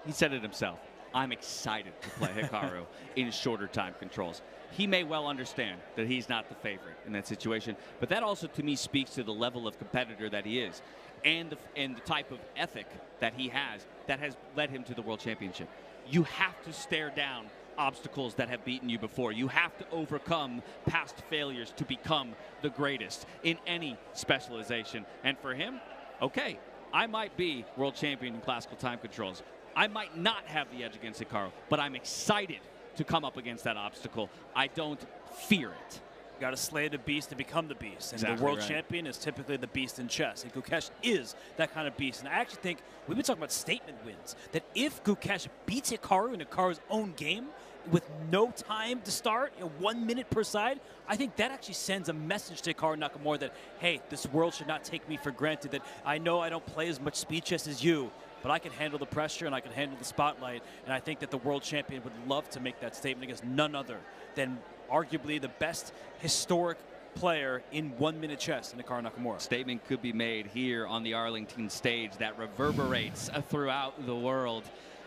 He said it himself. I'm excited to play Hikaru in shorter time controls. He may well understand that he's not the favorite in that situation, but that also to me speaks to the level of competitor that he is and the type of ethic that he has that has led him to the World Championship. You have to stare down obstacles that have beaten you before. You have to overcome past failures to become the greatest in any specialization. And for him, okay, I might be world champion in classical time controls. I might not have the edge against Hikaru, but I'm excited to come up against that obstacle. I don't fear it. You got to slay the beast to become the beast. And Exactly the world right. champion is typically the beast in chess. And Gukesh is that kind of beast. And I actually think we've been talking about statement wins. That if Gukesh beats Hikaru in Hikaru's own game with no time to start, 1 minute per side, I think that actually sends a message to Hikaru Nakamura that, hey, this world should not take me for granted. That I know I don't play as much speed chess as you, but I can handle the pressure and I can handle the spotlight. And I think that the world champion would love to make that statement against none other than arguably the best historic player in 1 minute chess in Hikaru Nakamura. Statement could be made here on the Arlington stage that reverberates throughout the world.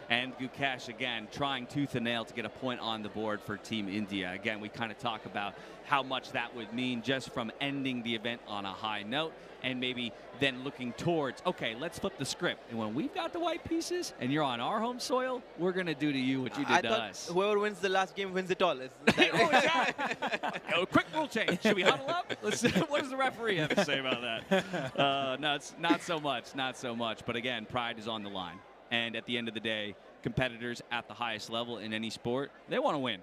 And Gukesh, again, trying tooth and nail to get a point on the board for Team India. Again, we kind of talk about how much that would mean just from ending the event on a high note and maybe then looking towards, okay, let's flip the script. And when we've got the white pieces and you're on our home soil, we're going to do to you what you did to us. Whoever wins the last game wins it all. Quick rule change. Should we huddle up? What does the referee have to say about that? No, it's not so much. Not so much. But again, pride is on the line. And at the end of the day, competitors at the highest level in any sport, they want to win.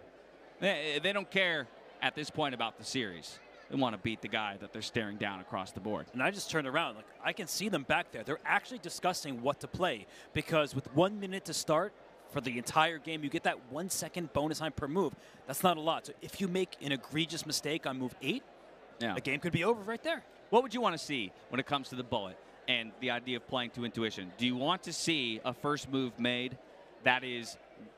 They don't care at this point about the series. They want to beat the guy that they're staring down across the board. And I just turned around. Like, I can see them back there. They're actually discussing what to play because with 1 minute to start for the entire game, you get that 1 second bonus time per move. That's not a lot. So if you make an egregious mistake on move 8, the game could be over right there. What would you want to see when it comes to the bullet and the idea of playing to intuition? Do you want to see a first move made that is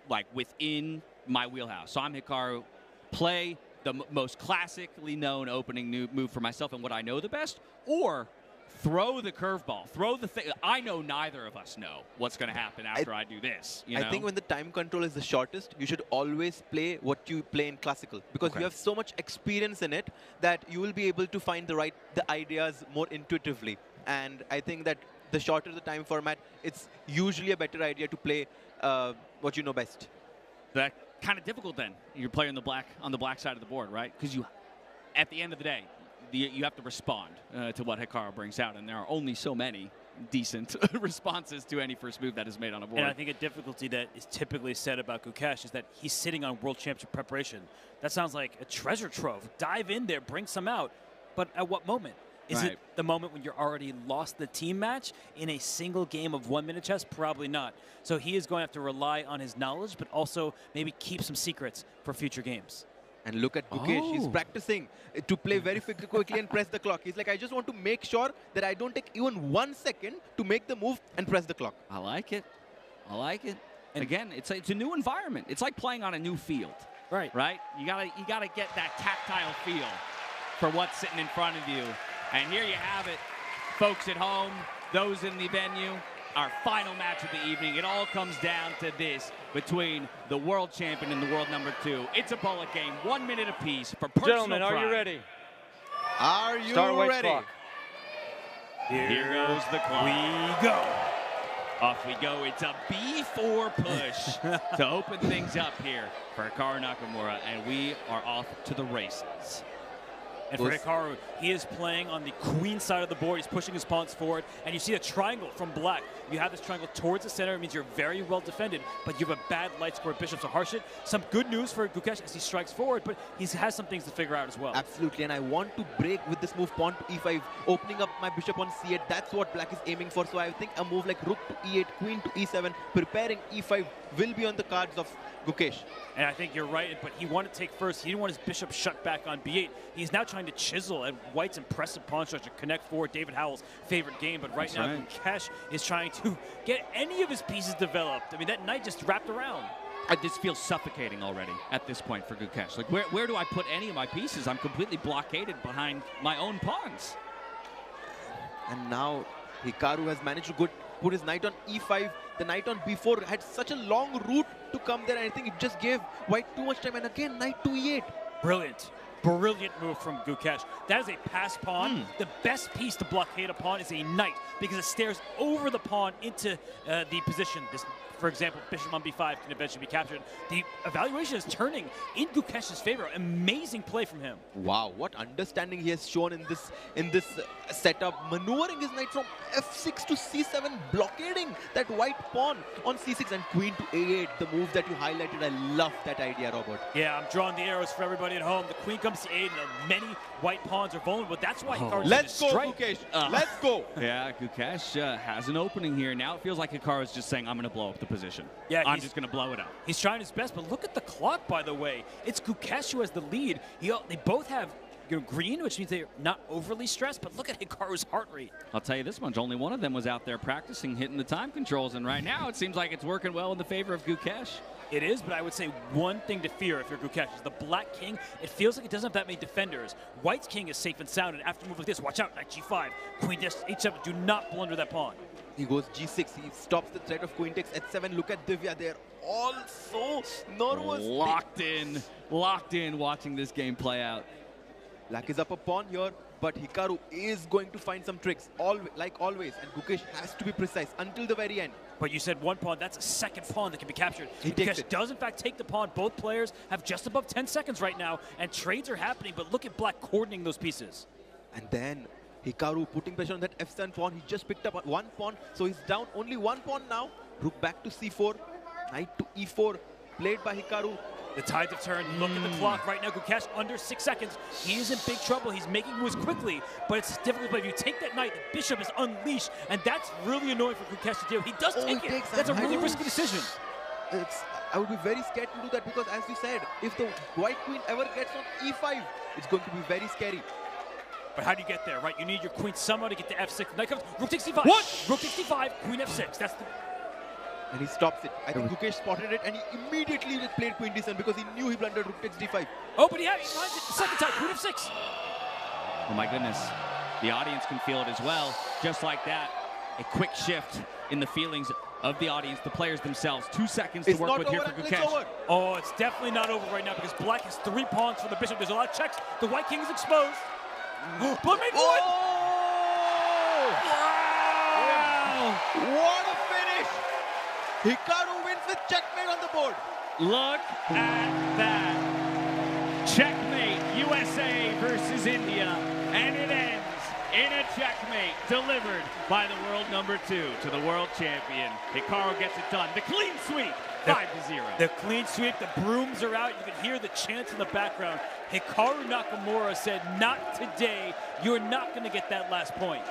like within my wheelhouse? So I'm Hikaru, play the most classically known opening move for myself and what I know the best, or throw the curveball, throw the thing. I know neither of us know what's going to happen after I do this. You know? I think when the time control is the shortest, you should always play what you play in classical because you have so much experience in it that you will be able to find the ideas more intuitively. And I think that the shorter the time format, it's usually a better idea to play what you know best. That kind of difficult then. You're playing on the black side of the board, right? Because you, at the end of the day, you have to respond to what Hikaru brings out, and there are only so many decent responses to any first move that is made on a board. And I think a difficulty that is typically said about Gukesh is that he's sitting on World Championship preparation. That sounds like a treasure trove. Dive in there, bring some out. But at what moment? Is it the moment when you're already lost the team match in a single game of 1 minute chess? Probably not. So he is going to have to rely on his knowledge, but also maybe keep some secrets for future games. And look at Gukesh. He's practicing to play very quickly and press the clock. He's like, I just want to make sure that I don't take even 1 second to make the move and press the clock. I like it. I like it. And again, it's a new environment. It's like playing on a new field. Right. Right? You gotta get that tactile feel for what's sitting in front of you. And here you have it, folks at home, those in the venue, our final match of the evening. It all comes down to this between the world champion and the world number 2. It's a bullet game, 1 minute apiece for personal Gentlemen, are you pride. ready? Are you Start White's ready? clock. Here goes the clock. We go. Off we go. It's a B4 push to open things up here for Hikaru Nakamura, and we are off to the races. And for Hikaru, he is playing on the queen side of the board. He's pushing his pawns forward. And you see a triangle from black. You have this triangle towards the center. It means you're very well defended, but you have a bad light square bishop. So Harshit, some good news for Gukesh as he strikes forward, but he has some things to figure out as well. Absolutely, and I want to break with this move pawn to e5, opening up my bishop on c8. That's what black is aiming for. So I think a move like rook to e8, queen to e7, preparing e5 will be on the cards of Gukesh. And I think you're right, but he wanted to take first. He didn't want his bishop shut back on b8. He's now trying to chisel at White's impressive pawn structure, connect forward, David Howell's favorite game. But right now, Gukesh is trying to get any of his pieces developed. I mean, that knight just wrapped around. This feels suffocating already at this point for Gukesh. Like, where do I put any of my pieces? I'm completely blockaded behind my own pawns. And now Hikaru has managed to put his knight on e5. The knight on b4 had such a long route to come there, and I think it just gave White too much time. And again, knight to e8. Brilliant. Brilliant move from Gukesh. That is a pass pawn. The best piece to blockade a pawn is a knight because it stares over the pawn into the position. This for example, bishop on b5 can eventually be captured. The evaluation is turning in Gukesh's favor. Amazing play from him. Wow, what understanding he has shown in this setup, maneuvering his knight from f6 to c7, blockading that white pawn on c6 and queen to a8, the move that you highlighted. I love that idea, Robert. Yeah, I'm drawing the arrows for everybody at home. The queen comes to a8, and many white pawns are vulnerable. That's why Hikaru's Let's go, strike. Gukesh. Let's go. Yeah, Gukesh has an opening here. Now it feels like Hikaru's just saying, I'm going to blow up the position. Yeah, I'm just going to blow it up. He's trying his best, but look at the clock, by the way. It's Gukesh who has the lead. They both have green, which means they're not overly stressed, but look at Hikaru's heart rate. I'll tell you this much, only one of them was out there practicing hitting the time controls, and right now it seems like it's working well in the favor of Gukesh. It is, but I would say one thing to fear if you're Gukesh is the black king. It feels like it doesn't have that many defenders. White's king is safe and sound, and after a move like this, watch out, knight g5, queen h7, do not blunder that pawn. He goes g6, he stops the threat of queen takes h7. Look at Divya, they're all so nervous. Locked in watching this game play out. Black is up a pawn here, but Hikaru is going to find some tricks, like always, and Gukesh has to be precise until the very end. But you said one pawn, that's a second pawn that can be captured. He takes Gukesh does in fact take the pawn. Both players have just above 10 seconds right now, and trades are happening, but look at Black coordinating those pieces. And then Hikaru putting pressure on that f7 pawn. He just picked up one pawn, so he's down only one pawn now. Rook back to c4, knight to e4, played by Hikaru. The tides have turned. Look at the clock right now. Gukesh under 6 seconds. He is in big trouble. He's making moves quickly, but it's difficult. But if you take that knight, the bishop is unleashed, and that's really annoying for Gukesh to do. He does take it. That's a really risky decision. I would be very scared to do that because, as you said, if the white queen ever gets on e5, it's going to be very scary. But how do you get there, right? You need your queen somehow to get to f6. Knight comes, rook takes d5. What? Rook takes d5, queen f6. That's the... And he stops it. I think Gukesh spotted it, and he immediately played queen d7 because he knew he blundered rook takes d5. Oh, but he finds it the second time, queen f6. Oh my goodness. The audience can feel it as well. Just like that, a quick shift in the feelings of the audience, the players themselves. 2 seconds to work with here for Gukesh. Oh, it's definitely not over right now because Black has 3 pawns for the bishop. There's a lot of checks. The white king is exposed. Black made one! Wow! What a finish! Hikaru wins with checkmate on the board. Look at that. Checkmate, USA versus India. And it ends in a checkmate delivered by the world number 2 to the world champion. Hikaru gets it done. The clean sweep, 5-0. The clean sweep, the brooms are out. You can hear the chants in the background. Hikaru Nakamura said, not today. You're not going to get that last point.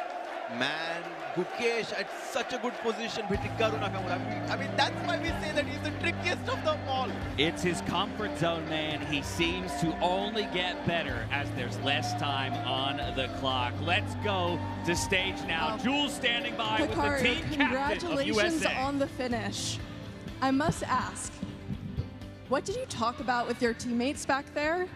Man, Gukesh at such a good position with Hikaru Nakamura. I mean, that's why we say that he's the trickiest of them all. It's his comfort zone, man. He seems to only get better as there's less time on the clock. Let's go to stage now. Jules standing by with the team captain of congratulations USA. on the finish. I must ask, what did you talk about with your teammates back there?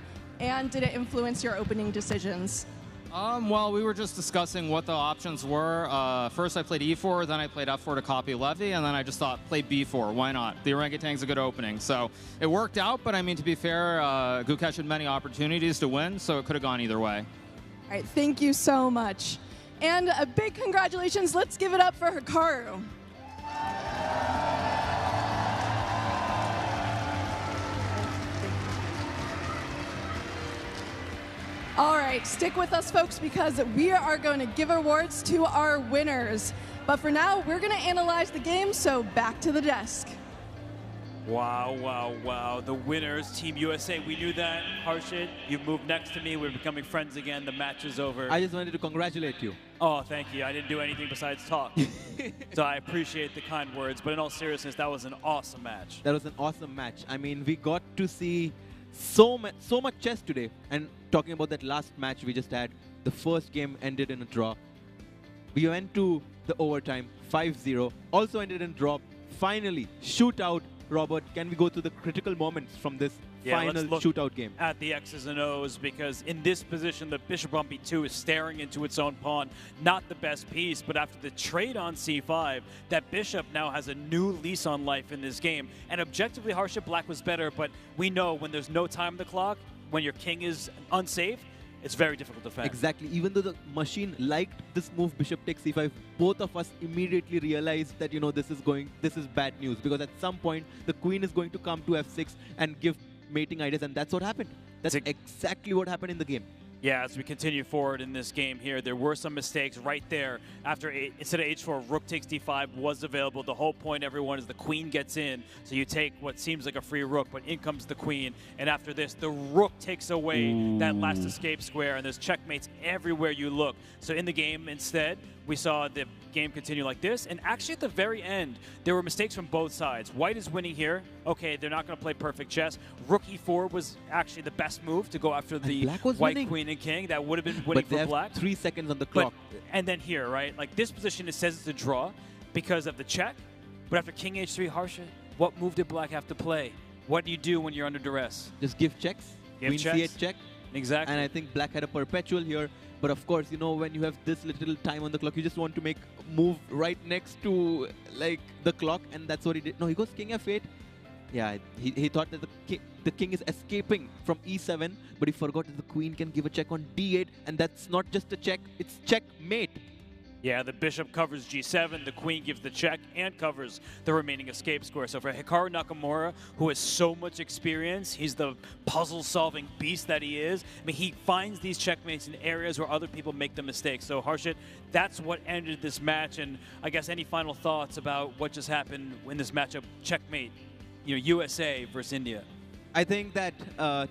And did it influence your opening decisions? Well, we were just discussing what the options were. First I played e4, then I played f4 to copy Levy, and then I just thought, play b4, why not? The orangutan's a good opening. So it worked out, but I mean, to be fair, Gukesh had many opportunities to win, so it could have gone either way. All right, thank you so much. And a big congratulations. Let's give it up for Hikaru. All right, stick with us, folks, because we are going to give awards to our winners. But for now, we're going to analyze the game, so back to the desk. Wow, wow, wow. The winners, Team USA. We knew that. Harshit, you've moved next to me. We're becoming friends again. The match is over. I just wanted to congratulate you. Oh, thank you. I didn't do anything besides talk. So I appreciate the kind words. But in all seriousness, that was an awesome match. That was an awesome match. I mean, we got to see so much chess today. And talking about that last match we just had, the first game ended in a draw. We went to the overtime, 5-0. Also ended in draw. Finally, shootout. Robert, can we go to the critical moments from this final let's look shootout game? At the X's and O's, because in this position, the bishop on b2 is staring into its own pawn. Not the best piece, but after the trade on c5, that bishop now has a new lease on life in this game. And objectively, Harshit, Black was better, but we know when there's no time on the clock, when your king is unsafe, it's very difficult to defend. Exactly. Even though the machine liked this move, bishop takes c5, both of us immediately realized that, you know, this is bad news, because at some point the queen is going to come to f6 and give mating ideas, and that's what happened. That's exactly what happened in the game. Yeah, as we continue forward in this game here, there were some mistakes right there. After instead of h4, rook takes d5 was available. The whole point, everyone, is the queen gets in. So you take what seems like a free rook, but in comes the queen. And after this, the rook takes away that last escape square, and there's checkmates everywhere you look. So in the game, instead, we saw the game continue like this. And actually, at the very end, there were mistakes from both sides. White is winning here. Okay, they're not going to play perfect chess. Rook e4 was actually the best move to go after the white queen and king. That would have been winning for black. 3 seconds on the clock. And then here, right? Like this position, it says it's a draw because of the check. But after king h3, Harsha, what move did black have to play? What do you do when you're under duress? Just give checks. Give Queen checks. c8 check. Exactly. And I think black had a perpetual here. But of course, you know, when you have this little time on the clock, you just want to make a move right next to, like, the clock. And that's what he did. No, he goes king f8. Yeah, he thought that the king is escaping from e7, but he forgot that the queen can give a check on d8, and that's not just a check, it's checkmate. Yeah, the bishop covers g7, the queen gives the check and covers the remaining escape square. So for Hikaru Nakamura, who has so much experience, he's the puzzle-solving beast that he is. I mean, he finds these checkmates in areas where other people make the mistakes. So Harshit, that's what ended this match, and I guess any final thoughts about what just happened in this matchup, checkmate, you know, USA versus India? I think that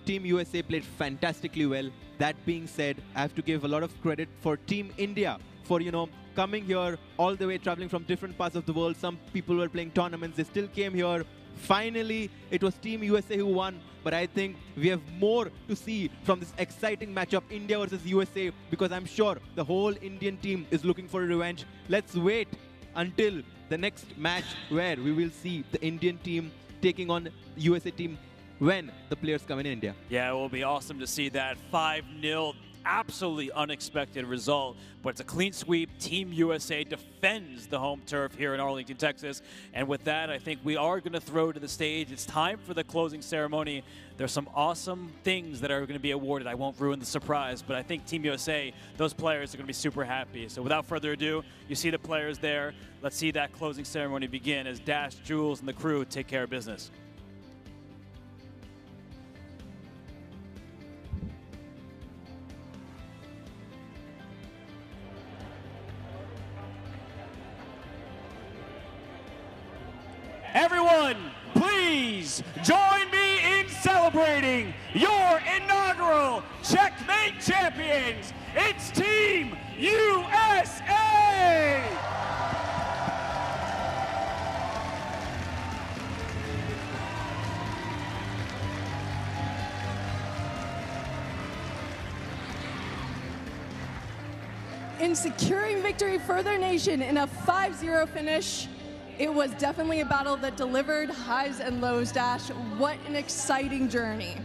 Team USA played fantastically well. That being said, I have to give a lot of credit for Team India for, you know, coming here all the way, traveling from different parts of the world. Some people were playing tournaments. They still came here. Finally, it was Team USA who won. But I think we have more to see from this exciting matchup, India versus USA, because I'm sure the whole Indian team is looking for revenge. Let's wait until the next match where we will see the Indian team taking on USA team when the players come in India. Yeah, it will be awesome to see that 5-0. Absolutely unexpected result, but it's a clean sweep. Team USA defends the home turf here in Arlington, Texas. And with that, I think we are going to throw to the stage. It's time for the closing ceremony. There's some awesome things that are going to be awarded. I won't ruin the surprise, but I think Team USA, those players are going to be super happy. So without further ado, you see the players there. Let's see that closing ceremony begin as Dash, Jules, and the crew take care of business. Everyone, please join me in celebrating your inaugural Checkmate champions. It's Team USA! In securing victory for their nation in a 5-0 finish, it was definitely a battle that delivered highs and lows, Dash. What an exciting journey.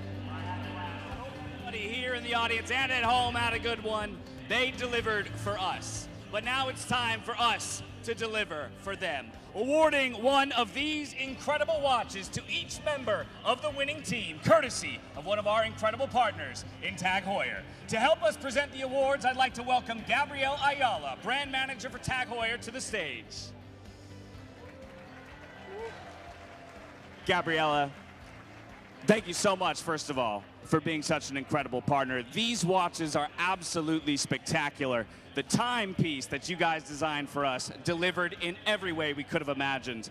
Everybody here in the audience and at home had a good one. They delivered for us. But now it's time for us to deliver for them. Awarding one of these incredible watches to each member of the winning team, courtesy of one of our incredible partners in Tag Heuer. To help us present the awards, I'd like to welcome Gabrielle Ayala, brand manager for Tag Heuer, to the stage. Gabriella, thank you so much, first of all, for being such an incredible partner. These watches are absolutely spectacular. The timepiece that you guys designed for us delivered in every way we could have imagined.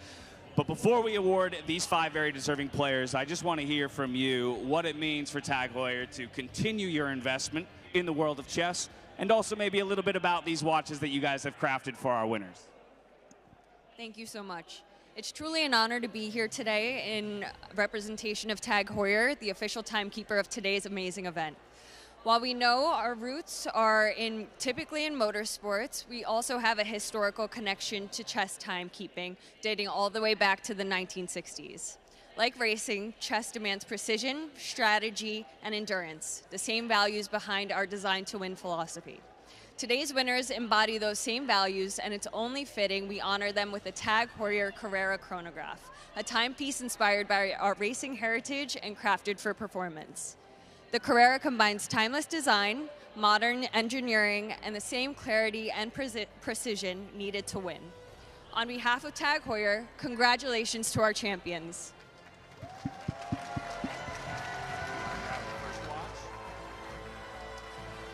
But before we award these 5 very deserving players, I just want to hear from you what it means for Tag Heuer to continue your investment in the world of chess, and also maybe a little bit about these watches that you guys have crafted for our winners. Thank you so much. It's truly an honor to be here today in representation of Tag Heuer, the official timekeeper of today's amazing event. While we know our roots are typically in motorsports, we also have a historical connection to chess timekeeping, dating all the way back to the 1960s. Like racing, chess demands precision, strategy, and endurance, the same values behind our Design to Win philosophy. Today's winners embody those same values, and it's only fitting we honor them with the Tag Heuer Carrera chronograph, a timepiece inspired by our racing heritage and crafted for performance. The Carrera combines timeless design, modern engineering, and the same clarity and precision needed to win. On behalf of Tag Heuer, congratulations to our champions.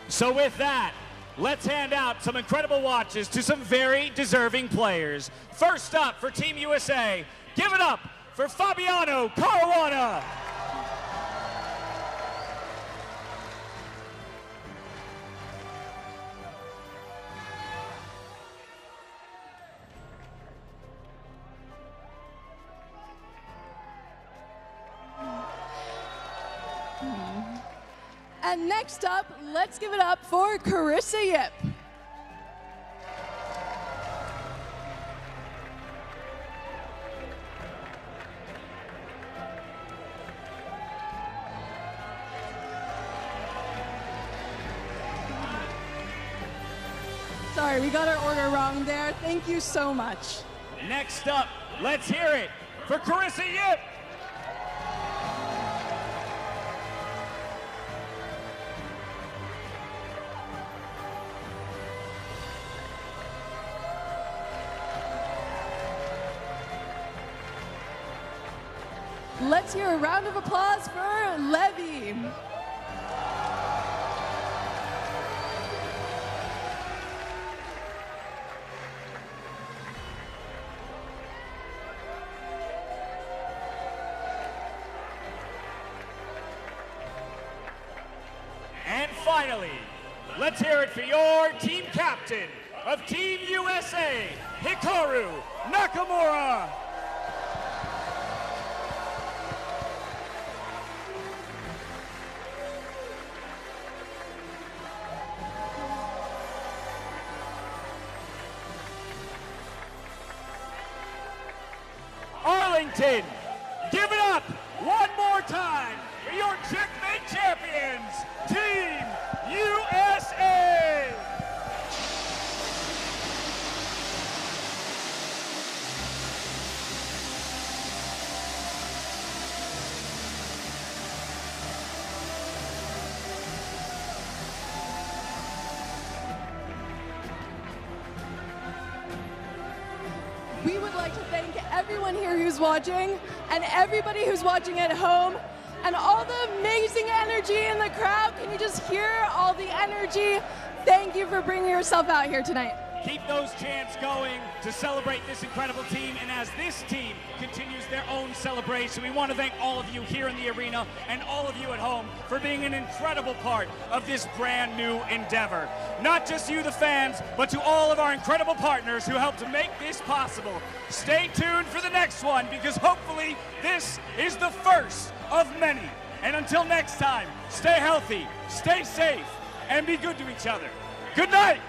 So with that, let's hand out some incredible watches to some very deserving players. First up for Team USA, give it up for Fabiano Caruana. And next up, let's give it up for Carissa Yip. Sorry, we got our order wrong there. Thank you so much. Next up, let's hear it for Carissa Yip. Let's hear a round of applause for Levy. And finally, let's hear it for your team captain of Team USA, Hikaru Nakamura. Arlington, give it up one more time for your Checkmate champions, Team USA! We would like to thank everyone here who's watching and everybody who's watching at home and all the amazing energy in the crowd. Can you just hear all the energy? Thank you for bringing yourself out here tonight. Keep those chants going to celebrate this incredible team. And as this team continues their own celebration, we want to thank all of you here in the arena and all of you at home for being an incredible part of this brand new endeavor. Not just you, the fans, but to all of our incredible partners who helped to make this possible. Stay tuned for the next one, because hopefully this is the first of many. And until next time, stay healthy, stay safe, and be good to each other. Good night.